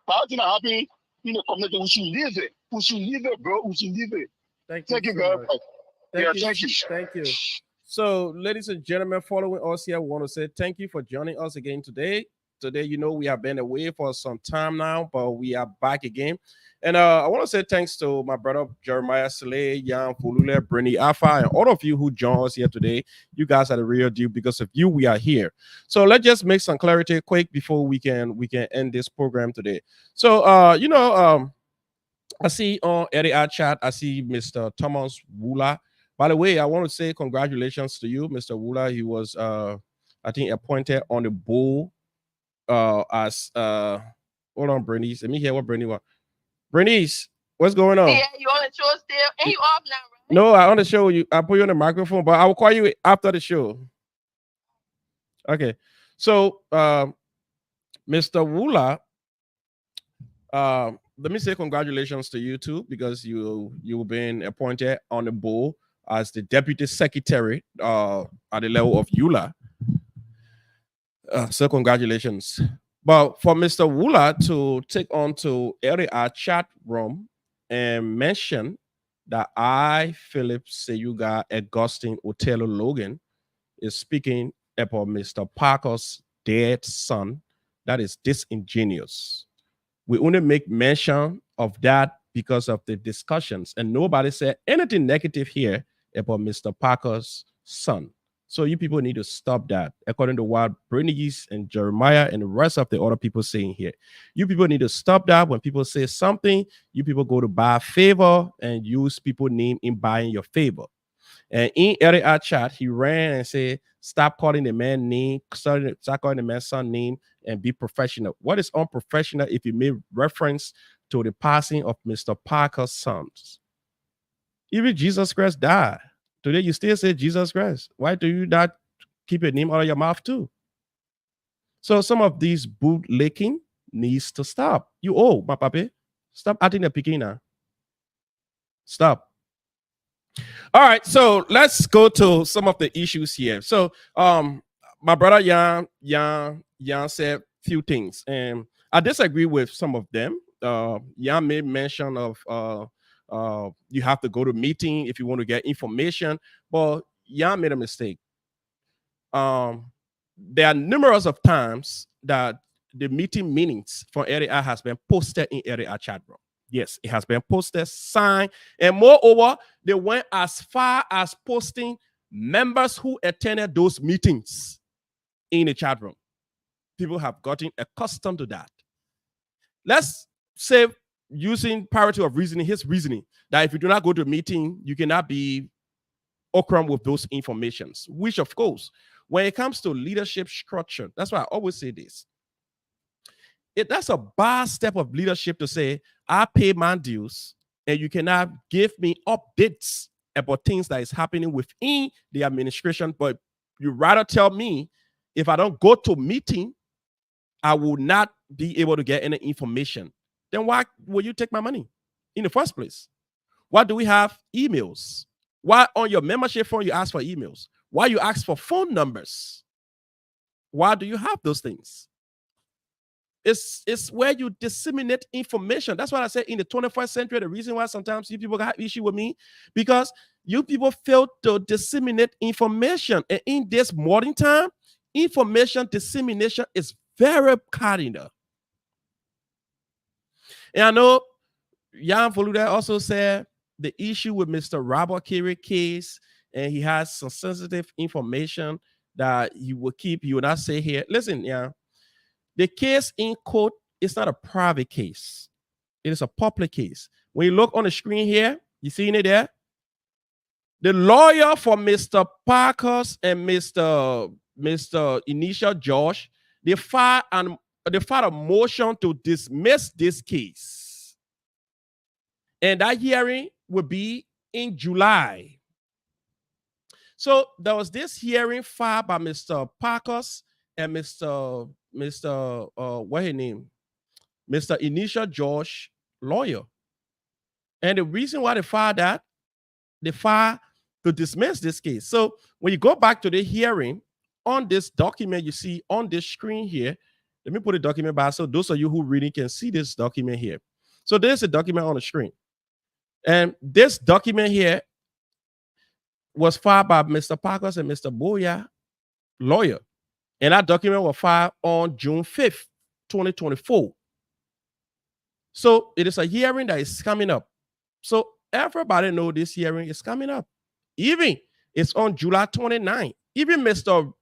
bad thing that happened in the community. We should leave it. We should leave it, bro. We should leave it. Thank you Thank you so very much. much. Thank you. Thank you. So, ladies and gentlemen, following us here, we want to say thank you for joining us again today. Today, we have been away for some time now, but we are back again. And I want to say thanks to my brother Jeremiah Saleh, Jan Fulule, Brenny Alpha, and all of you who joined us here today. You guys are the real deal. Because of you, we are here. So let's just make some clarity quick before we can end this program today. So I see on area chat, I see Mr. Thomas Wula. By the way, I want to say congratulations to you, Mr. Wula. He was I think appointed on the board as hold on, Bernice. Let me hear what Bernice was. Bernice, what's going on? Yeah, you on the show still? And you off now, right? No, I on the show. I put you on the microphone, but I will call you after the show. Okay. So Mr. Wula, let me say congratulations to you too, because you've been appointed on the board as the deputy secretary at the level of EULA. So congratulations. But for Mr. Wula to take on to our chat room and mention that I, Philip Seyuga Augustine Otello Logan, is speaking about Mr. Parker's dead son, that is disingenuous. We only make mention of that because of the discussions, and nobody said anything negative here about Mr. Parker's son. So you people need to stop that, according to what Bernice and Jeremiah and the rest of the other people saying here. You people need to stop that. When people say something, you people go to buy favor and use people name in buying your favor. And in area chat, he ran and said, stop calling the man name, start calling the man's son name, and be professional. What is unprofessional if you made reference to the passing of Mr. Parker's sons? Even Jesus Christ died. Today you still say Jesus Christ. Why do you not keep your name out of your mouth too? So some of these bootlicking needs to stop. You my papi. Stop acting the picking now. Stop. All right, so let's go to some of the issues here. So my brother Jan said few things, and I disagree with some of them. Jan made mention of you have to go to meeting if you want to get information, but Jan made a mistake. There are numerous of times that the meeting minutes for area has been posted in area chat room. Yes, it has been posted, signed, and moreover, they went as far as posting members who attended those meetings in the chat room. People have gotten accustomed to that. Let's say, using parity of reasoning, his reasoning, that if you do not go to a meeting, you cannot be okram with those informations, which of course, when it comes to leadership structure, that's why I always say this. That's a bad step of leadership to say, I pay my dues and you cannot give me updates about things that is happening within the administration, but you rather tell me if I don't go to meeting, I will not be able to get any information. Then why will you take my money in the first place? Why do we have emails? Why on your membership form you ask for emails? Why you ask for phone numbers? Why do you have those things? It's where you disseminate information. That's what I said in the 21st century. The reason why sometimes you people got issue with me, because you people fail to disseminate information. And in this modern time, information dissemination is very cardinal. And I know Jan Voluda also said the issue with Mr. Robert Carey case, and he has some sensitive information that he will keep. He will not say here. Listen, yeah. The case in court is not a private case. It is a public case. When you look on the screen here, you seeing it there? The lawyer for Mr. Parkers and Mr. Initial George, they filed a motion to dismiss this case. And that hearing will be in July. So there was this hearing filed by Mr. Parkers and Mr. What his name? Mr. Initial George lawyer. And the reason why they filed that, they filed to dismiss this case. So when you go back to the hearing on this document you see on this screen here, let me put a document back so those of you who reading can see this document here. So there's a document on the screen. And this document here was filed by Mr. Parkers and Mr. Boya, lawyer. And that document was filed on June 5th, 2024. So it is a hearing that is coming up. So everybody know this hearing is coming up. Even it's on July 29th. Even Mr.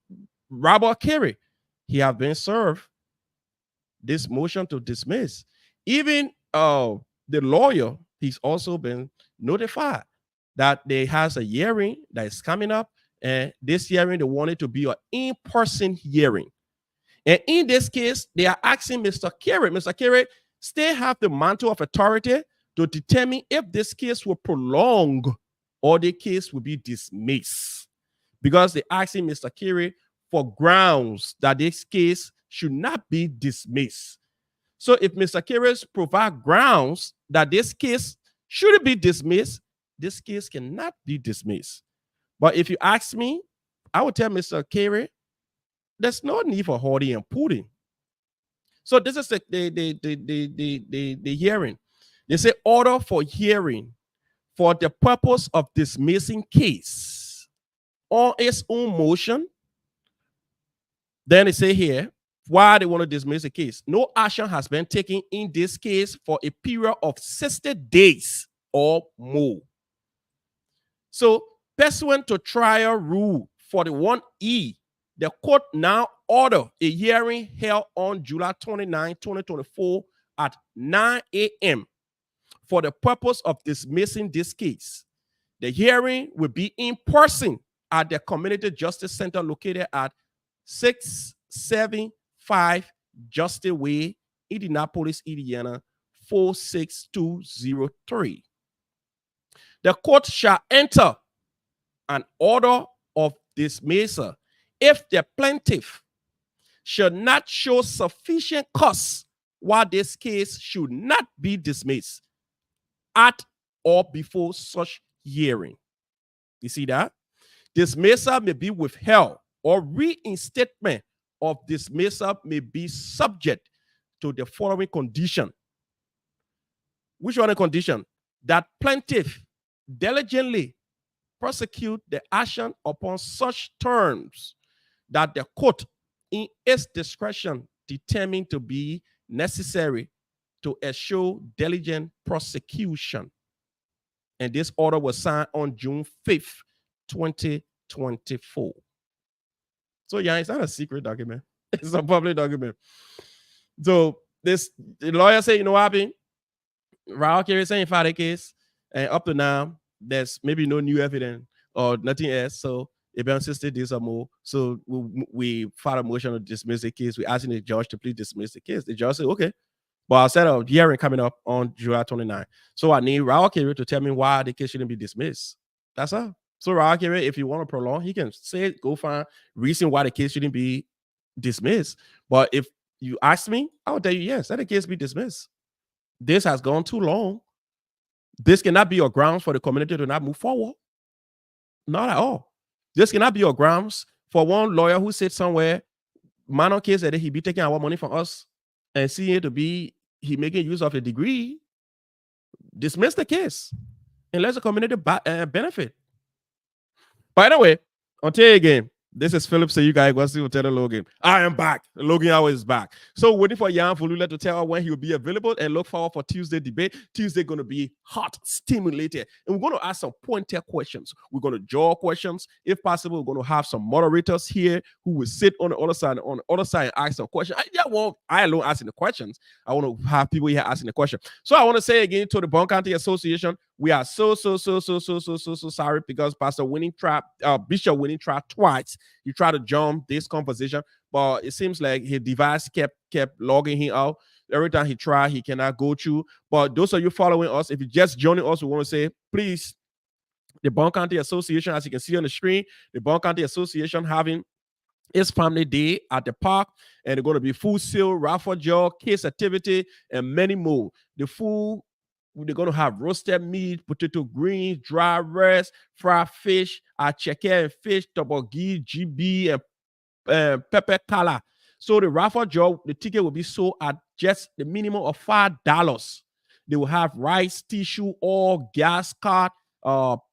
Robert Carey, he have been served this motion to dismiss. Even the lawyer, he's also been notified that there has a hearing that is coming up, and this hearing they want it to be an in-person hearing. And in this case, they are asking Mr. Carey still have the mantle of authority to determine if this case will prolong or the case will be dismissed. Because they're asking Mr. Carey for grounds that this case should not be dismissed. So if Mr. Carey provide grounds that this case shouldn't be dismissed, this case cannot be dismissed. But if you ask me, I would tell Mr. Carey, there's no need for hoarding and putting. So this is the hearing. They say order for hearing for the purpose of dismissing case on its own motion. Then they say here, why they want to dismiss the case. No action has been taken in this case for a period of 60 days or more. So pursuant to trial rule 41E, the court now order a hearing held on July 29, 2024 at 9 a.m. for the purpose of dismissing this case. The hearing will be in person at the Community Justice Center located at 675 Justice Way, Indianapolis, Indiana, 46203. The court shall enter an order of dismissal if the plaintiff should not show sufficient cause why this case should not be dismissed at or before such hearing. You see that? Dismissal may be withheld or reinstatement of dismissal may be subject to the following condition. Which one the condition? That plaintiff diligently prosecute the action upon such terms that the court in its discretion determined to be necessary to assure diligent prosecution. And this order was signed on June 5th, 2024. So yeah, it's not a secret document. It's a public document. So the lawyer said, you know what happened? Raul Carey saying filed a case, and up to now, there's maybe no new evidence or nothing else. So if I'm insisted this or more, so we filed a motion to dismiss the case. We're asking the judge to please dismiss the case. The judge said, okay. But I said a hearing coming up on July 29. So I need Raul Carey to tell me why the case shouldn't be dismissed. That's all. So Raul Carey, if you want to prolong, he can say, go find reason why the case shouldn't be dismissed. But if you ask me, I will tell you, yes, let the case be dismissed. This has gone too long. This cannot be your grounds for the community to not move forward. Not at all. This cannot be your grounds for one lawyer who said somewhere, minor case that he be taking our money from us and seeing it to be he making use of a degree. Dismiss the case and let the community benefit. By the way, I'll tell you again. This is Philip. So you guys go see tell Logan. I am back. Logan always back. So waiting for Jan Volula to tell her when he will be available and look forward for Tuesday debate. Tuesday going to be hot, stimulated. And we're going to ask some pointed questions. We're going to draw questions. If possible, we're going to have some moderators here who will sit on the other side and ask some questions. I alone asking the questions. I want to have people here asking the question. So I want to say again to the Bong County Association, we are so sorry because Pastor Bishop Winning Trap twice. He tried to jump this conversation, but it seems like his device kept logging him out. Every time he try, he cannot go through. But those of you following us, if you just joining us, we want to say, please, the Bong County Association, as you can see on the screen, the Bong County Association having its family day at the park, and they're going to be food sale, raffle draw, kids activity, and many more. The food, they're going to have roasted meat, potato greens, dry rice, fried fish, chicken and fish, tteokbokki, GB, and pepper color. So the raffle draw, the ticket will be sold at just the minimum of $5. They will have rice, tissue, oil, gas card,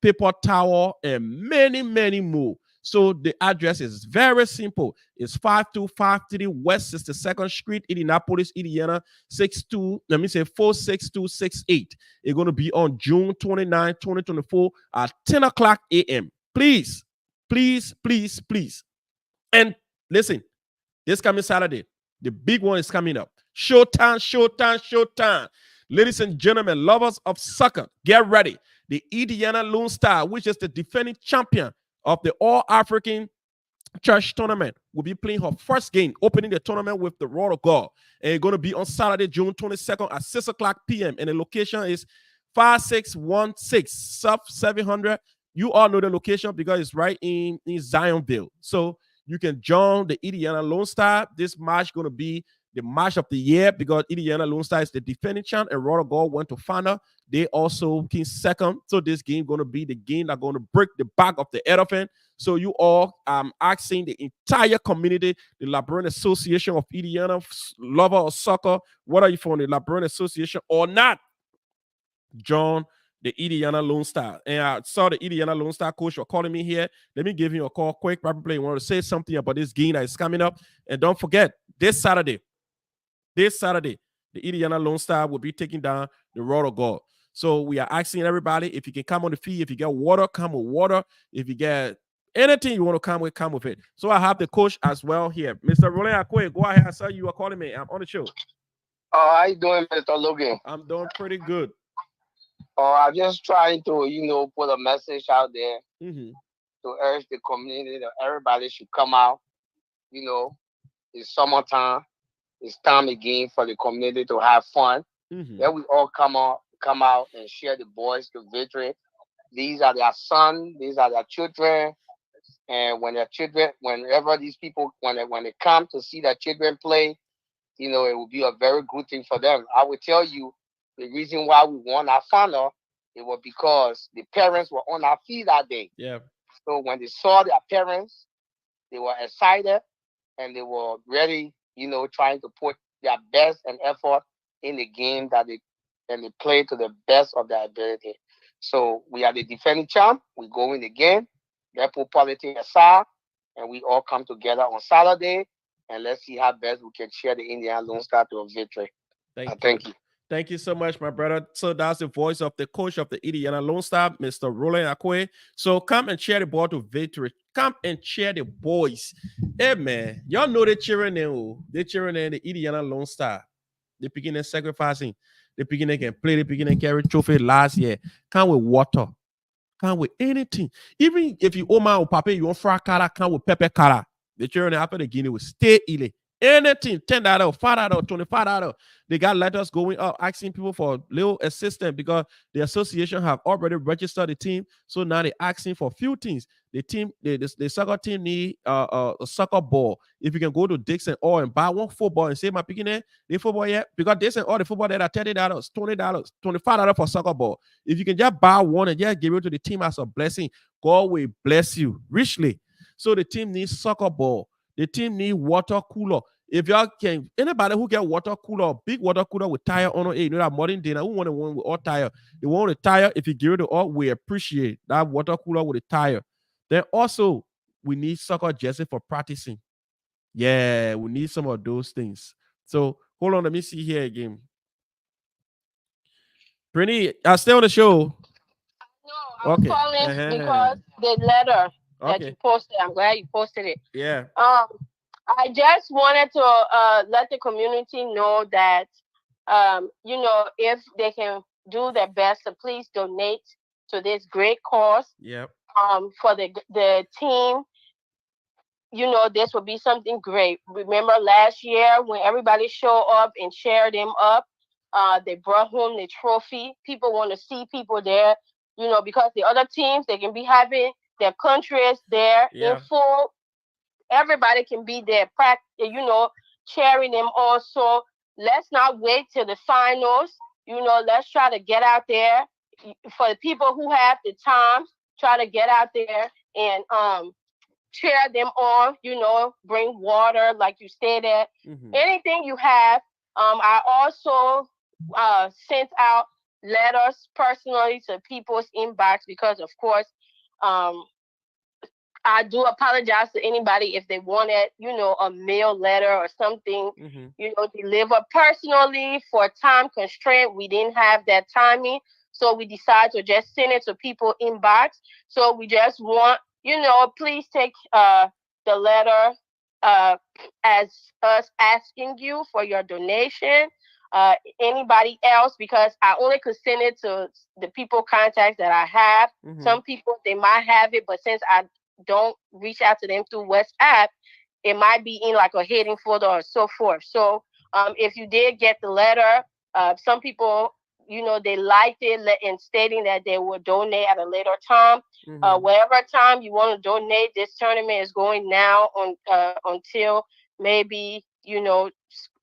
paper towel, and many, many more. So the address is very simple. It's 5253 West 62nd Street, Indianapolis, Indiana, 46268. It's going to be on June 29, 2024 at 10 o'clock a.m. Please, please, please, please. And listen, this coming Saturday, the big one is coming up. Showtime, showtime, showtime. Ladies and gentlemen, lovers of soccer, get ready. The Indiana Lone Star, which is the defending champion of the All-African Church tournament, will be playing her first game, opening the tournament with the Royal God. And it's going to be on Saturday, June 22nd at 6 o'clock p.m. And the location is 5616 Sub 700. You all know the location because it's right in Zionville. So you can join the Indiana Lone Star. This match going to be the match of the year because Indiana Lone Star is the defending champ and Royal God went to final. They also came second. So this game going to be the game that's going to break the back of the elephant. So you all, asking the entire community, the Liberian Association of Indiana, lover of soccer, whether you're from the Liberian Association or not, join the Indiana Lone Star. And I saw the Indiana Lone Star coach were calling me here. Let me give you a call quick. Probably want to say something about this game that is coming up. And don't forget, this Saturday, the Indiana Lone Star will be taking down the Royal God. So we are asking everybody, if you can come on the field, if you get water, come with water. If you get anything you want to come with it. So I have the coach as well here. Mr. Roland Akwe, go ahead. I saw you are calling me. I'm on the show. How you doing, Mr. Logan? I'm doing pretty good. I'm just trying to, put a message out there Mm-hmm. to urge the community that everybody should come out. It's summertime. It's time again for the community to have fun. Mm-hmm. Then we all come out and share the boys to victory. These are their sons. These are their children. And when their children, whenever these people, when they come to see their children play, it will be a very good thing for them. I will tell you, the reason why we won our final, it was because the parents were on our feet that day. Yeah. So when they saw their parents, they were excited and they were ready, trying to put their best and effort in the game that they play to the best of their ability. So we are the defending champ. We go in again. Let's put politics aside, and we all come together on Saturday, and let's see how best we can cheer the Indiana Lone Star to a victory. Thank you. Thank you so much, my brother. So that's the voice of the coach of the Indiana Lone Star, Mr. Roland Akwe. So come and cheer the ball to victory. Come and cheer the boys. Hey, man, y'all know they're cheering them. They're cheering them, the Indiana Lone Star. They beginning sacrificing. They beginning can play. They beginning carry trophy last year. Come with water. Come with anything. Even if you owe my papa, you want fried color, come with pepper color. The children after the game will stay ill. Anything, $10, $5, $25. They got letters going up asking people for little assistance because the association have already registered the team. So now they're asking for a few things. The soccer team need a soccer ball. If you can go to Dixon or and buy one football and say my picking the football yet, because they say all the football that are $30, $20, $25 for soccer ball. If you can just buy one and just give it to the team as a blessing, God will bless you richly. So the team needs soccer ball. The team need water cooler. If y'all can, anybody who get water cooler, big water cooler with tire on it, that modern day, who want one with all tire? They want the tire. If you give it to all, we appreciate that water cooler with a tire. Then also, we need soccer jersey for practicing. Yeah, we need some of those things. So hold on, let me see here again. Brittany, I stay on the show. No, I'm calling because the letter that you posted. I'm glad you posted it. Yeah. I just wanted to let the community know that if they can do their best to please donate to this great cause. Yep. For the team this would be something great. Remember last year when everybody showed up and cheered them up, they brought home the trophy. People want to see people there, because the other teams, they can be having their countries there in full. Everybody can be there, cheering them on. So let's not wait till the finals. Let's try to get out there. For the people who have the time, try to get out there and cheer them on, bring water, like you stated. Anything you have. I also sent out letters personally to people's inbox because, of course, I do apologize to anybody if they wanted, a mail letter or something, delivered personally. For time constraint, we didn't have that timing. So we decided to just send it to people inbox. So we just want, please take the letter as us asking you for your donation. Anybody else, because I only could send it to the people contacts that I have. Some people, they might have it, but since I don't reach out to them through WhatsApp, it might be in like a hidden folder or so forth. So if you did get the letter, some people, they liked it and stating that they will donate at a later time. Whatever time you want to donate, this tournament is going now on until maybe,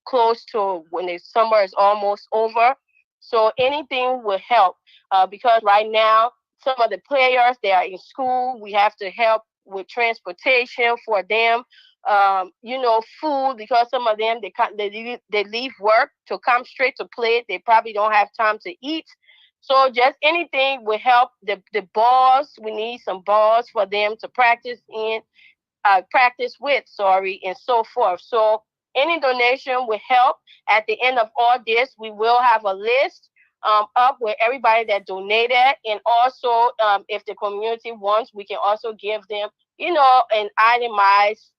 close to when the summer is almost over. So anything will help because right now, some of the players, they are in school. We have to help with transportation for them, food, because some of them, they leave work to come straight to play. They probably don't have time to eat. So just anything will help. The balls, we need some balls for them to practice with, and so forth. So any donation will help. At the end of all this, we will have a list up with everybody that donated, and also if the community wants, we can also give them, an itemized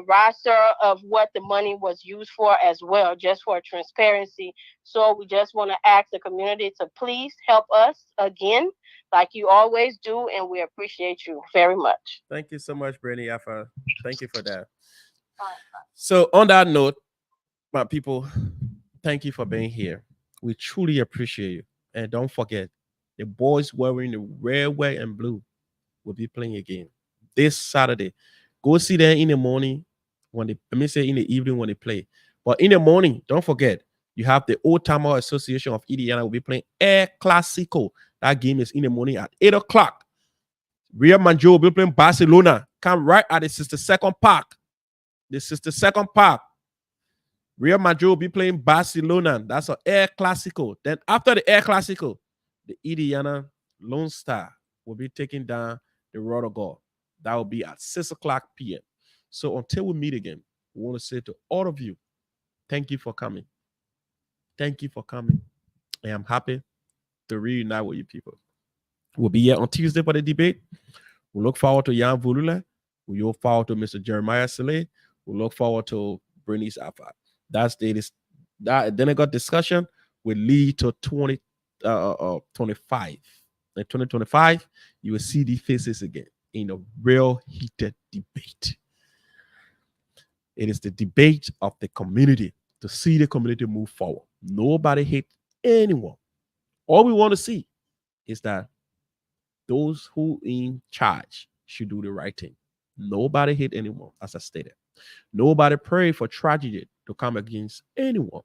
roster of what the money was used for as well, just for transparency. So we just want to ask the community to please help us again, like you always do, and we appreciate you very much. Thank you so much, Brittany Alpha. Thank you for that. So on that note, my people, thank you for being here. We truly appreciate you. And don't forget, the boys wearing the red, white, and blue will be playing again this Saturday. Go see them in the morning when they, let me say in the evening when they play. But in the morning, don't forget, you have the Old Timer Association of Indiana will be playing Air Clasico. That game is in the morning at 8 o'clock. Real Madrid will be playing Barcelona. Come right at the 62nd Park. The 62nd Park. Real Madrid will be playing Barcelona. That's an Air Clasico. Then after the Air Clasico, the Indiana Lone Star will be taking down the Royal Gold. That will be at 6 o'clock p.m. So until we meet again, we want to say to all of you, thank you for coming. Thank you for coming. I am happy to reunite with you people. We'll be here on Tuesday for the debate. We look forward to Jan Vulula. We look forward to Mr. Jeremiah Saleh. We look forward to Bernice Alpha. That's that then I got discussion will lead to 2025. In 2025, you will see the faces again in a real heated debate. It is the debate of the community to see the community move forward. Nobody hates anyone. All we want to see is that those who in charge should do the right thing. Nobody hate anyone, as I stated. Nobody pray for tragedy to come against anyone.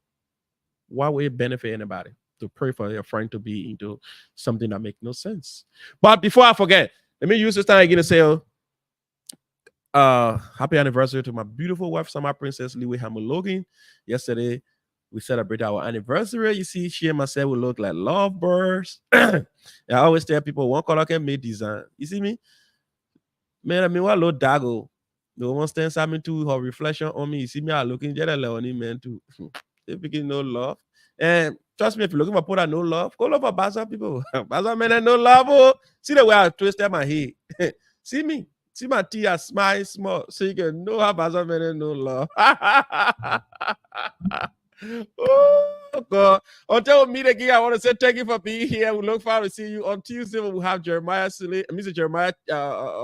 Why would it benefit anybody to pray for your friend to be into something that makes no sense? But before I forget, let me use this time again to say happy anniversary to my beautiful wife, Summer Princess Logan. Yesterday, we celebrated our anniversary. You see, she and myself will look like lovebirds. I always tell people, one color can make design. You see me? Man, I mean, what little dago. No one stands something to her reflection on me. You see me, I looking just on him, man, too. They begin no love. And trust me, if you're looking for put no love, go love for Baza people. Baza men and no love. Oh. See the way I twisted my head. See me. See my teeth smile small. So you can know how Baza men and no love. Oh God. Until we meet again, I want to say thank you for being here. We look forward to seeing you on Tuesday when we have Jeremiah Silly, Mr. Jeremiah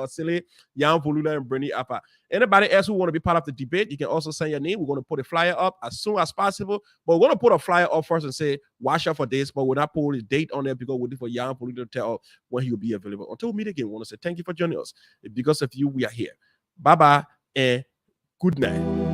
Silly, Jan Volula, and Bernie Appa. Anybody else who want to be part of the debate, you can also send your name. We're going to put a flyer up as soon as possible. But we're going to put a flyer up first and say, watch out for this, but we're not putting a date on there because we're waiting for Jan Volula to tell when he will be available. Until we meet again, we want to say thank you for joining us. Because of you, we are here. Bye-bye and good night.